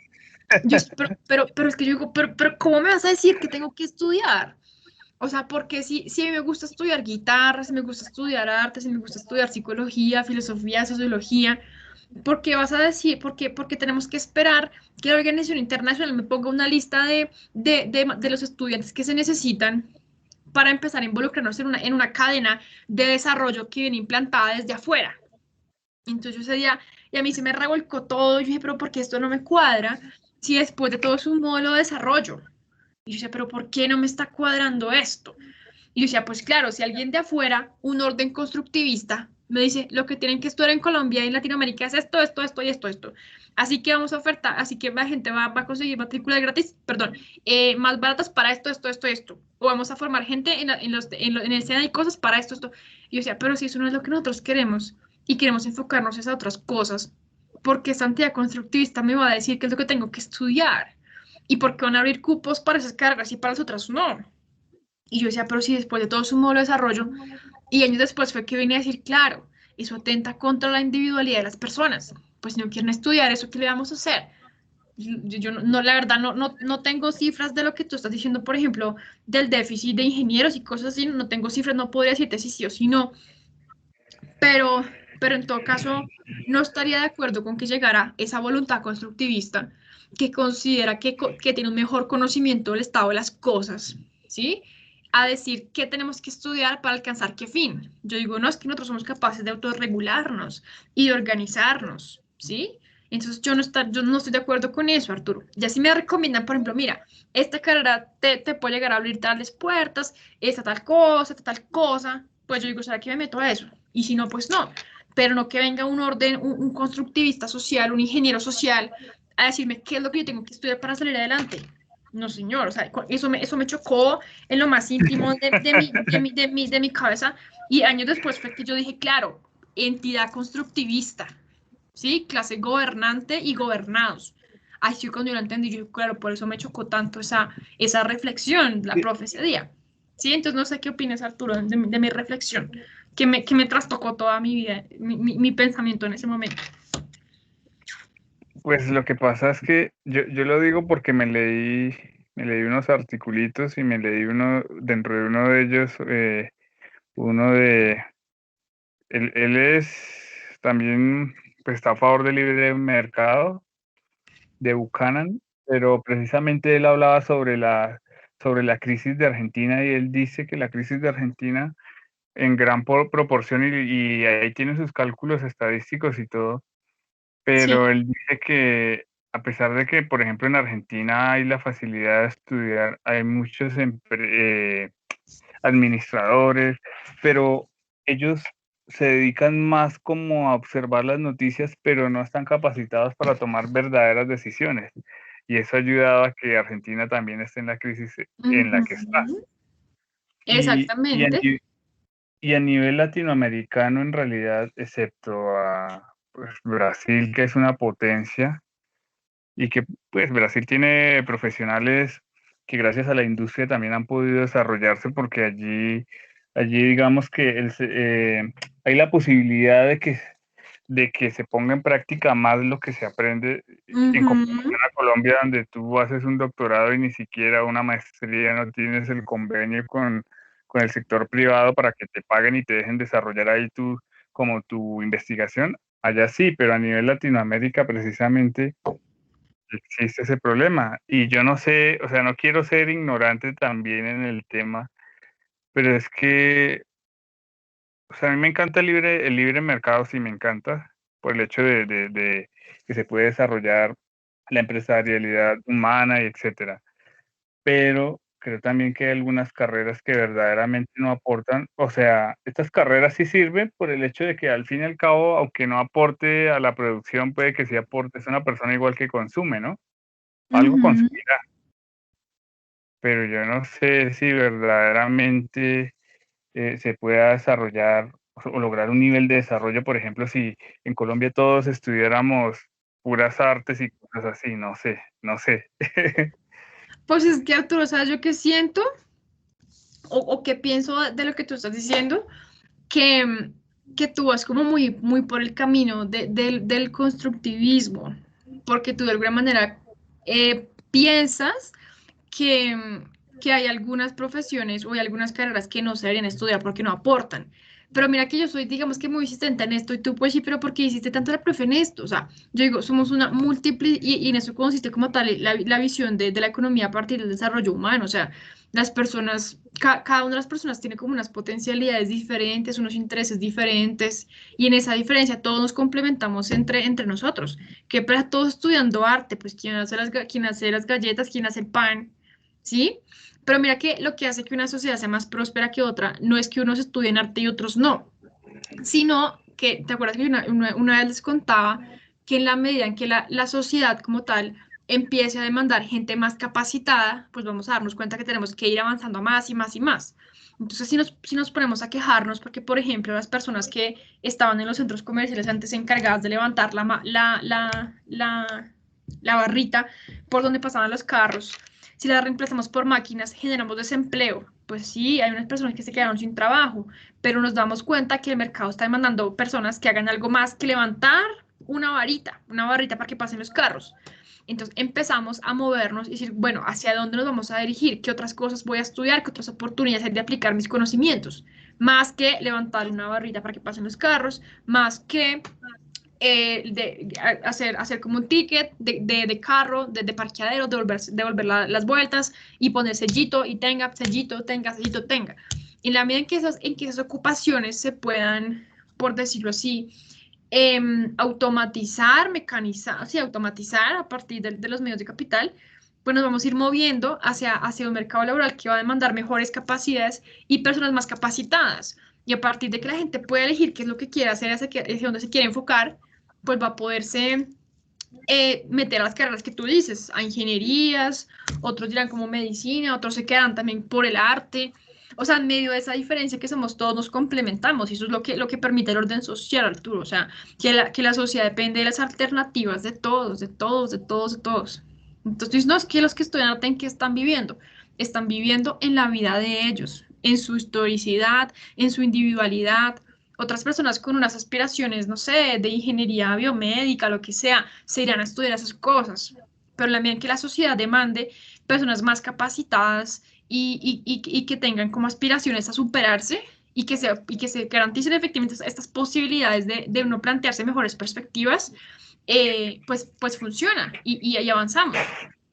Speaker 1: Yo, pero es que yo digo, pero ¿cómo me vas a decir que tengo que estudiar? O sea, porque si a mí me gusta estudiar guitarra, si me gusta estudiar arte, si me gusta estudiar psicología, filosofía, sociología, ¿por qué vas a decir, porque tenemos que esperar que la organización internacional me ponga una lista de los estudiantes que se necesitan para empezar a involucrarnos en una cadena de desarrollo que viene implantada desde afuera? Entonces yo ese día, y a mí se me revolcó todo, yo dije, pero ¿por qué esto no me cuadra? Si después de todo es un modelo de desarrollo. Y yo decía, pero ¿por qué no me está cuadrando esto? Y yo decía, pues claro, si alguien de afuera, un orden constructivista, me dice, lo que tienen que estudiar en Colombia y en Latinoamérica es esto, esto, esto y esto, esto. Así que vamos a ofertar, así que la gente va a conseguir matrículas gratis, perdón, más baratas para esto, esto, esto, esto. O vamos a formar gente en el SENA y cosas para esto, esto. Y yo decía, pero si eso no es lo que nosotros queremos y queremos enfocarnos en otras cosas, ¿por qué esta entidad constructivista me va a decir qué es lo que tengo que estudiar? ¿Y por qué van a abrir cupos para esas cargas y para las otras no? Y yo decía, pero si después de todo su modelo de desarrollo, y años después fue que vine a decir, claro, eso atenta contra la individualidad de las personas. Pues si no quieren estudiar eso, ¿qué le vamos a hacer? Yo no, la verdad, no tengo cifras de lo que tú estás diciendo, por ejemplo, del déficit de ingenieros y cosas así, no tengo cifras, no podría decirte si sí o si no, pero, pero en todo caso, no estaría de acuerdo con que llegara esa voluntad constructivista que considera que tiene un mejor conocimiento del estado de las cosas, ¿sí? A decir qué tenemos que estudiar para alcanzar qué fin. Yo digo, no, es que nosotros somos capaces de autorregularnos y de organizarnos, ¿sí? Entonces yo no estoy de acuerdo con eso, Arturo. Ya si me recomiendan, por ejemplo, mira, esta carrera te puede llegar a abrir tales puertas, esta tal cosa, pues yo digo, ¿será que me meto a eso? Y si no, pues no. Pero no que venga un orden, un constructivista social, un ingeniero social, a decirme qué es lo que yo tengo que estudiar para salir adelante. No, señor, o sea, eso me chocó en lo más íntimo de mi cabeza. Y años después fue que yo dije, claro, entidad constructivista, ¿sí? Clase gobernante y gobernados. Ahí sí cuando yo lo entendí, yo, claro, por eso me chocó tanto esa reflexión, la profe ese día. ¿Sí? Entonces no sé qué opinas, Arturo, de mi reflexión, que me trastocó toda mi vida, mi pensamiento en ese momento.
Speaker 3: Pues lo que pasa es que yo lo digo porque me leí unos articulitos y me leí dentro de uno de ellos, uno de, él es también, pues está a favor del libre mercado de Buchanan, pero precisamente él hablaba sobre la crisis de Argentina y él dice que la crisis de Argentina en gran proporción, y ahí tiene sus cálculos estadísticos y todo,
Speaker 1: Sí.
Speaker 3: pero él dice que a pesar de que, por ejemplo, en Argentina hay la facilidad de estudiar, hay muchos administradores, pero ellos se dedican más como a observar las noticias, pero no están capacitados para tomar verdaderas decisiones. Y eso ha ayudado a que Argentina también esté en la crisis en la que está.
Speaker 1: Ujú.
Speaker 3: Y, y, a,
Speaker 1: Exactamente.
Speaker 3: ni- y a nivel latinoamericano, en realidad, excepto a pues, Brasil, que es una potencia, y que pues Brasil tiene profesionales que gracias a la industria también han podido desarrollarse porque allí digamos que hay la posibilidad de que se ponga en práctica más lo que se aprende en
Speaker 1: Ujú.
Speaker 3: comparación a Colombia, donde tú haces un doctorado y ni siquiera una maestría, no tienes el convenio con el sector privado para que te paguen y te dejen desarrollar ahí como tu investigación. Allá sí, pero a nivel Latinoamérica precisamente existe ese problema. Y yo no sé, o sea, no quiero ser ignorante también en el tema, pero es que, o sea, a mí me encanta el libre mercado, sí me encanta, por el hecho de que se puede desarrollar la empresarialidad humana y etcétera. Pero creo también que hay algunas carreras que verdaderamente no aportan, o sea, estas carreras sí sirven por el hecho de que al fin y al cabo, aunque no aporte a la producción, puede que sí aporte, es una persona igual que consume, ¿no? Algo
Speaker 1: Ujú.
Speaker 3: consumirá. Pero yo no sé si verdaderamente se pueda desarrollar o lograr un nivel de desarrollo, por ejemplo, si en Colombia todos estudiáramos puras artes y cosas así, no sé, no sé.
Speaker 1: Pues es que, Arturo, ¿sabes yo qué siento? O qué pienso de lo que tú estás diciendo? Que, que tú vas como muy por el camino del constructivismo, porque tú de alguna manera piensas que, que hay algunas profesiones o hay algunas carreras que no se deberían estudiar porque no aportan. Pero mira que yo soy, digamos que muy insistente en esto y tú pues sí, pero ¿por qué hiciste tanto la profe en esto? O sea, yo digo, somos una múltiple y en eso consiste como tal la visión de la economía a partir del desarrollo humano. O sea, las personas, cada una de las personas tiene como unas potencialidades diferentes, unos intereses diferentes y en esa diferencia todos nos complementamos entre nosotros. Que para todos estudiando arte, pues quién hace las galletas, quién hace el pan, ¿sí? Pero mira que lo que hace que una sociedad sea más próspera que otra no es que unos estudien arte y otros no, sino que, ¿te acuerdas que una vez les contaba que en la medida en que la sociedad como tal empiece a demandar gente más capacitada, pues vamos a darnos cuenta que tenemos que ir avanzando más y más y más. Entonces, si nos ponemos a quejarnos, porque, por ejemplo, las personas que estaban en los centros comerciales antes encargadas de levantar la barrita por donde pasaban los carros, Si las reemplazamos por máquinas, generamos desempleo. Pues sí, hay unas personas que se quedaron sin trabajo, pero nos damos cuenta que el mercado está demandando personas que hagan algo más que levantar una barrita para que pasen los carros. Entonces empezamos a movernos y decir, bueno, ¿hacia dónde nos vamos a dirigir? ¿Qué otras cosas voy a estudiar? ¿Qué otras oportunidades hay de aplicar mis conocimientos? Más que levantar una barrita para que pasen los carros, más que hacer como un ticket de carro, de parqueadero, devolver las vueltas y poner sellito y tenga, sellito, tenga, sellito, tenga. En la medida en que esas ocupaciones se puedan, por decirlo así, automatizar, mecanizar, sí, automatizar a partir de los medios de capital, pues nos vamos a ir moviendo hacia un mercado laboral que va a demandar mejores capacidades y personas más capacitadas. Y a partir de que la gente pueda elegir qué es lo que quiere hacer, hacia dónde se quiere enfocar, pues va a poderse meter a las carreras que tú dices, a ingenierías, otros dirán como medicina, otros se quedan también por el arte. O sea, en medio de esa diferencia que somos todos nos complementamos y eso es lo que permite el orden social, Arturo. O sea, que la sociedad depende de las alternativas de todos, de todos, de todos, de todos. Entonces, no es que los que estudian arte, ¿en qué están viviendo en la vida de ellos, en su historicidad, en su individualidad. Otras personas con unas aspiraciones, no sé, de ingeniería biomédica, lo que sea, se irán a estudiar esas cosas. Pero la medida en que la sociedad demande personas más capacitadas y que tengan como aspiraciones a superarse y que se garanticen efectivamente estas posibilidades de uno plantearse mejores perspectivas, pues funciona y ahí avanzamos.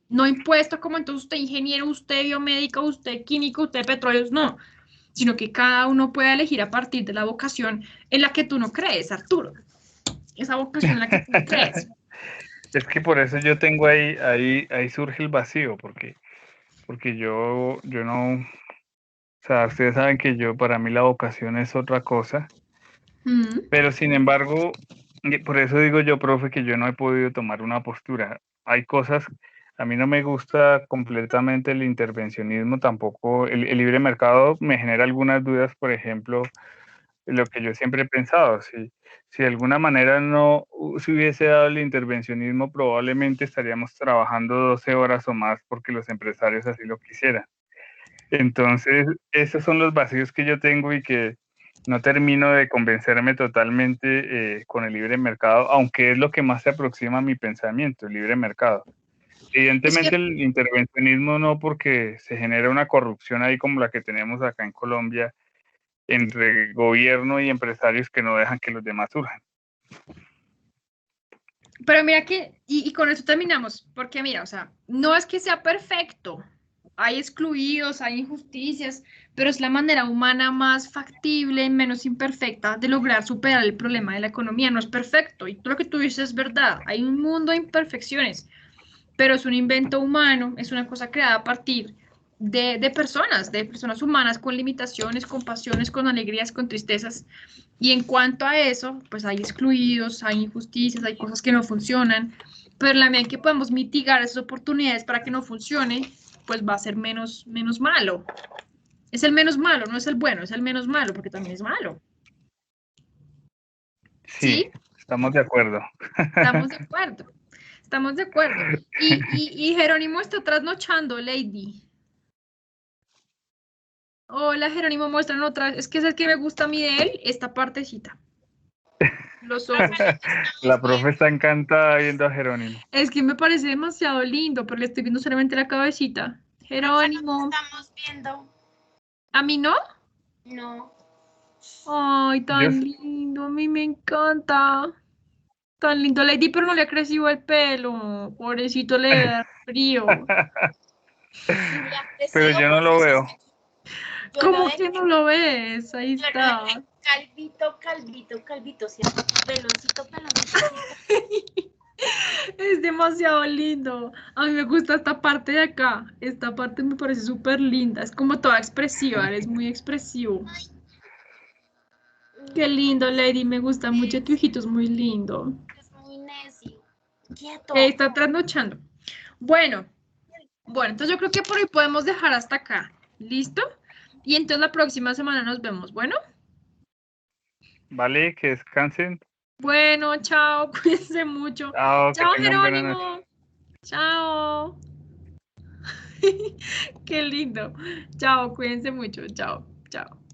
Speaker 1: No impuesto como entonces usted ingeniero, usted biomédico, usted químico, usted petróleos, no, sino que cada uno pueda elegir a partir de la vocación en la que tú no crees, Arturo. Esa vocación en la que tú no crees.
Speaker 3: Es que por eso yo tengo ahí surge el vacío, porque yo no, o sea, ustedes saben que para mí la vocación es otra cosa,
Speaker 1: Mm.
Speaker 3: pero sin embargo, por eso digo yo, profe, que yo no he podido tomar una postura. Hay cosas, a mí no me gusta completamente el intervencionismo, tampoco el libre mercado me genera algunas dudas, por ejemplo, lo que yo siempre he pensado, si de alguna manera no se hubiese dado el intervencionismo, probablemente estaríamos trabajando 12 horas o más porque los empresarios así lo quisieran. Entonces, esos son los vacíos que yo tengo y que no termino de convencerme totalmente con el libre mercado, aunque es lo que más se aproxima a mi pensamiento, el libre mercado.
Speaker 1: Es que
Speaker 3: Evidentemente el intervencionismo no, porque se genera una corrupción ahí como la que tenemos acá en Colombia entre gobierno y empresarios que no dejan que los demás surjan.
Speaker 1: Pero mira que, y con eso terminamos, porque mira, o sea, no es que sea perfecto, hay excluidos, hay injusticias, pero es la manera humana más factible y menos imperfecta de lograr superar el problema de la economía. No es perfecto, y todo lo que tú dices es verdad, hay un mundo de imperfecciones, pero es un invento humano, es una cosa creada a partir de personas humanas con limitaciones, con pasiones, con alegrías, con tristezas. Y en cuanto a eso, pues hay excluidos, hay injusticias, hay cosas que no funcionan, pero la medida en que podemos mitigar esas oportunidades para que no funcione, pues va a ser menos malo. Es el menos malo, no es el bueno, es el menos malo, porque también es malo.
Speaker 3: Sí,
Speaker 1: ¿Sí?
Speaker 3: estamos de acuerdo.
Speaker 1: Estamos de acuerdo. Estamos de acuerdo. Y Jerónimo está trasnochando, Lady. Hola, Jerónimo, muestran otra vez. Es que es el que me gusta a mí de él, esta partecita. Los ojos.
Speaker 2: Acá lo estamos
Speaker 3: La profe
Speaker 2: viendo.
Speaker 3: está encantada viendo a Jerónimo.
Speaker 1: Es que me parece demasiado lindo, pero le estoy viendo solamente la cabecita.
Speaker 2: Acá lo
Speaker 1: Jerónimo,
Speaker 2: estamos viendo.
Speaker 1: ¿a mí no?
Speaker 2: No.
Speaker 1: Ay,
Speaker 3: Yo,
Speaker 1: tan lindo, a mí me encanta. Tan lindo, Lady, pero no le ha crecido el pelo. Pobrecito, le da frío.
Speaker 2: Sí le ha
Speaker 3: pero
Speaker 2: crecido
Speaker 3: yo no
Speaker 2: porque
Speaker 3: lo veo.
Speaker 2: yo lo
Speaker 1: ¿Cómo
Speaker 2: dejé,
Speaker 1: que no lo ves? Ahí
Speaker 2: yo lo dejé
Speaker 1: está.
Speaker 2: calvito, calvito, calvito, ¿cierto? Peloncito, peloncito.
Speaker 1: Es demasiado lindo. A mí me gusta esta parte de acá. Esta parte me parece súper linda. Es como toda expresiva, eres muy expresivo. Qué lindo, Lady. Me gusta mucho. Tu hijito es muy lindo.
Speaker 2: Es muy necio.
Speaker 1: Y ahí
Speaker 2: Quieto.
Speaker 1: está trasnochando. Bueno, bueno, entonces yo creo que por hoy podemos dejar hasta acá. ¿Listo? Y entonces la próxima semana nos vemos. Bueno,
Speaker 3: Vale, que descansen.
Speaker 1: bueno, chao. Cuídense mucho.
Speaker 3: Chao, que
Speaker 1: Chao,
Speaker 3: tengan buena noche.
Speaker 1: Jerónimo. Chao. Qué lindo. Chao, cuídense mucho. Chao, chao.